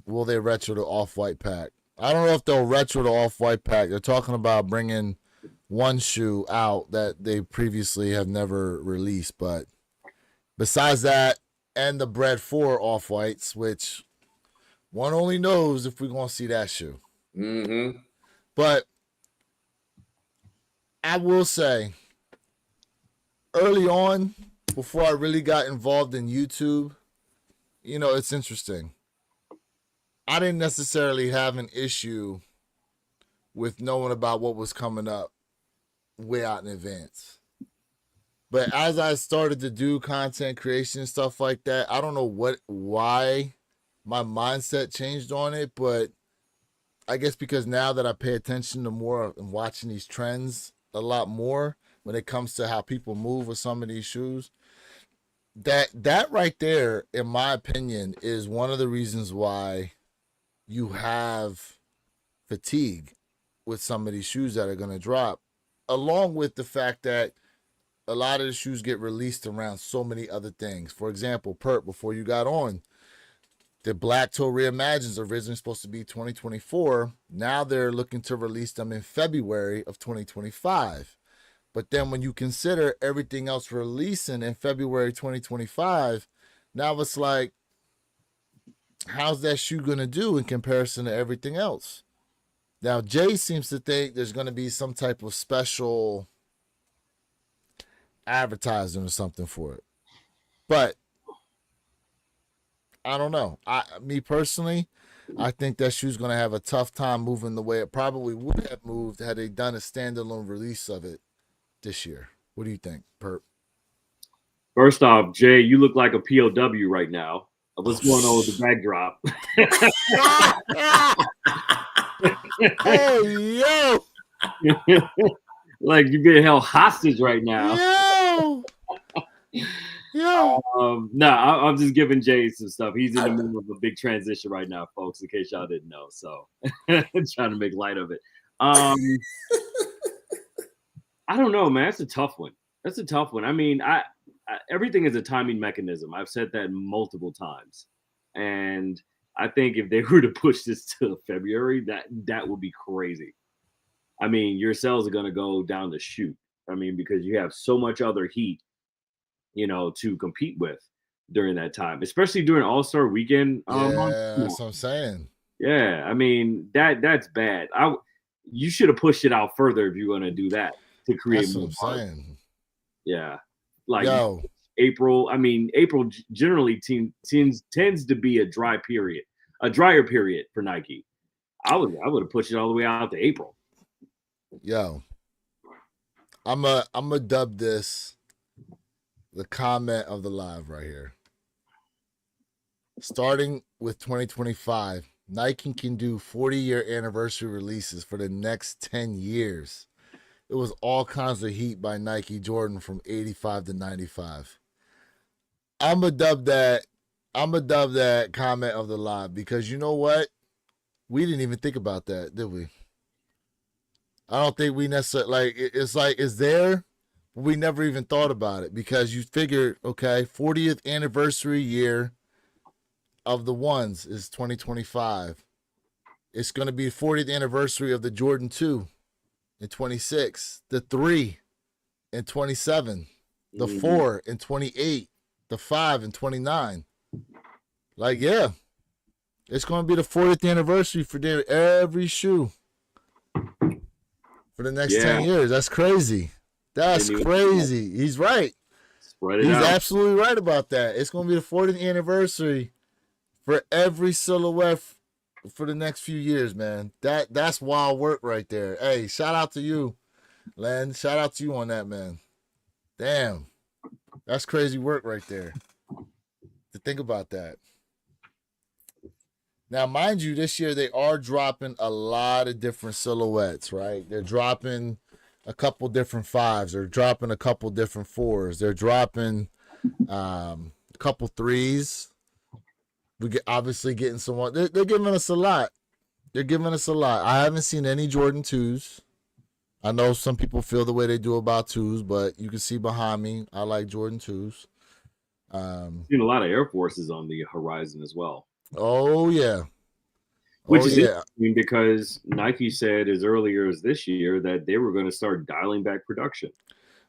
Will they retro the Off-White pack? I don't know if they'll retro the Off-White pack. They're talking about bringing one shoe out that they previously have never released. But besides that, and the Bread 4 Off-Whites, which one only knows if we're going to see that shoe. Mm-hmm. But I will say, early on, before I really got involved in YouTube, you know, it's interesting. I didn't necessarily have an issue with knowing about what was coming up way out in advance. But as I started to do content creation and stuff like that, I don't know why my mindset changed on it, but I guess because now that I pay attention to more and watching these trends a lot more when it comes to how people move with some of these shoes, that right there, in my opinion, is one of the reasons why you have fatigue with some of these shoes that are going to drop, along with the fact that a lot of the shoes get released around so many other things. For example, Perp, before you got on, the Black Toe Reimagines originally supposed to be 2024. Now they're looking to release them in February of 2025. But then when you consider everything else releasing in February 2025, now it's like, how's that shoe going to do in comparison to everything else? Now, Jay seems to think there's going to be some type of special advertising or something for it. But I don't know. Me personally, I think that shoe's going to have a tough time moving the way it probably would have moved had they done a standalone release of it this year. What do you think, Perp? First off, Jay, you look like a POW right now. What's going on with the backdrop? Hey, yo! Like you're being held hostage right now. Yo! No, I'm just giving Jay some stuff. He's in the middle of a big transition right now, folks, in case y'all didn't know. So trying to make light of it. I don't know, man. That's a tough one. I mean, everything is a timing mechanism. I've said that multiple times. And I think if they were to push this to February, that would be crazy. I mean, your sales are going to go down the chute. I mean, because you have so much other heat, you know, to compete with during that time, especially during All-Star Weekend. That's what I'm saying. Yeah, I mean, that's bad. You should have pushed it out further if you're going to do that to create That's more what I'm buzz. saying. Yeah. Like Yo, April generally tends to be a drier period for Nike. I would have pushed it all the way out to April. yo. I'm a dub this the comment of the live right here. Starting with 2025, Nike can do 40-year anniversary releases for the next 10 years. It was all kinds of heat by Nike Jordan from 85 to 95. I'm a dub that comment of the live because you know what? We didn't even think about that, did we? I don't think we necessarily it's there, but we never even thought about it because you figured, okay, 40th anniversary year of the ones is 2025. It's going to be 40th anniversary of the Jordan 2 in 26, the 3 in 27, the 4 in 28, the 5 in 29. Like, yeah, it's going to be the 40th anniversary for every shoe for the next 10 years. That's crazy. That's crazy. He's right. Spread it He's out. absolutely right about that. It's going to be the 40th anniversary for every silhouette for the next few years, man. That's wild work right there. Hey, shout out to you, Len. Shout out to you on that, man. Damn. That's crazy work right there. To think about that. Now, mind you, this year they are dropping a lot of different silhouettes, right? They're dropping a couple different 5s. They're dropping a couple different 4s. They're dropping a couple 3s. We get obviously getting someone. They're giving us a lot. They're giving us a lot. I haven't seen any Jordan 2s. I know some people feel the way they do about 2s, but you can see behind me, I like Jordan 2s. Seen a lot of Air Forces on the horizon as well. Oh yeah. Which is interesting because Nike said as earlier as this year that they were going to start dialing back production.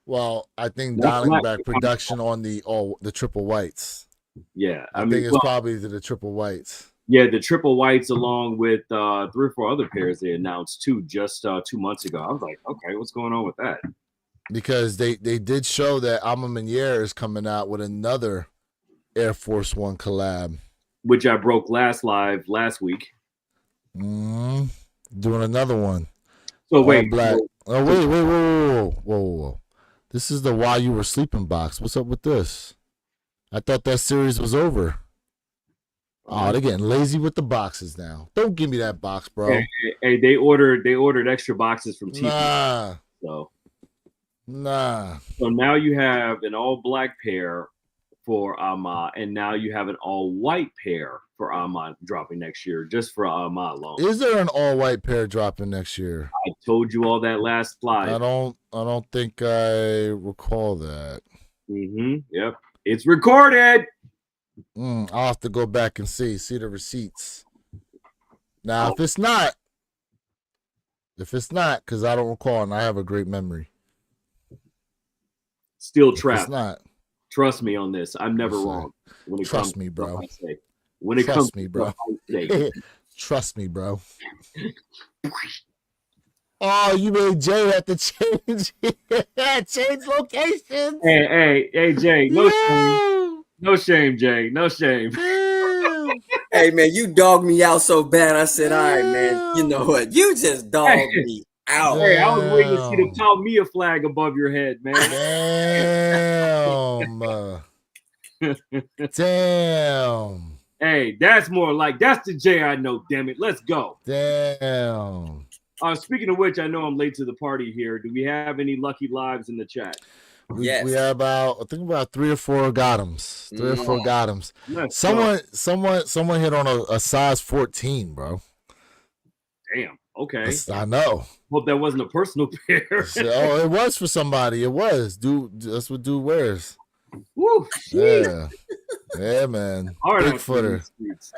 Well, I think dialing back production on the triple whites. Yeah, I think it's probably the triple whites. Yeah, the triple whites along with 3 or 4 other pairs they announced too just 2 months ago. I was like, okay, what's going on with that? Because they did show that Alma Maniere is coming out with another Air Force One collab, which I broke last week. Doing another one. So wait, black. Oh whoa. This is the While You Were Sleeping box. What's up with this? I thought that series was over. Oh, they're getting lazy with the boxes now. Don't give me that box, bro. Hey, they ordered extra boxes from TP. Nah. So now you have an all black pair for Ahmad, and now you have an all white pair for Ahmad dropping next year, just for Ahmad alone. Is there an all white pair dropping next year? I told you all that last slide. I don't think I recall that. Yep. It's recorded. I'll have to go back and see the receipts. Now, if it's not, because I don't recall and I have a great memory. Still trapped. It's not. Trust me on this. I'm never wrong. Trust me, bro. When it comes me, bro. Trust me, bro. Oh, you made Jay have to change location. Hey, Jay. No shame, Jay. No shame. Hey, man, you dogged me out so bad. I said, all right, man. You know what? You just dogged me out. Hey, I was waiting to see the Palmilla flag above your head, man. Damn. Hey, that's the Jay I know, damn it. Let's go. Damn. Speaking of which, I know I'm late to the party here. Do we have any lucky lives in the chat? We have about 3 or 4 got-ems. 3 or 4 got-ems. Someone hit on a size 14, bro. Damn. Okay. I know. Hope that wasn't a personal pair. Oh, it was for somebody. It was. That's what dude wears. Woo. Yeah. Yeah, man. Big footer.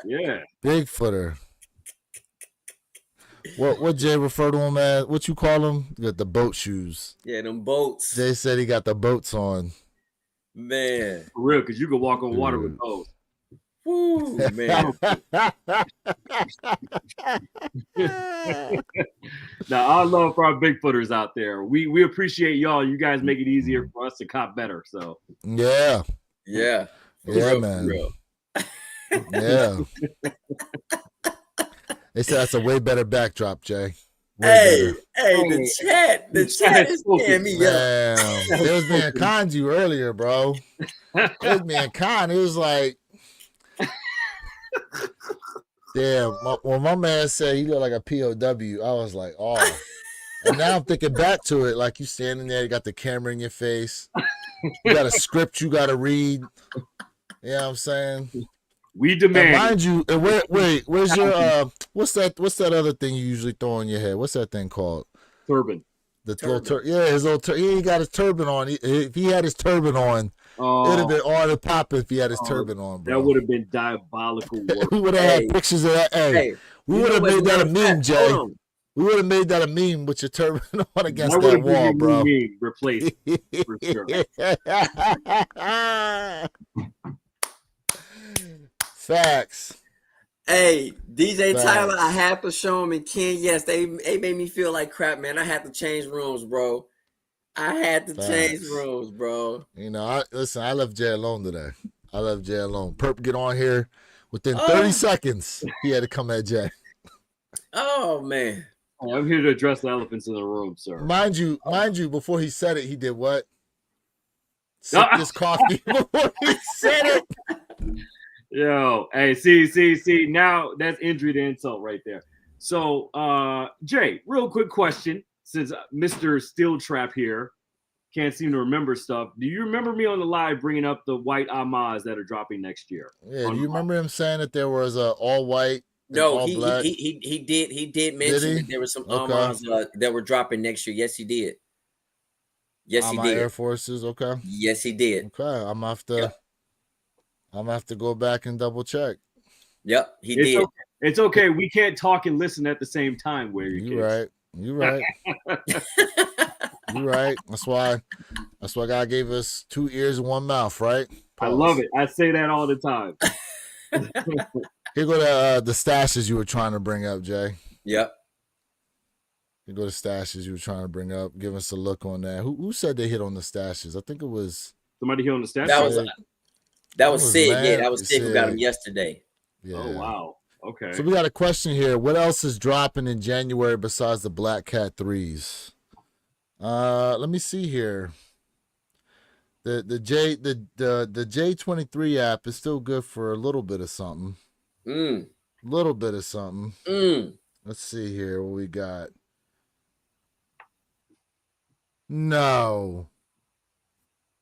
Yeah. Big footer. What Jay referred to him as? What you call him? You got the boat shoes. Yeah, them boats. Jay said he got the boats on. Man. For real, because you can walk on water with those. Woo, man. Now, our love for our Bigfooters out there. We appreciate y'all. You guys make it easier for us to cop better. So yeah, man. Yeah. They said that's a way better backdrop, Jay. The chat is scaring me up. It was being kind to you earlier, bro. It was being kind. It was like, damn. When my man said he looked like a POW, I was like, oh. And now I'm thinking back to it, like you standing there, you got the camera in your face, you got a script you got to read. You know what I'm saying? We demand. And mind you, where's your what's that other thing you usually throw on your head? What's that thing called? Turban. The turban. His little turban. He got his turban on. If he had his turban on, it'd have been all the popping if he had his turban on, bro. That would have been diabolical work. We would have had pictures of that. We would have made that a meme, Jay. We would have made that a meme with your turban on against that wall, bro. Replaced for sure. Facts. Hey, DJ Tyler, I have to show him, and Ken, yes, they made me feel like crap, man. I had to change rooms, bro. I had to change Facts. rules, bro. You know, I left Jay alone today. I left Jay alone. Perp get on here within 30 Oh, seconds. He had to come at Jay. oh man. I'm here to address the elephants in the room, sir. Mind you, before he said it, he did what? Sip this coffee before he said it. Yo, hey, see. Now that's injury to insult right there. So, Jay, real quick question, since Mr. Steel Trap here can't seem to remember stuff. Do you remember me on the live bringing up the white Amas that are dropping next year? Yeah, do you remember him saying that there was a all white and No, all black? he did mention he? that there were some Okay. Armands that were dropping next year. Yes, he did. Yes, he my did. Air Forces, okay. Yes, he did. Okay, I'm gonna have to. Yep. I'm gonna have to go back and double check. Yep, he It's did. okay. It's okay. We can't talk and listen at the same time. Where You right. You right. You right. That's why God gave us 2 ears and 1 mouth, right? I love it. I say that all the time. Here go to the stashes you were trying to bring up, Jay. Yep. Here go to stashes you were trying to bring up. Give us a look on that. Who said they hit on the stashes? I think it was Somebody here on the stats. That was Sid. Lance. Yeah, that was Sid who got him Sid. yesterday. Yeah. Oh wow. Okay. So we got a question here. What else is dropping in January besides the Black Cat 3s? Let me see here. The J23 app is still good for a little bit of something. Little bit of something. Let's see here what we got. No.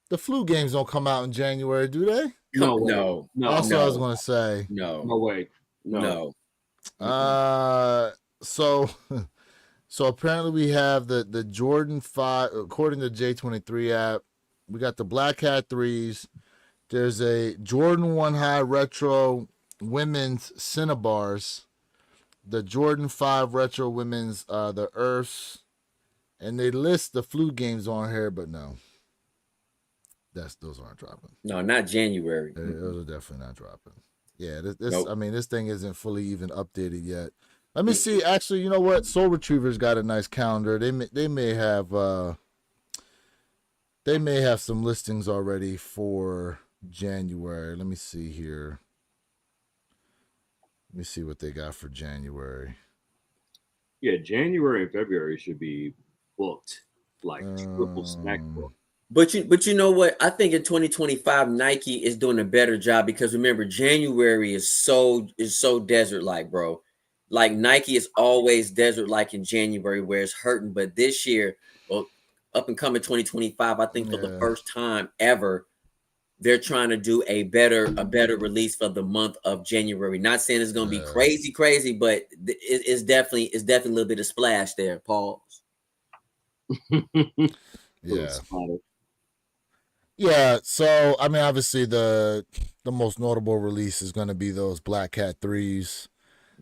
The flu games don't come out in January, do they? No. That's what I was gonna say. No. No way. No. So apparently we have the Jordan 5, according to the J23 app. We got the Black Hat 3s. There's a Jordan 1 High Retro Women's Cinnabars. The Jordan 5 Retro Women's the Earths. And they list the flu games on here, but no. Those aren't dropping. No, not January. Those are definitely not dropping. Yeah, this Nope. I mean, this thing isn't fully even updated yet. Let me see. Actually, you know what? Soul Retriever's got a nice calendar. They may have some listings already for January. Let me see here. Let me see what they got for January. Yeah, January and February should be booked like triple snack book. But you know what? I think in 2025 Nike is doing a better job because remember January is so desert like, bro. Like Nike is always desert like in January where it's hurting, but this year, well, up and coming 2025, I think for the first time ever, they're trying to do a better release for the month of January. Not saying it's going to be crazy, but it's definitely a little bit of splash there. Pause. Yeah. Yeah, so I mean, obviously the most notable release is going to be those Black Cat 3s,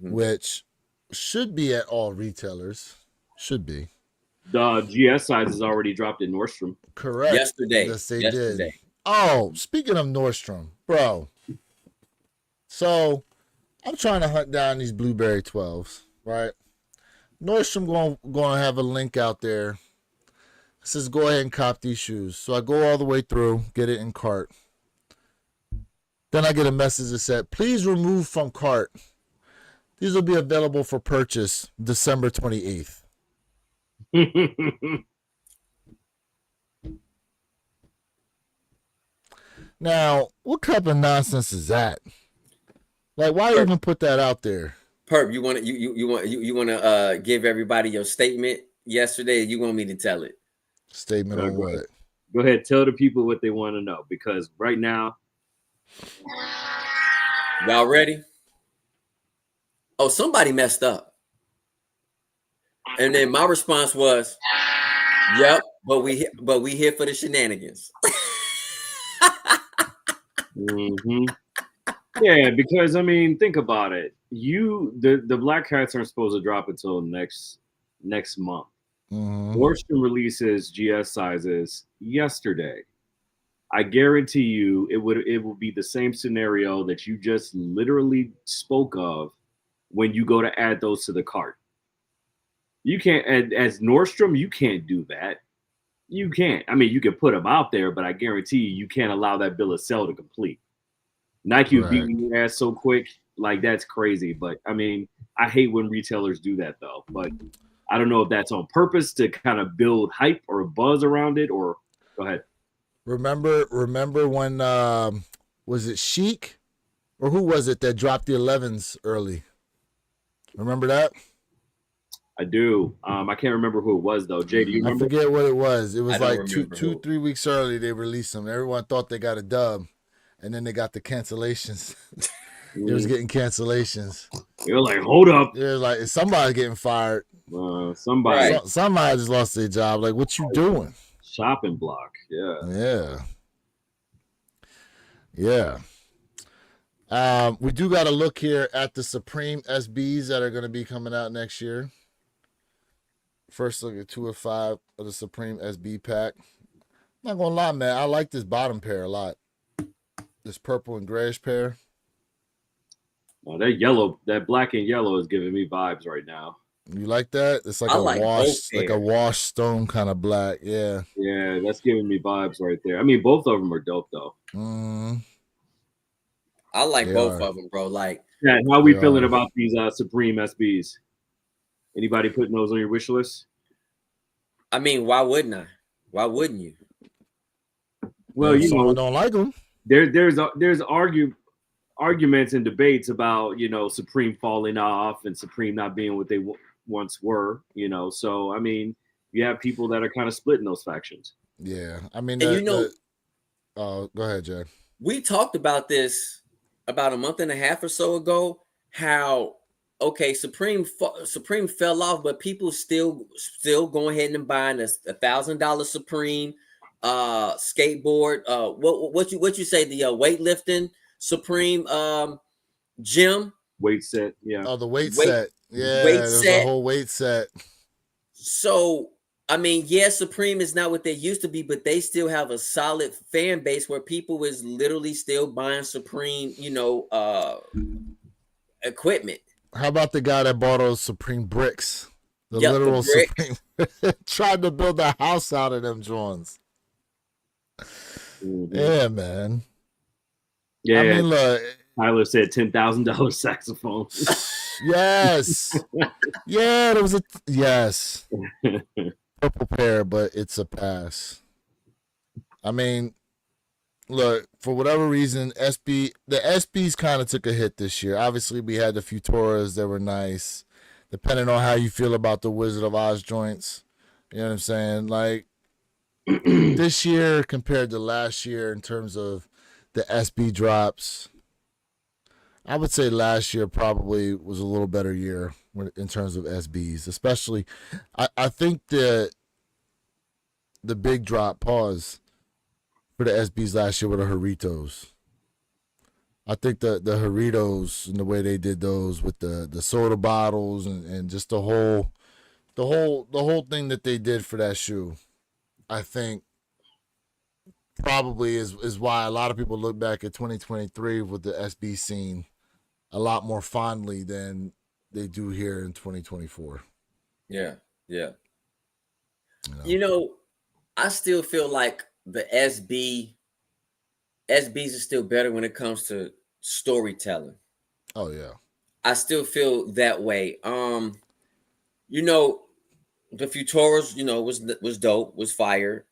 which should be at all retailers. Should be. The GS size is already dropped in Nordstrom. Correct. Yesterday. Yes, they did. Oh, speaking of Nordstrom, bro. So I'm trying to hunt down these Blueberry 12s, right? Nordstrom going to have a link out there. It says go ahead and cop these shoes. So I go all the way through, get it in cart. Then I get a message that said, please remove from cart. These will be available for purchase December 28th. Now, what type of nonsense is that? Like, why even put that out there? Perp, you want to give everybody your statement yesterday? Or you want me to tell it? Statement on what? Go ahead, tell the people what they want to know because right now, y'all ready? Oh, somebody messed up, and then my response was, "Yep, but we here for the shenanigans." Yeah, because I mean, think about it. The Black Cats aren't supposed to drop until next month. Nordstrom releases GS sizes yesterday. I guarantee you it will be the same scenario that you just literally spoke of when you go to add those to the cart. You can't, as Nordstrom, you can't do that. You can't. I mean, you can put them out there, but I guarantee you can't allow that bill of sale to complete. Nike was beating your ass so quick, like that's crazy. But I mean, I hate when retailers do that though. But I don't know if that's on purpose to kind of build hype or a buzz around it, or go ahead. Remember when was it Sheik or who was it that dropped the 11s early? Remember that? I do. I can't remember who it was though. Jay, do you remember? I forget what it was. It was I don't like remember who. 3 weeks early they released them. Everyone thought they got a dub, and then they got the cancellations. They was getting cancellations. You're like, hold up. It was like somebody getting fired. Somebody Right. Somebody just lost their job. Like, what you doing? shopping block. Yeah. Yeah. We do got to look here at the Supreme SBs that are going to be coming out next year. First look at 2 of 5 of the Supreme SB pack. I'm not going to lie, man. I like this bottom pair a lot. This purple and grayish pair. Oh, that yellow, that black and yellow is giving me vibes right now. You like that? It's like I a like wash, both like a washed stone kind of black. Yeah. Yeah, that's giving me vibes right there. I mean, both of them are dope though. I like They both are. of them, bro. Like, Yeah, how are we They feeling are. about these Supreme SBs? Anybody putting those on your wish list? I mean, why wouldn't I? Why wouldn't you? Well, If you know, someone don't like them. there's arguments and debates about, you know, Supreme falling off and Supreme not being what they once were, you know. So I mean, you have people that are kind of splitting those factions. Yeah. I mean, And you know, oh, go ahead, Jay. we talked about this about a month and a half or so ago. How Supreme fell off, but people still going ahead and buying a $1,000 Supreme skateboard. What you say, the weightlifting Supreme gym Weight set, yeah. Oh, the weight Weight- set. Yeah, weight there's set. a whole weight set. So I mean, yeah, Supreme is not what they used to be, but they still have a solid fan base where people is literally still buying Supreme, you know, equipment. How about the guy that bought those Supreme bricks? The Yep, the literal brick. Supreme. Tried to build a house out of them joints. Mhm. Yeah, man. Yeah, I mean, look. Tyler said $10,000 saxophone. Yes. Yeah, there was a yes. Purple pair, but it's a pass. I mean, look, for whatever reason, the SBs kind of took a hit this year. Obviously, we had the Futuras that were nice. Depending on how you feel about the Wizard of Oz joints. You know what I'm saying? Like, this year compared to last year in terms of the SB drops, I would say last year probably was a little better year in terms of SBs. Especially, I think the big drop for the SBs last year were the Haritos. I think the Haritos and the way they did those with the soda bottles and just the whole thing that they did for that shoe, I think probably is why a lot of people look back at 2023 with the SB scene a lot more fondly than they do here in 2024. Yeah. You know, I still feel like the SBs are still better when it comes to storytelling. Oh yeah. I still feel that way. You know, the Futuras, you know, was dope, was fire.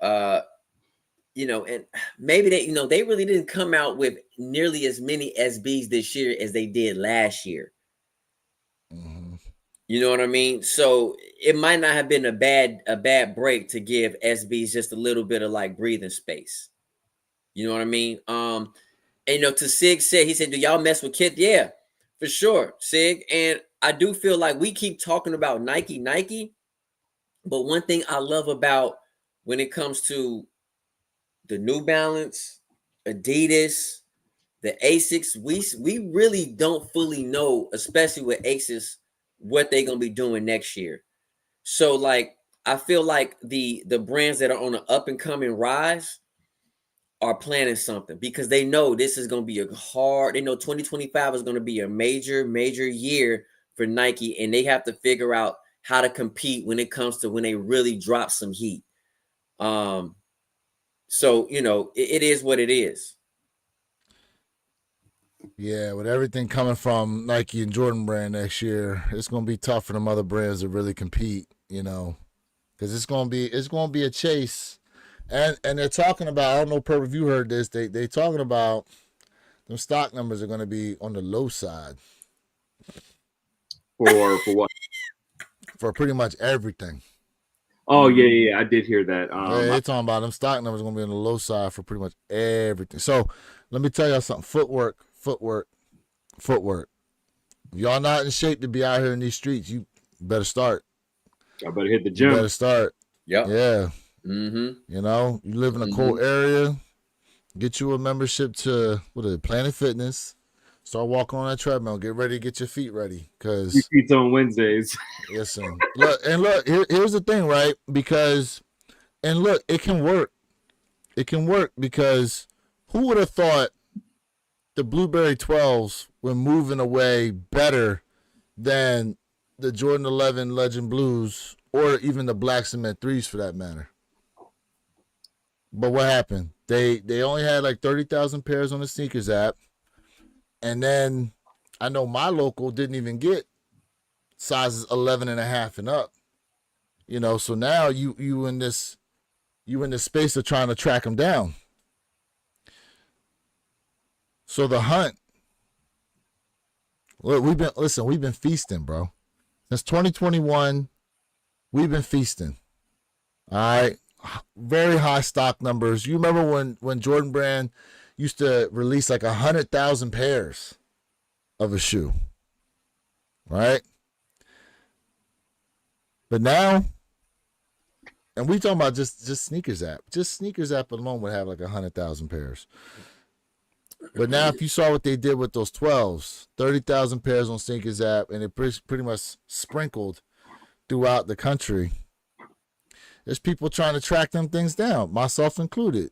You know, and maybe they really didn't come out with nearly as many SBs this year as they did last year. Mm-hmm. You know what I mean? So it might not have been a bad break to give SBs just a little bit of like breathing space. You know what I mean? And you know, to Sig said, he said, "Do y'all mess with Kith?" Yeah, for sure, Sig. And I do feel like we keep talking about Nike, but one thing I love about when it comes to the New Balance, Adidas, the Asics, we really don't fully know, especially with Asics, what they're gonna be doing next year. So like I feel like the brands that are on an up and coming rise are planning something because they know this is gonna be they know 2025 is gonna be a major year for Nike, and they have to figure out how to compete when it comes to when they really drop some heat. So it is what it is. Yeah, with everything coming from Nike and Jordan brand next year, it's gonna be tough for them other brands to really compete. Because it's gonna be a chase, and they're talking about. I don't know, Purp, if you heard this. They talking about them stock numbers are gonna be on the low side For what? for pretty much everything. Oh yeah, I did hear that. They're talking about them stock numbers gonna be on the low side for pretty much everything. So let me tell y'all something. Footwork. If y'all not in shape to be out here in these streets, you better start. I better hit the You gym. better start. Yep. Yeah. Mm-hmm. You live in a cold area, get you a membership to Planet Fitness. Start walking on that treadmill. Get ready to get your feet ready. Because Feet on Wednesdays. listen, look, here's the thing, right? It can work. It can work because who would have thought the Blueberry 12s were moving away better than the Jordan 11 Legend Blues or even the Black Cement 3s for that matter. But what happened? They only had like 30,000 pairs on the sneakers app. And then I know my local didn't even get sizes 11 and a half and up. So now you in this space of trying to track them down. So the hunt. Look, we've been feasting, bro. Since 2021, we've been feasting. All right. Very high stock numbers. You remember when Jordan Brand used to release like 100,000 pairs of a shoe, right? But now, and we talking about just sneakers app. Just sneakers app alone would have like 100,000 pairs. But now, if you saw what they did with those 12s, 30,000 pairs on sneakers app, and it pretty much sprinkled throughout the country. There's people trying to track them things down, myself included.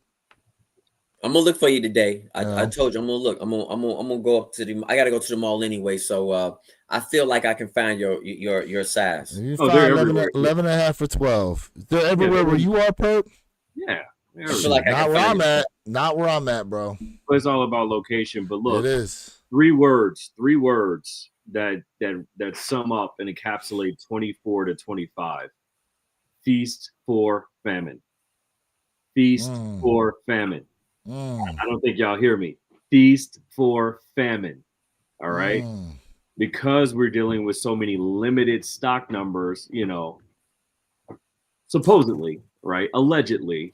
I'm gonna look for you today. I told you I'm gonna look. I'm gonna go up to the. I gotta go to the mall anyway, so I feel like I can find your size. You find 11 and a half for 12. They're everywhere where you are, Perp. Yeah. I feel like Not where I'm at. Not where I'm at, bro. It's all about location. But look, it is three words that sum up and encapsulate 24 to 25. Feast for famine. Feast for famine. I don't think y'all hear me. Feast for famine. All right. Because we're dealing with so many limited stock numbers, supposedly, right? Allegedly.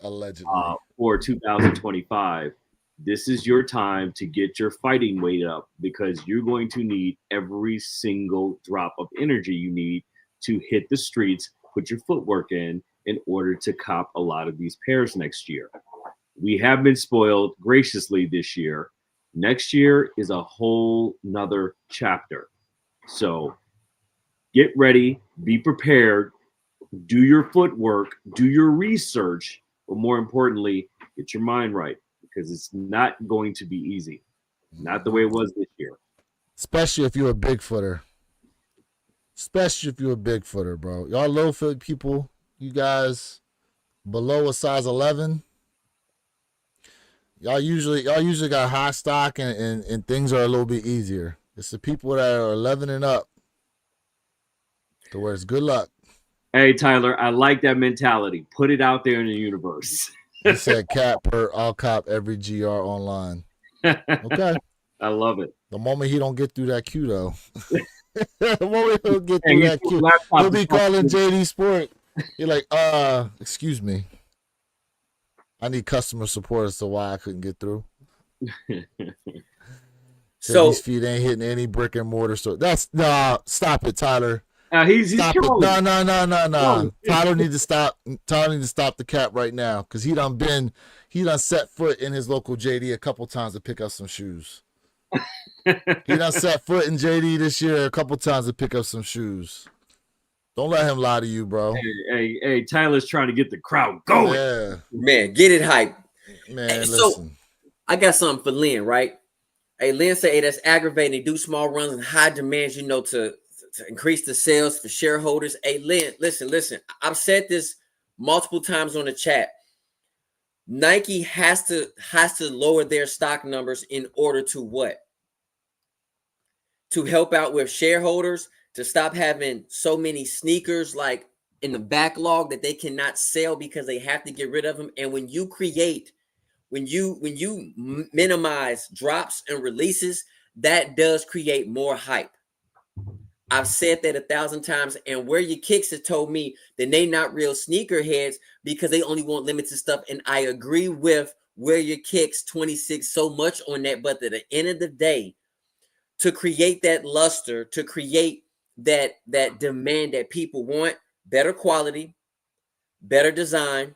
For 2025, this is your time to get your fighting weight up because you're going to need every single drop of energy you need to hit the streets, put your footwork in order to cop a lot of these pairs next year. We have been spoiled graciously this year. Next year is a whole nother chapter. So get ready, be prepared, do your footwork, do your research, but more importantly, get your mind right because it's not going to be easy. Not the way it was this year. Especially if you're a Bigfooter. Bro. Y'all low foot people, you guys below a size 11. Y'all usually got high stock and things are a little bit easier. It's the people that are 11 and up to where it's good luck. Hey, Tyler, I like that mentality. Put it out there in the universe. He said, I'll cop every GR online. Okay. I love it. The moment he don't get through that queue, though. The moment he'll get through that queue, he'll be calling JD Sport. You're like, excuse me. I need customer support as to why I couldn't get through. So these feet ain't hitting any brick and mortar store. Stop it, Tyler. He's stop it. trolling. No. Tyler needs to stop. Tyler needs to stop the cap right now because he done set foot in his local JD a couple times to pick up some shoes. He done set foot in JD this year a couple times to pick up some shoes. Don't let him lie to you, bro. Hey, Tyler's trying to get the crowd going. Yeah. Man, get it hype. Man, hey, listen. So, I got something for Lynn, right? Hey, Lynn said, hey, that's aggravating. They do small runs and high demands, to increase the sales for shareholders. Hey, Lynn, listen. I've said this multiple times on the chat. Nike has to lower their stock numbers in order to what? To help out with shareholders, to stop having so many sneakers like in the backlog that they cannot sell because they have to get rid of them. And when you minimize drops and releases, that does create more hype. I've said that 1,000 times, and Where Your Kicks has told me that they not real sneakerheads because they only want limited stuff. And I agree with Where Your Kicks 26 so much on that. But at the end of the day, to create that luster, to create that demand that people want, better quality, better design,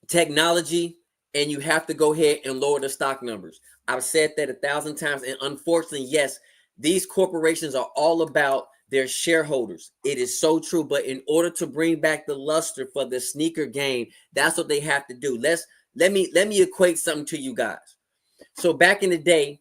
technology, and you have to go ahead and lower the stock numbers. I've said that 1,000 times, and unfortunately, yes, these corporations are all about their shareholders. It is so true. But in order to bring back the luster for the sneaker game, that's what they have to do. Let me equate something to you guys. So back in the day,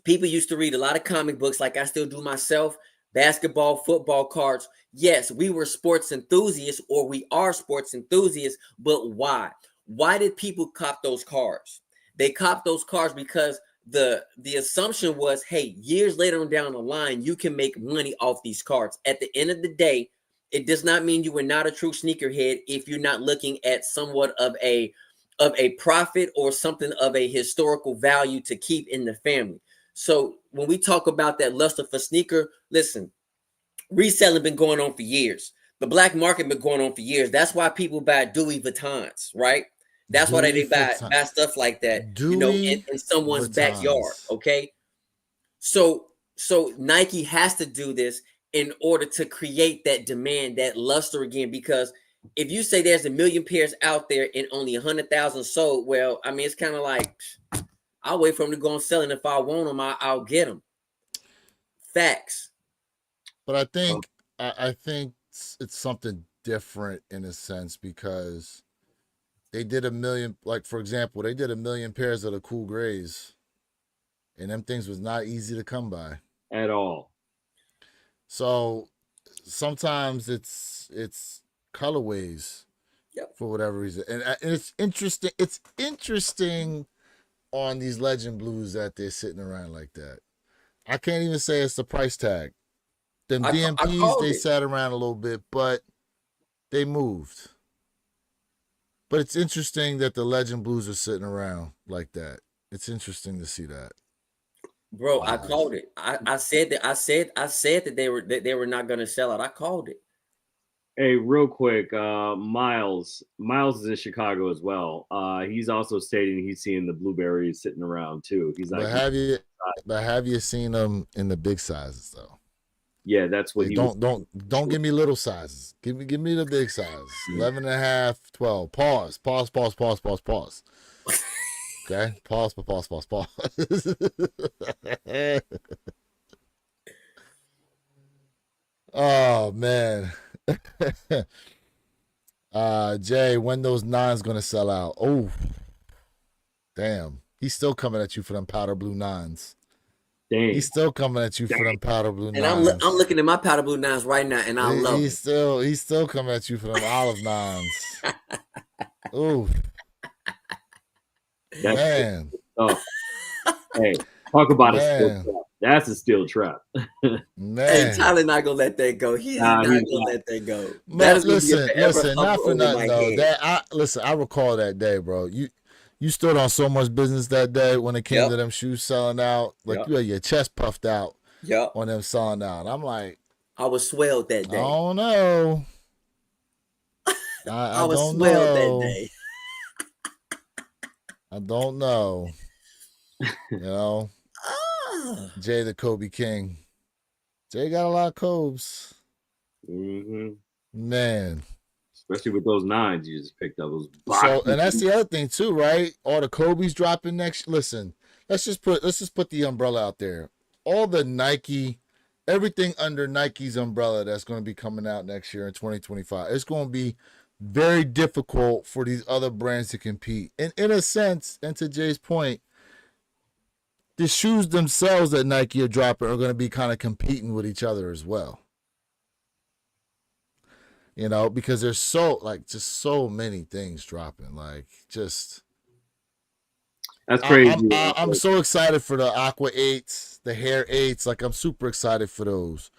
people used to read a lot of comic books, like I still do myself, basketball, football cards. Yes, we were sports enthusiasts, or we are sports enthusiasts, but why? Why did people cop those cards? They copped those cards because the assumption was, hey, years later on down the line, you can make money off these cards. At the end of the day, it does not mean you were not a true sneakerhead if you're not looking at somewhat of a profit or something of a historical value to keep in the family. So when we talk about that luster for sneaker, listen, reselling been going on for years. The black market been going on for years. That's why people buy Louis Vuittons, right? That's why they buy stuff like that, in someone's backyard. Okay. So Nike has to do this in order to create that demand, that luster again, because if you say there's 1 million pairs out there and only 100,000 sold, well, I mean, it's kind of like, I'll wait for them to go and sell, and if I want them, I'll get them. Facts. But I think it's something different in a sense, because they did 1 million, like for example, they did 1 million pairs of the Cool Grays, and them things was not easy to come by at all. So sometimes it's colorways, yep, for whatever reason, and it's interesting. It's interesting on these Legend Blues that they're sitting around like that. I can't even say it's the price tag. Them DMPs, they sat around a little bit, but they moved. But it's interesting that the Legend Blues are sitting around like that. It's interesting to see that. Bro, I called it. I said that they were not going to sell out. I called it. Hey, real quick, Miles is in Chicago as well. He's also stating he's seeing the blueberries sitting around too. He's like, have you seen them in the big sizes though? Yeah, that's what he don't give me little sizes. Give me the big size. 11.5, 12. Pause. Okay. Pause. Oh man. Jay, when those 9s gonna sell out? Oh, damn. He's still coming at you for them powder blue 9s. Dang. He's still coming at you for them powder blue 9s. And I'm looking at my powder blue 9s right now, and I love it. He's still coming at you for them olive 9s. Ooh. Man. Oh. Hey, talk about a steel trap. That's a steel trap. Man. Hey, Tyler not gonna let that go. He's not gonna let that go. Man, listen, not for nothing though. I recall that day, bro. You stood on so much business that day when it came to them shoes selling out. Like you had your chest puffed out on them selling out. I'm like, I was swelled that day. I don't know. I was swelled that day. I don't know. Jay the Kobe King. Jay got a lot of Cobes. Mm-hmm. Man. Especially with those 9s you just picked up. Those so, and that's the other thing too, right? All the Kobe's dropping next. Listen, let's just put the umbrella out there. All the Nike, everything under Nike's umbrella that's going to be coming out next year in 2025. It's going to be very difficult for these other brands to compete. And in a sense, and to Jay's point, the shoes themselves that Nike are dropping are going to be kind of competing with each other as well. You know, because there's just so many things dropping. Like, just That's crazy. I'm so excited for the Aqua 8s, the Hair 8s. Like, I'm super excited for those.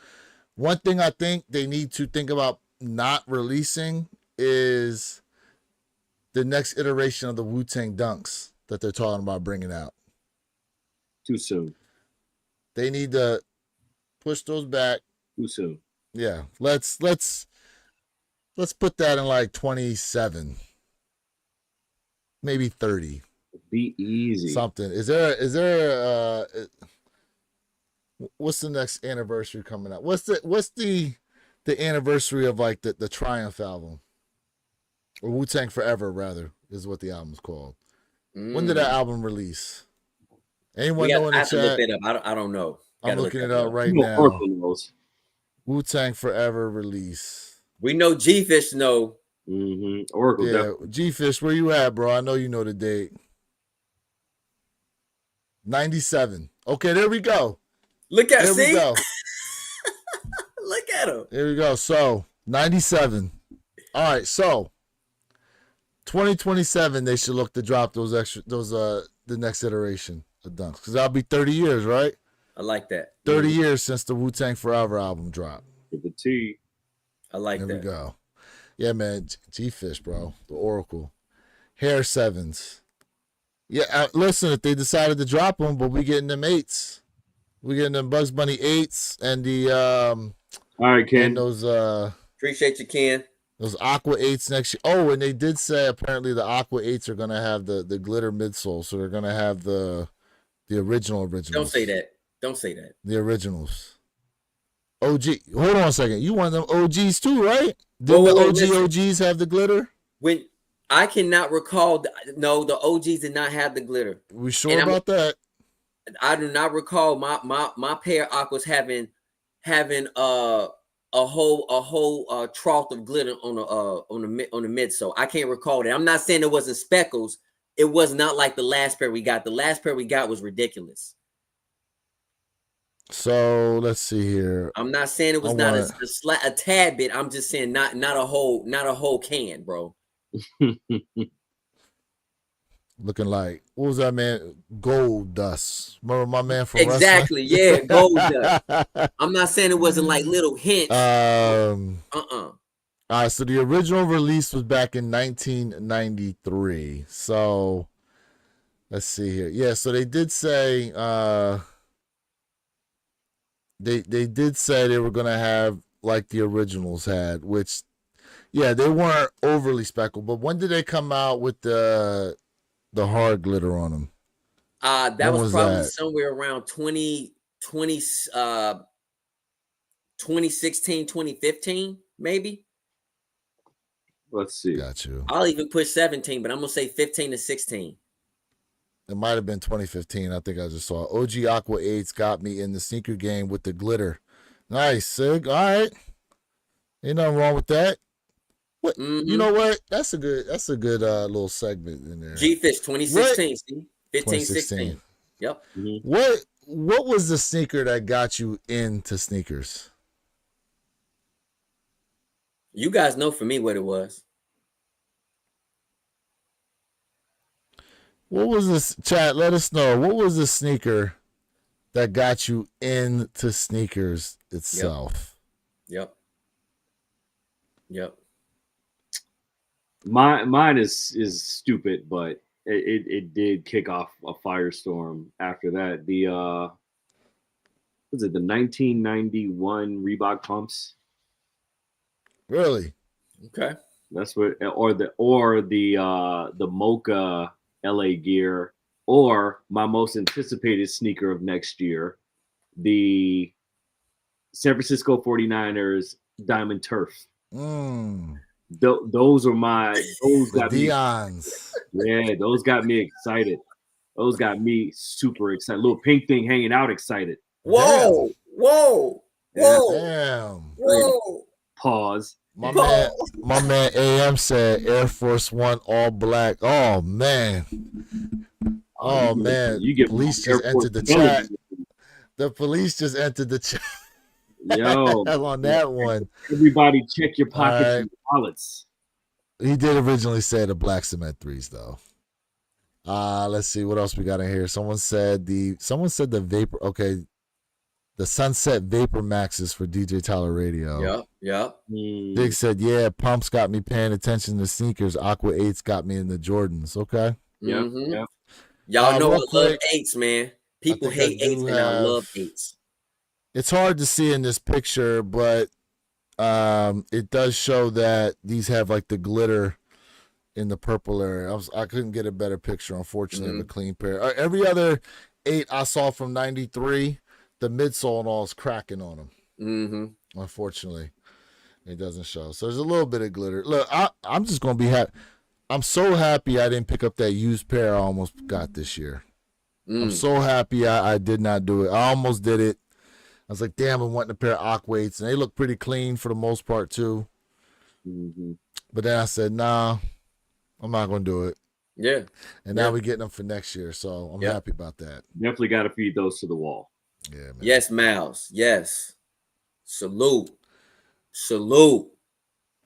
One thing I think they need to think about not releasing is the next iteration of the Wu-Tang Dunks that they're talking about bringing out. Too soon. They need to push those back. Too soon. Yeah, let's put that in like 27, maybe 30. Be easy. Something. Is there what's the next anniversary coming up? What's the anniversary of like the Triumph album? Or Wu-Tang Forever, rather, is what the album's called. When did that album release? Anyone know in the I have to look chat? that up. I don't know. I'm looking it up right You know now. Oracle knows. Wu-Tang Forever release. We know G-Fish know. Oracle. Yeah, Definitely. G-Fish, where you at, bro? I know you know the date. 97. Okay, there we go. Look at There we see. go. Look at him. There we go. So 97. All right, so 2027 they should look to drop the next iteration of Dunks, because that'll be 30 years, right? I like that. 30 years since the Wu-Tang Forever album dropped. With the T. I like There that. we go. Yeah, man. G-Fish, bro. The Oracle. Hair 7s. Yeah, listen, if they decided to drop them, but we getting them 8s. We getting them Bugs Bunny 8s and the All right, Ken. and those Appreciate you, Ken. those Aqua 8s next year. Oh, and they did say apparently the Aqua 8s are gonna have the glitter midsole, so they're gonna have the originals. Don't say that. Don't say that. The originals. OG. Hold on a second. You want them OGs too, right? Did Whoa, the whoa, OG listen. OGs have the glitter? When I cannot recall, no, the OGs did not have the glitter. We sure And about that? I do not recall my pair of aquas having a whole trough of glitter on the midsole. I can't recall that. I'm not saying it wasn't speckles. It was not like the last pair we got. The last pair we got was ridiculous. So let's see here. I'm not saying it was not a tad bit. I'm just saying not a whole can, bro. Looking like, what was that man? Gold Dust. Remember my man from Exactly, yeah, gold dust. I'm not saying it wasn't like little hints. All right, so the original release was back in 1993. So let's see here. Yeah, so they did say they did say they were gonna have like the originals had, which yeah, they weren't overly speckled. But when did they come out with the hard glitter on them? That When was was probably that? somewhere around 2016, 2015, maybe. Let's see. Got you. I'll even push 17, but I'm gonna say 15 to 16. It might have been 2015. I think I just saw OG Aqua 8s got me in the sneaker game with the glitter. Nice, Sig. All right. Ain't nothing wrong with that. What you know what? That's a good little segment in there. G-Fish 2016, see? 15, 2016. 16. Yep. What was the sneaker that got you into sneakers? You guys know for me what it was. What was this, chat? Let us know. What was the sneaker that got you into sneakers itself? Yep. Mine is stupid, but it did kick off a firestorm after that. The was it the 1991 Reebok pumps? Really? Okay. That's what, or the Mocha LA Gear, or my most anticipated sneaker of next year, the San Francisco 49ers Diamond Turf. Those are those got me. Dion's. Yeah, those got me excited. Those got me super excited. Little pink thing hanging out, excited. Whoa. Damn. Pause. My man AM said Air Force One all black. Oh man. Oh man. You get police Air just Force entered the One. chat. The police just entered the chat. Yo, on that one. everybody check your All pockets right. and wallets. He did originally say the black cement threes though. Let's see what else we got in here. Someone said the vapor. Okay, the Sunset Vapor Maxes for DJ Tyler Radio. Yep. Big said, yeah, pumps got me paying attention to sneakers. Aqua 8s got me in the Jordans. Okay. Yep. Mhm. Yep. Y'all know I real love quick, eights, man. People think I hate eights, do and I love have- eights. It's hard to see in this picture, but it does show that these have like the glitter in the purple area. I couldn't get a better picture, unfortunately, of a clean pair. Every other 8 I saw from 93, the midsole and all is cracking on them. Mm-hmm. Unfortunately, it doesn't show. So there's a little bit of glitter. Look, I'm just going to be happy. I'm so happy I didn't pick up that used pair I almost got this year. I'm so happy I did not do it. I almost did it. I was like, damn, I'm wanting a pair of Aqua 8s, and they look pretty clean for the most part, too. Mm-hmm. But then I said, nah, I'm not going to do it. Yeah. And now we're getting them for next year, so I'm happy about that. Definitely got to feed those to the wall. Yeah, man. Yes, Miles. Yes. Salute.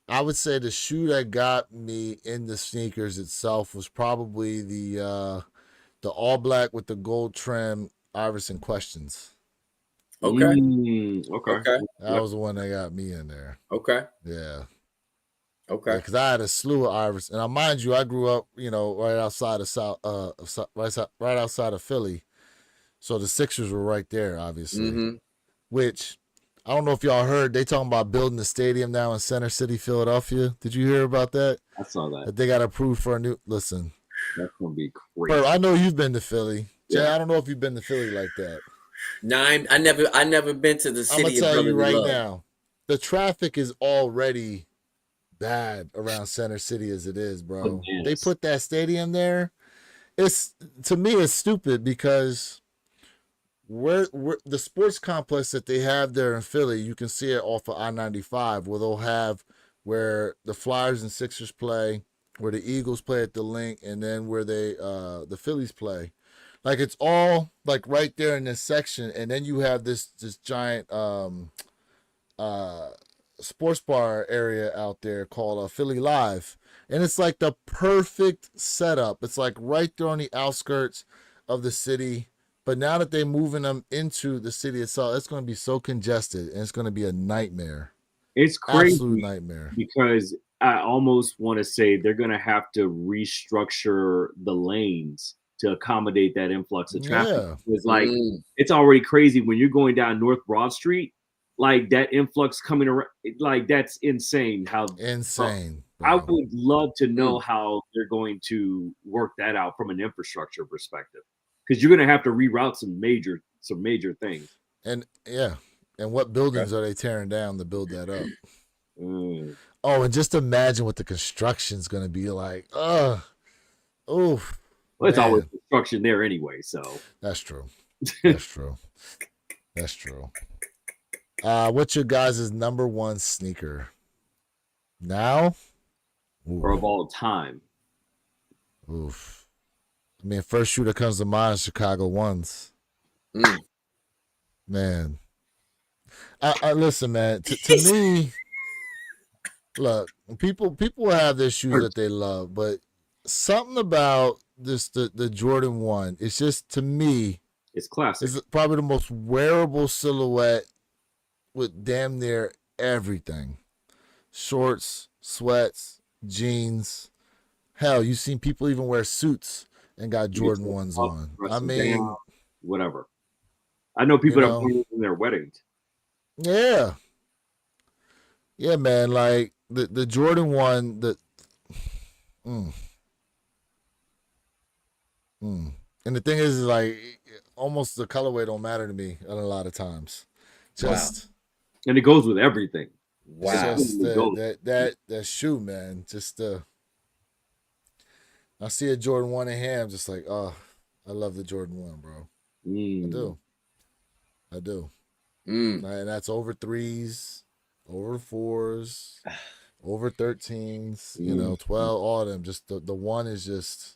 I would say the shoe that got me in the sneakers itself was probably the all black with the gold trim Iverson Questions. Okay. Okay. That was the one that got me in there. Okay. Yeah. Okay. Because I had a slew of Iverson. And mind you, I grew up, right outside of right outside of Philly. So the Sixers were right there, obviously. Mm-hmm. Which I don't know if y'all heard. They talking about building a stadium now in Center City, Philadelphia. Did you hear about that? I saw that. That they got approved for a new. Listen, That's gonna be great. Bro, I know you've been to Philly. Jay, Yeah. I don't know if you've been to Philly like that. No, I never been to the I'm gonna city of tell you brotherly right love. now, the traffic is already bad around Center City as it is, bro. Bananas. They put that stadium there. It's to me, it's stupid because where the sports complex that they have there in Philly, you can see it off of I-95, where they'll have where the Flyers and Sixers play, where the Eagles play at the Link, and then where the Phillies play. Like it's all like right there in this section, and then you have this giant sports bar area out there called Philly Live, and it's like the perfect setup. It's like right there on the outskirts of the city. But now that they're moving them into the city itself, it's going to be so congested, and it's going to be a nightmare. It's crazy Absolute nightmare. because I almost want to say they're gonna have to restructure the lanes to accommodate that influx of traffic. Yeah. It's like Mm. it's already crazy when you're going down North Broad Street, like that influx coming around, like that's insane. How Insane. I bro. would love to know how they're going to work that out from an infrastructure perspective, because you're going to have to reroute some major things. And yeah. And what buildings are they tearing down to build that up? Mm. Oh, and just imagine what the construction's going to be like. Oh, Well, it's man. always construction there anyway, so That's true. That's true. That's true. What's your guys' number one sneaker? Now? or of all time. Oof. I mean, first shoe that comes to mind is Chicago Ones. Mm. Man. I listen, man. To me, look, people have their shoes that they love, but something about the Jordan 1, it's just, to me, It's classic. is probably the most wearable silhouette with damn near everything. Shorts, sweats, jeans. Hell, you've seen people even wear suits and got Jordan 1s on. I mean, Whatever. I know people You that know. wear it in their weddings. yeah. Yeah, man, like the Jordan 1, and the thing is like almost the colorway don't matter to me a lot of times. Just And it goes with everything. Wow. Just Go. that shoe, man. Just I see a Jordan 1 in hand, I'm just like, oh, I love the Jordan 1, bro. I do. Mm. And that's over 3s, over 4s, over 13s, 12, all of them. Just the one is just.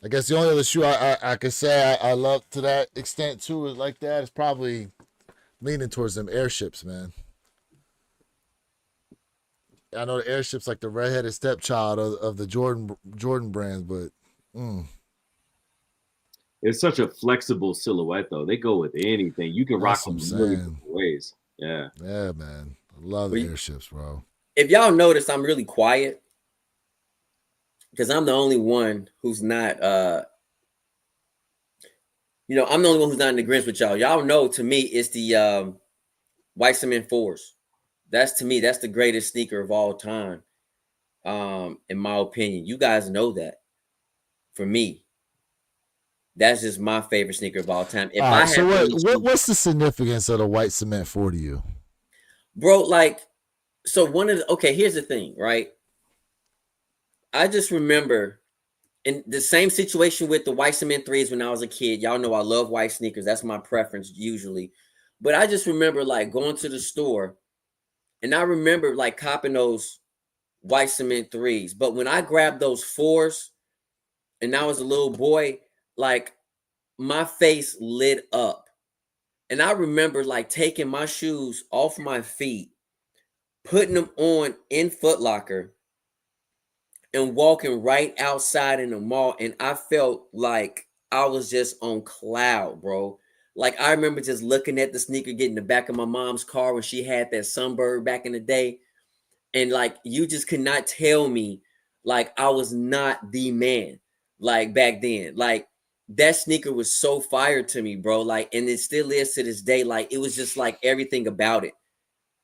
I guess the only other shoe I could say I love to that extent too is like that is probably leaning towards them airships, man. I know the airships like the redheaded stepchild of the Jordan brands, but It's such a flexible silhouette, though. They go with anything. You can rock that's what them I'm in really saying. different ways. Yeah. Yeah, man. I love Well, airships, bro. If y'all notice, I'm really quiet because I'm the only one who's not. I'm the only one who's not in agreement with y'all. Y'all know, to me, it's the White Cement 4s. That's the greatest sneaker of all time. In my opinion, you guys know that. For me, that's just my favorite sneaker of all time. If All I right, so had what's the significance of the White Cement 4 to you? bro, like, so here's the thing, right? I just remember in the same situation with the White Cement 3s when I was a kid. Y'all know I love white sneakers. That's my preference usually. But I just remember like going to the store and I remember like copping those White Cement 3s. But when I grabbed those 4s and I was a little boy, like my face lit up. And I remember like taking my shoes off my feet, putting them on in Foot Locker, and walking right outside in the mall. And I felt like I was just on cloud, bro. Like I remember just looking at the sneaker, getting the back of my mom's car when she had that Sunbird back in the day. And like you just could not tell me like I was not the man like back then. Like that sneaker was so fire to me, bro. Like, and it still is to this day. Like it was just like everything about it.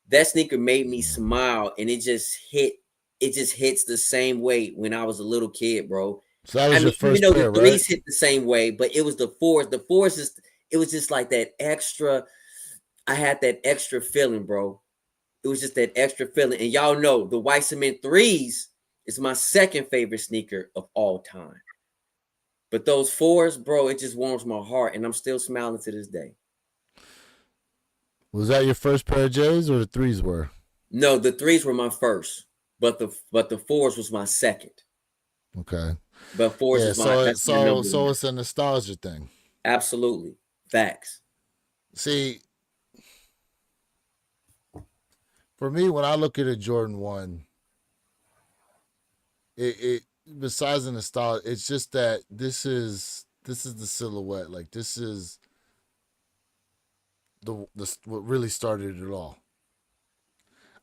That sneaker made me smile, and it just hits the same way when I was a little kid, bro. So that was your first even though pair, the 3s right? hit the same way, but it was the 4s. The 4s it was just like that extra. I had that extra feeling, bro. It was just that extra feeling. And y'all know the White Cement 3s is my second favorite sneaker of all time. But those 4s, bro, it just warms my heart, and I'm still smiling to this day. Was that your first pair of J's or the 3s were? No, the 3s were my first, but the 4s was my second. Okay. But 4s Yeah, is my so it's a nostalgia thing. Absolutely. Facts. See, for me, when I look at a Jordan 1, it besides the nostalgia, it's just that this is the silhouette. Like this is the what really started it all.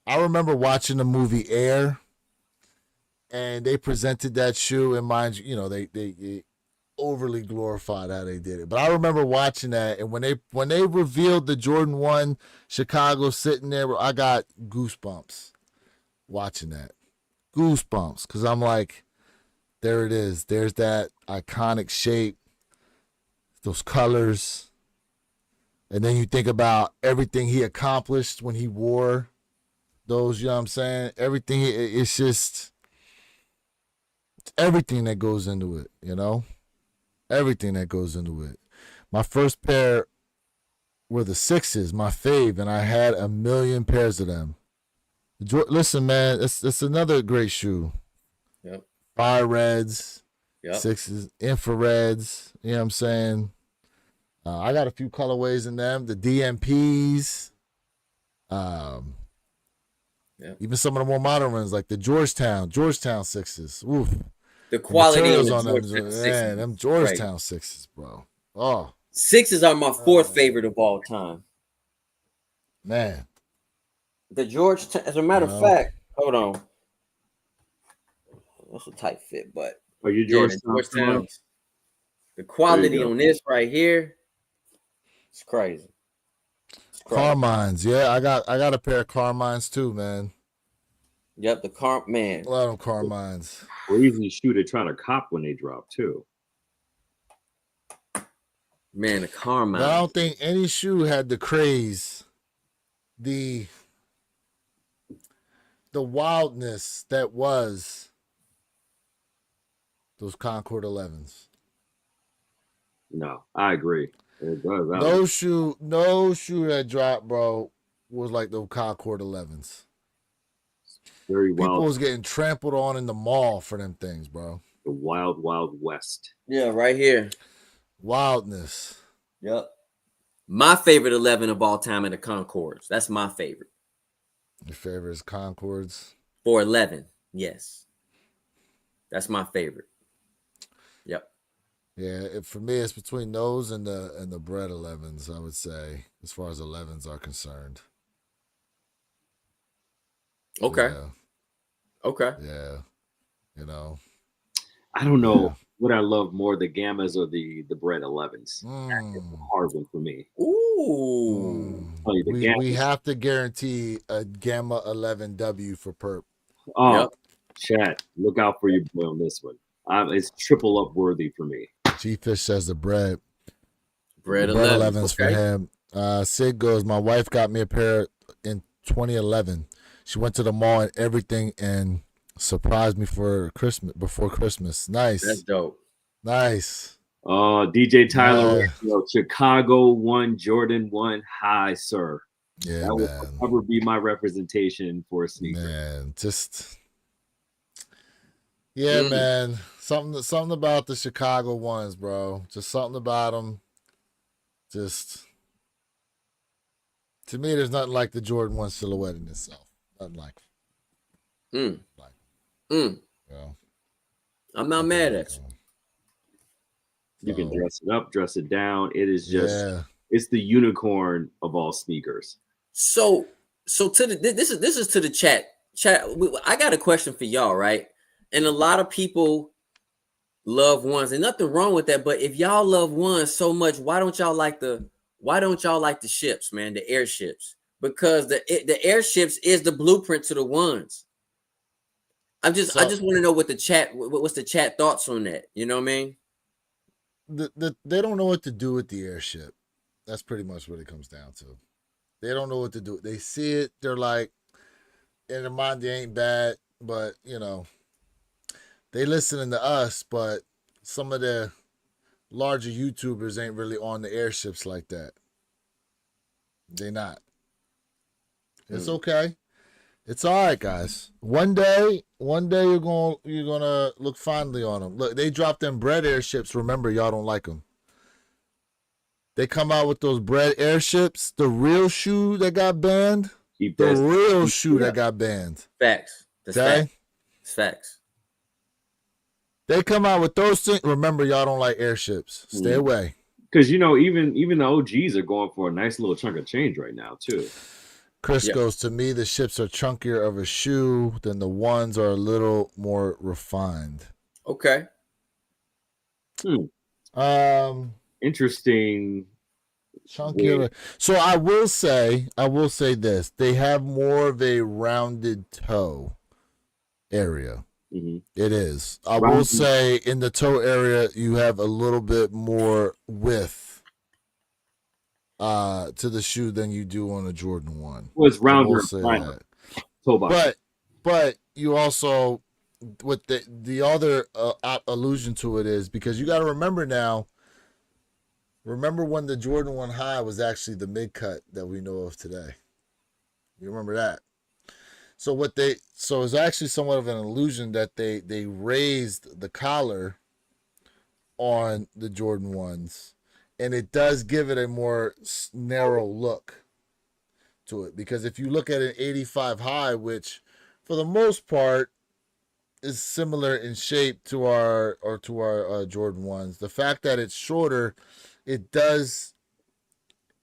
I remember watching the movie Air, and they presented that shoe, and mind you, they overly glorified how they did it. But I remember watching that, and when they revealed the Jordan 1 Chicago sitting there, I got goosebumps watching that. Goosebumps, because I'm like, there it is. There's that iconic shape, those colors. And then you think about everything he accomplished when he wore those, you know what I'm saying? Everything, it's just everything that goes into it, you know? Everything that goes into it. My first pair were the 6s, my fave, and I had a million pairs of them. Listen, man, it's another great shoe. Yep. Fire reds, Yep. 6s, infrareds, you know what I'm saying? I got a few colorways in them. The DMPs, even some of the more modern ones like the Georgetown 6s. Oof. The quality materials on the them, Georgetown 6s man, them Georgetown 6s, bro. Oh, 6s are my fourth favorite of all time. man. The Georgetown, as a matter of fact, hold on. That's a tight fit, but Are you yeah, the Georgetown? Georgetowns. The quality go. on this right here, it's crazy. It's crazy. Carmines, yeah, I got a pair of Carmines too, man. Yep, man. A lot of them Carmines. Crazy shoe they're trying to cop when they drop too. Man, the Carmine. But I don't think any shoe had the craze, the wildness that was those Concord 11s. No, I agree. It does. No shoe that dropped, bro, was like the Concord 11s. Very People wild. was getting trampled on in the mall for them things, bro. The wild, wild west. Yeah, right here. Wildness. Yep. My favorite 11 of all time are the Concords. That's my favorite. Your favorite is Concords? For 11, yes. That's my favorite. Yep. Yeah, for me, it's between those and the bread 11s, I would say, as far as 11s are concerned. Okay. Yeah. Okay. Yeah. You know. I don't know Yeah. what I love more, the Gammas or the bread 11s. That's a hard one for me. Ooh. Tell you, the We Gammas. have to guarantee a Gamma 11W for Perp. Oh, Yep. chat, look out for your boy on this one. It's triple up worthy for me. G-Fish says the bread. Bread The bread 11. 11s for him. Sid goes, my wife got me a pair in 2011. She went to the mall and everything and surprised me for Christmas, before Christmas. Nice. That's dope. Nice. DJ Tyler, Yeah. Chicago 1, Jordan 1. Hi, sir. Yeah, That will man. forever be my representation for a sneaker. Man, just man. Something about the Chicago ones, bro. Just something about them. Just to me, there's nothing like the Jordan 1 silhouette in itself. Nothing like it. You know, I'm not mad at you. You can dress it up, dress it down. It is just Yeah. it's the unicorn of all sneakers. So to the this is to the chat. I got a question for y'all, right? And a lot of people love ones, and nothing wrong with that. But if y'all love ones so much, why don't y'all like the ships, man? The airships, because the airships is the blueprint to the ones. I just want to know what's the chat thoughts on that. You know what I mean? They don't know what to do with the airship. That's pretty much what it comes down to. They don't know what to do. They see it, they're like, in their mind, they ain't bad, but they listening to us, but some of the larger YouTubers ain't really on the airships like that. They not. It's okay. It's all right, guys. One day you're gonna look fondly on them. Look, they dropped them bread airships. Remember, y'all don't like them. They come out with those bread airships. The real shoe that got banned. That got banned. Facts. Okay. Facts. They come out with those things. Remember, y'all don't like airships. Stay away. Because even the OGs are going for a nice little chunk of change right now too. Chris goes, to me, the ships are chunkier of a shoe than the ones are a little more refined. Okay. Interesting. Chunkier. So I will say this. They have more of a rounded toe area. Mm-hmm. It is. I will say in the toe area, you have a little bit more width to the shoe than you do on a Jordan 1. Well, it's rounder. But you also, with the other allusion to it is because you got to remember now. Remember when the Jordan 1 high was actually the mid cut that we know of today. You remember that? So it's actually somewhat of an illusion that they raised the collar on the Jordan 1s, and it does give it a more narrow look to it. Because if you look at an 85 high, which for the most part is similar in shape to our Jordan 1s, the fact that it's shorter, it does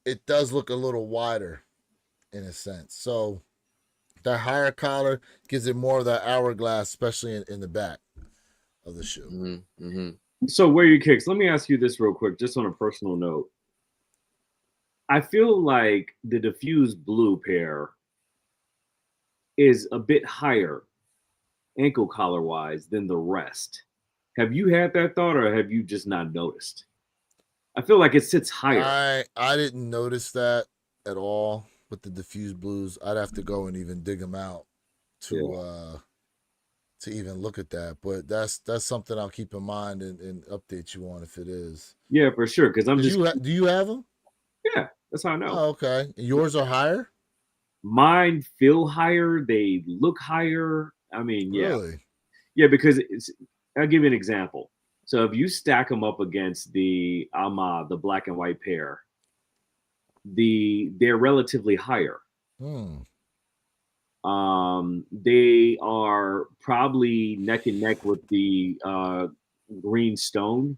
look a little wider in a sense. So that higher collar gives it more of that hourglass, especially in the back of the shoe. Mm-hmm. Mm-hmm. So where are your kicks? Let me ask you this real quick, just on a personal note. I feel like the diffused blue pair is a bit higher ankle collar wise than the rest. Have you had that thought, or have you just not noticed? I feel like it sits higher. I didn't notice that at all with the diffused blues. I'd have to go and even dig them out to even look at that. But that's something I'll keep in mind and update you on if it is. Yeah, for sure. Because do you have them? Yeah, that's how I know. Oh, okay. Yours are higher? Mine feel higher. They look higher. I mean, yeah. Really? Yeah, because I'll give you an example. So if you stack them up against the black and white pair, they're relatively higher. Hmm. They are probably neck and neck with the Green Stone,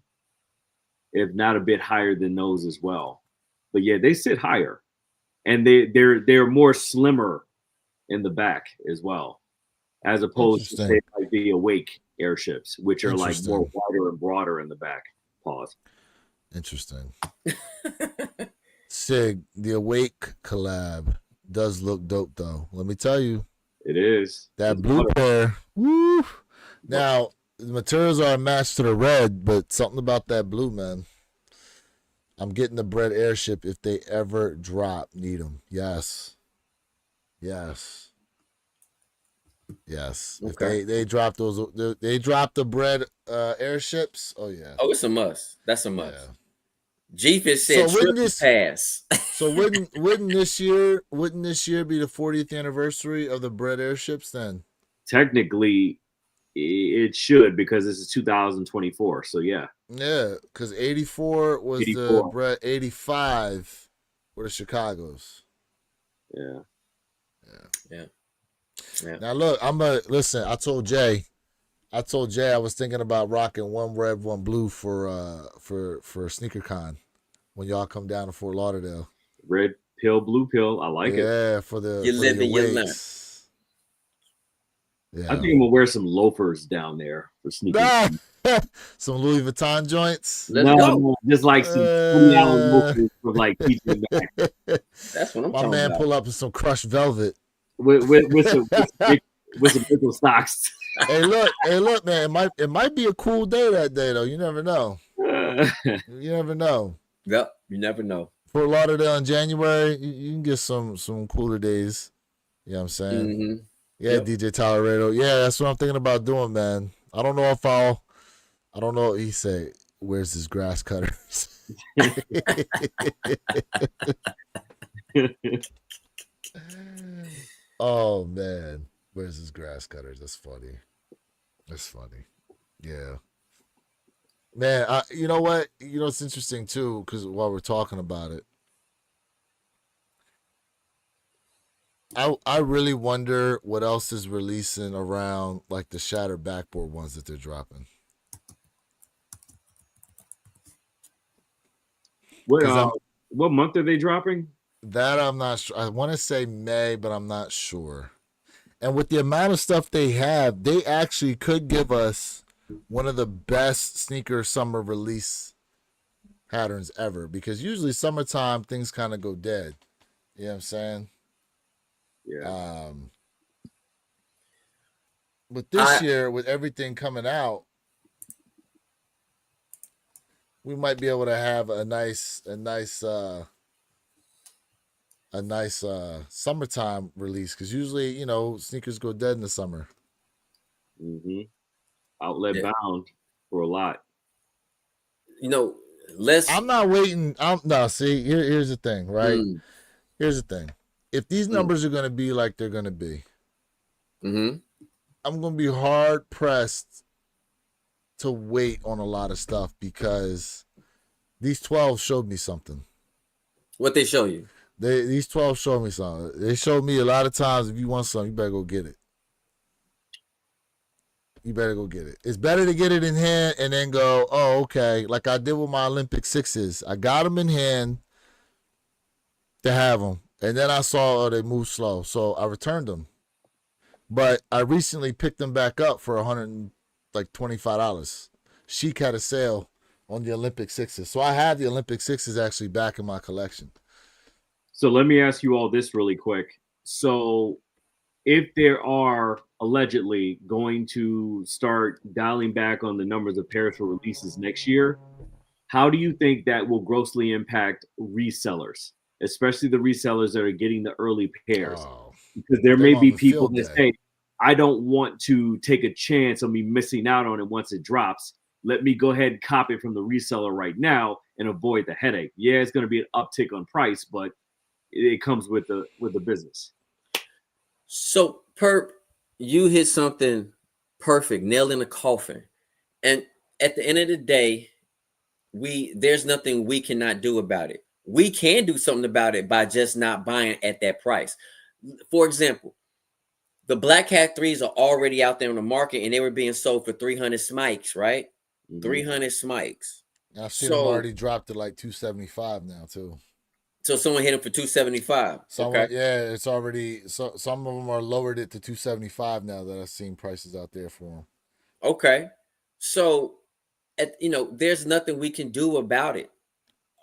if not a bit higher than those as well. But yeah, they sit higher, and they're more slimmer in the back as well, as opposed to say like the Awake airships, which are like more wider and broader in the back. Pause. Interesting. Sig, the Awake collab does look dope though. Let me tell you. It is. That blue pair. Woo. Now, the materials are a match to the red, but something about that blue, man. I'm getting the Bread airship if they ever drop. Need them. Yes. Yes. Yes. Okay. If they drop those, they drop the Bread airships. Oh yeah. Oh, it's a must. That's a must. Yeah. G-Fish said So pass. So wouldn't this year be the 40th anniversary of the Bread airships then? Technically, it should, because this is 2024. So yeah. Yeah, because 84 was 84. the Bread, 85 were the Chicago's. Yeah. Now look, listen. I told Jay I was thinking about rocking one red, one blue for SneakerCon when y'all come down to Fort Lauderdale. Red pill, blue pill. I like it. Yeah, for the you live in your life. Yeah. I think I'm gonna wear some loafers down there for sneakers. Some Louis Vuitton joints. No, just like some $20 loafers for like PJ Masks. That's what I'm My talking man about. pull up in some crushed velvet. with some pickle socks. Hey, look, man. It might be a cool day that day though. You never know. You never know. Yep, you never know. Fort Lauderdale in January, you can get some cooler days. You know what I'm saying? Mm-hmm. Yeah, Yep. DJ Tolerado. Yeah, that's what I'm thinking about doing, man. I don't know. He said, where's his grass cutters? Oh, man. Where's his grass cutters? That's funny. Yeah. Man, you know what? You know, it's interesting, too, because while we're talking about it, I really wonder what else is releasing around, like, the shattered backboard ones that they're dropping. What month are they dropping? That I'm not sure. I want to say May, but I'm not sure. And with the amount of stuff they have, they actually could give us one of the best sneaker summer release patterns ever. Because usually summertime, things kind of go dead. You know what I'm saying? Yeah. But this year, with everything coming out, we might be able to have a nice summertime release, because usually, you know, sneakers go dead in the summer. Mm-hmm. Outlet bound for a lot. You know, I'm not waiting. See, here's the thing, right? Here's the thing. If these numbers are going to be like they're going to be, I'm going to be hard pressed to wait on a lot of stuff, because these 12 showed me something. What they show you? These 12 showed me something. They showed me a lot of times, if you want something, you better go get it. It's better to get it in hand and then go, oh, okay, like I did with my Olympic 6s. I got them in hand to have them, and then I saw they move slow, so I returned them. But I recently picked them back up for $125. Chic had a sale on the Olympic 6s, so I have the Olympic 6s actually back in my collection. So let me ask you all this really quick. So if there are allegedly going to start dialing back on the numbers of pairs for releases next year, how do you think that will grossly impact resellers, especially the resellers that are getting the early pairs? Because there may be people that say, I don't want to take a chance on me missing out on it once it drops. Let me go ahead and cop it from the reseller right now and avoid the headache. Yeah, it's going to be an uptick on price, but it comes with the business. So, Perp, you hit something perfect, nail in the coffin. And at the end of the day, there's nothing we cannot do about it. we can do something about it by just not buying at that price. For example, the Black Cat 3s are already out there on the market and they were being sold for 300 smikes, right? 300 smikes. I've seen them So, already dropped to like 275 now too. so someone hit them for 275. Someone, Okay. yeah, it's already some of them are lowered it to 275 now that I've seen prices out there for them. Okay. So, there's nothing we can do about it.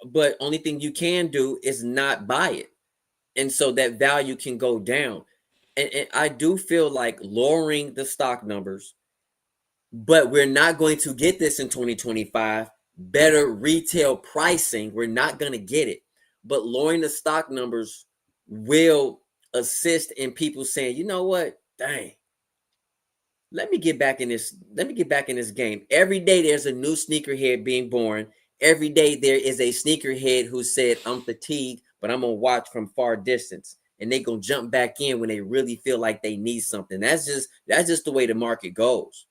But only thing you can do is not buy it. And so that value can go down. And I do feel like lowering the stock numbers, but we're not going to get this in 2025. Better retail pricing, we're not going to get it. But lowering the stock numbers will assist in people saying, you know what? Dang. Let me get back in this game. Every day there's a new sneakerhead being born. Every day there is a sneakerhead who said, I'm fatigued, but I'm gonna watch from far distance. And they gonna jump back in when they really feel like they need something. That's just the way the market goes.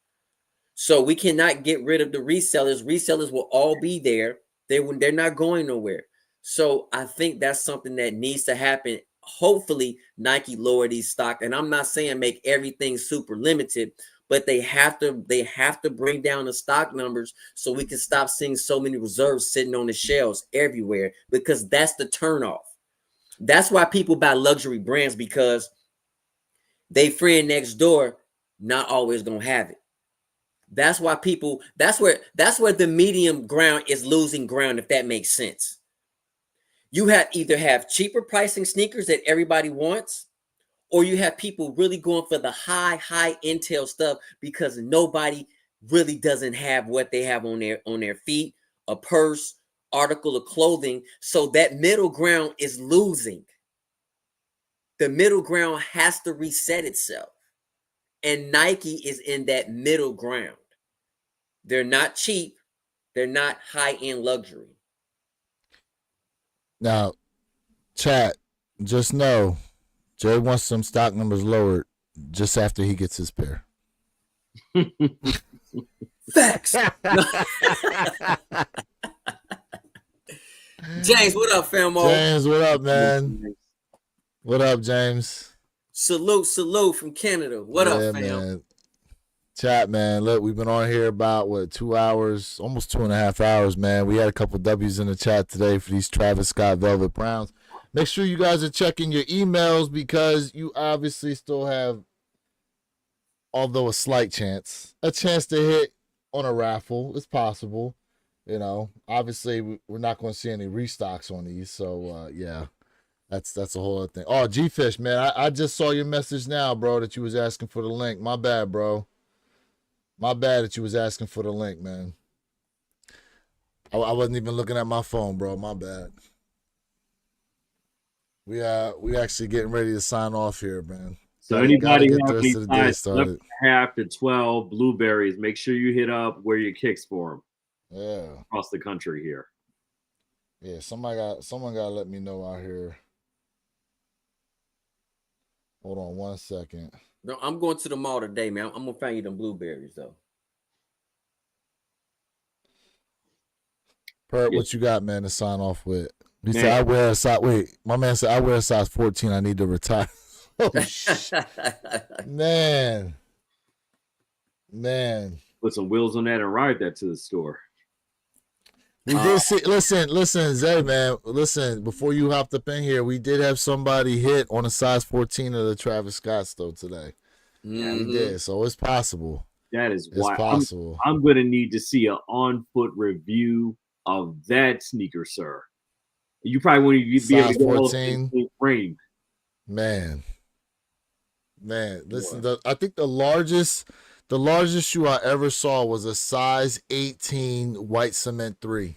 So we cannot get rid of the resellers. Resellers will all be there. They're not going nowhere. So I think that's something that needs to happen. Hopefully Nike lower these stock. And I'm not saying make everything super limited, but they have to bring down the stock numbers so we can stop seeing so many reserves sitting on the shelves everywhere, because that's the turnoff. That's why people buy luxury brands, because they friend next door not always gonna have it. That's why that's where the medium ground is losing ground, if that makes sense. You either have cheaper pricing sneakers that everybody wants, or you have people really going for the high intel stuff because nobody really doesn't have what they have on their feet, a purse, article of clothing. So that middle ground is losing. The middle ground has to reset itself. And Nike is in that middle ground. They're not cheap. They're not high-end luxury. Now, chat, just know Jay wants some stock numbers lowered just after he gets his pair. Facts. James, what up, famo? James, what up, man? What up, James? Salute from Canada. What up, fam? Man. Chat, man. Look, we've been on here about 2 hours, almost 2.5 hours, man. We had a couple W's in the chat today for these Travis Scott Velvet Browns. Make sure you guys are checking your emails, because you obviously still have, although a slight chance, a chance to hit on a raffle. It's possible. Obviously we're not going to see any restocks on these. So, yeah, that's a whole other thing. Oh, G-Fish, man, I just saw your message now, bro, that you was asking for the link. My bad, bro. My bad that you was asking for the link, man. I wasn't even looking at my phone, bro. My bad. We actually getting ready to sign off here, man. So anybody get have the any rest of the day size started. 11.5 to 12 blueberries, make sure you hit up Where Your Kicks for them. Yeah. Across the country here. Yeah, someone got to let me know out here. Hold on 1 second. No, I'm going to the mall today, man. I'm gonna find you them blueberries though. Pert, Yeah. what you got, man, to sign off with? He Man. said I wear a size. Wait, my man said I wear a size 14. I need to retire. Oh, man. Put some wheels on that and ride that to the store. We did see. Listen, Zay, man. Listen, before you hopped up in here, we did have somebody hit on a size 14 of the Travis Scott though today. Yeah, we did. So it's possible. That is It's why possible. I'm going to need to see an on-foot review of that sneaker, sir. You probably won't even be able Size to get 14. frame. Man. Listen, I think the largest shoe I ever saw was a size 18 white cement 3.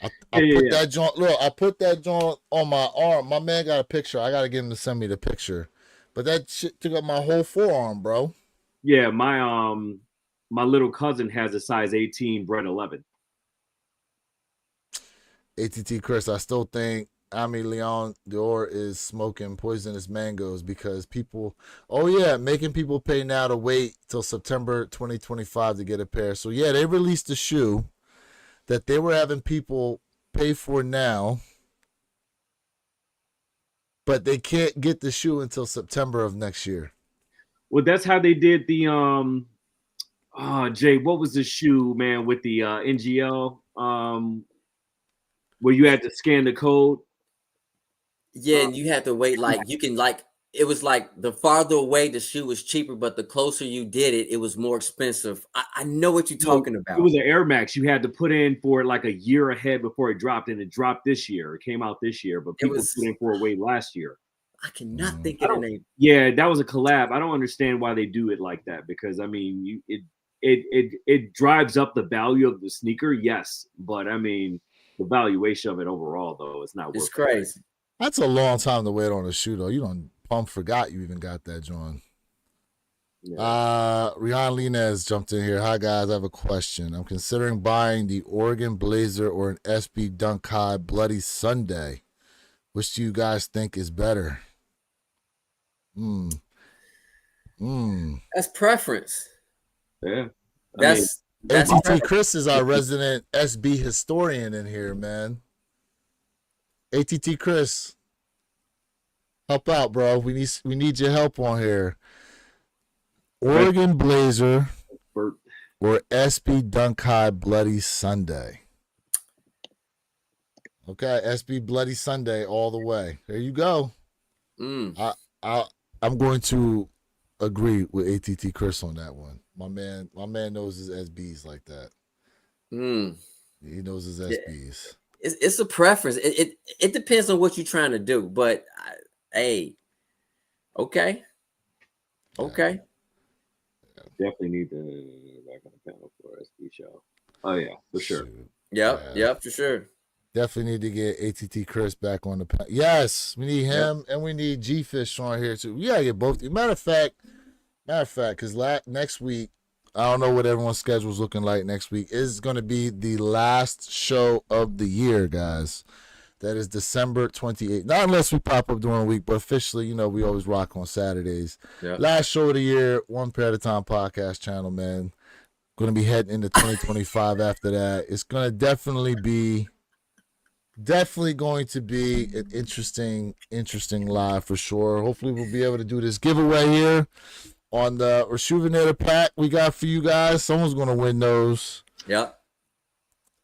I put that joint. Look, I put that joint on my arm. My man got a picture. I gotta get him to send me the picture. But that shit took up my whole forearm, bro. Yeah, my little cousin has a size 18 Bread 11. ATT Chris, I still think Ami Leon Dior is smoking poisonous mangoes because people, making people pay now to wait till September 2025 to get a pair. So yeah, they released a shoe that they were having people pay for now, but they can't get the shoe until September of next year. Well, that's how they did the Jay, what was the shoe, man, with the NGL? Where you had to scan the code. Yeah, and you had to wait. Like you can like it was like the farther away the shoe was cheaper, but the closer you did it, it was more expensive. I know what you're talking about. It was an Air Max. You had to put in for like a year ahead before it dropped, and it dropped this year. It came out this year, but people put in for it way last year. I cannot think of the name. Yeah, that was a collab. I don't understand why they do it like that, because I mean, it drives up the value of the sneaker, yes, but I mean, the valuation of it overall though is not worth it. It's crazy. That's a long time to wait on a shoe though. You don't forgot you even got that, John. Yeah. Rihan Linez jumped in here. Hi guys, I have a question. I'm considering buying the Oregon Blazer or an SB Dunk High Bloody Sunday. Which do you guys think is better? That's preference. Yeah. That's ATT Chris is our resident SB historian in here, man. ATT Chris, help out, bro. We need your help on here. Oregon Blazer or SB Dunk High Bloody Sunday. Okay, SB Bloody Sunday all the way. There you go. I'm going to agree with ATT Chris on that one. My man knows his SBs like that. He knows his SBs. It's a preference. It depends on what you're trying to do. But hey, okay. Definitely need to back on the panel for SB show. Oh yeah, for sure. Yep, for sure. Definitely need to get ATT Chris back on the panel. Yes, we need him and we need G Fish on here too. We gotta get both. Matter of fact, because next week, I don't know what everyone's schedule is looking like next week. Is going to be the last show of the year, guys. That is December 28th. Not unless we pop up during the week, but officially, we always rock on Saturdays. Yep. Last show of the year, One Pair at a Time podcast channel, man. Going to be heading into 2025 after that. It's going to definitely going to be an interesting live for sure. Hopefully we'll be able to do this giveaway here on the Reshoevn pack we got for you guys. Someone's going to win those. Yep.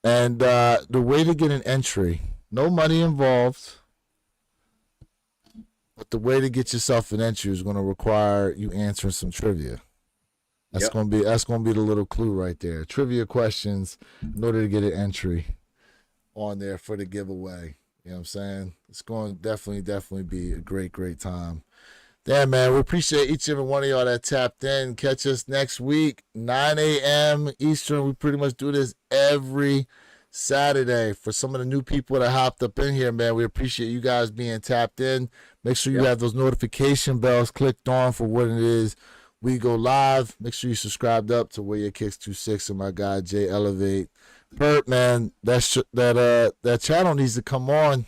And the way to get an entry, no money involved, but the way to get yourself an entry is going to require you answering some trivia. That's going to be the little clue right there. Trivia questions in order to get an entry on there for the giveaway. You know what I'm saying? It's going to definitely be a great time. Damn, man, we appreciate each and every one of y'all that tapped in. Catch us next week, 9 a.m. Eastern. We pretty much do this every Saturday. For some of the new people that hopped up in here, man, we appreciate you guys being tapped in. Make sure you have those notification bells clicked on for what it is we go live. Make sure you subscribed up to Wear Your Kicks 26 and my guy Jay Elevate. Bert, man, that channel needs to come on.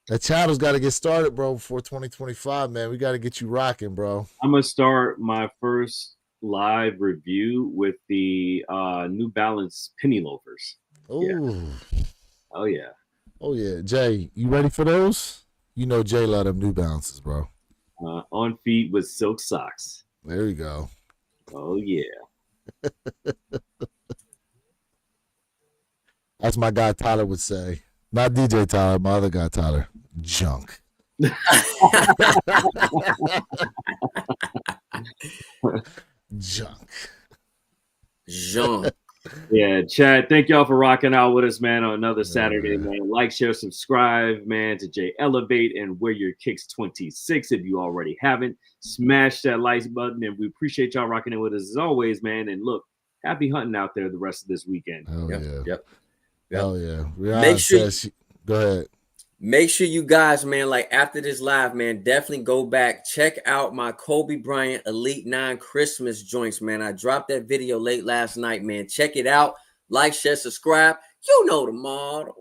That channel's got to get started, bro, before 2025, man. We got to get you rocking, bro. I'm going to start my first live review with the New Balance penny loafers. Oh. Yeah. Oh, yeah. Oh, yeah. Jay, you ready for those? You know Jay love them New Balances, bro. On feet with silk socks. There you go. Oh, yeah. As my guy Tyler would say. Not DJ Tyler, my other guy Tyler. Junk. Junk. Yeah, Chad, thank y'all for rocking out with us, man, on another Saturday, man. Like, share, subscribe, man, to Jay Elevate and Wear Your Kicks 26 if you already haven't. Smash that like button, and we appreciate y'all rocking in with us as always, man. And look, happy hunting out there the rest of this weekend. Yep. Hell yeah. Go ahead. Make sure you guys, man, like after this live, man, definitely go back. Check out my Kobe Bryant Elite 9 Christmas joints, man. I dropped that video late last night, man. Check it out. Like, share, subscribe. You know the model.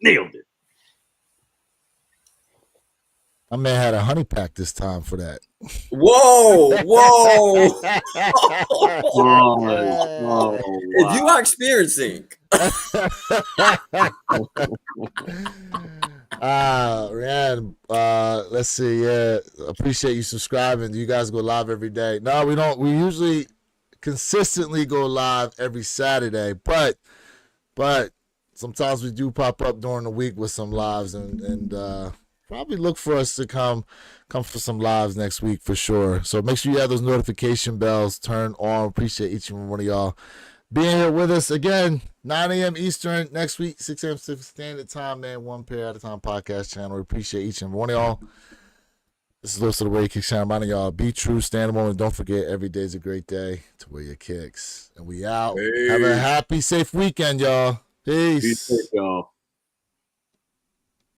Nailed it. My man had a honey pack this time for that. Whoa, whoa. Oh, If you are experiencing. Man, let's see. Yeah, appreciate you subscribing. You guys go live every day. No, we don't. We usually consistently go live every Saturday, but sometimes we do pop up during the week with some lives, and probably look for us to come for some lives next week for sure. So make sure you have those notification bells turned on. Appreciate each and one of y'all being here with us again. 9 a.m. Eastern next week, 6 a.m. Pacific Standard Time, man. One pair at a time podcast channel. We appreciate each and one of y'all. This is Los of the Way Kick Shine. Reminding y'all, be true, stand alone, and don't forget, every day is a great day to wear your kicks. And we out. Have a happy, safe weekend, y'all. Peace. Peace, y'all.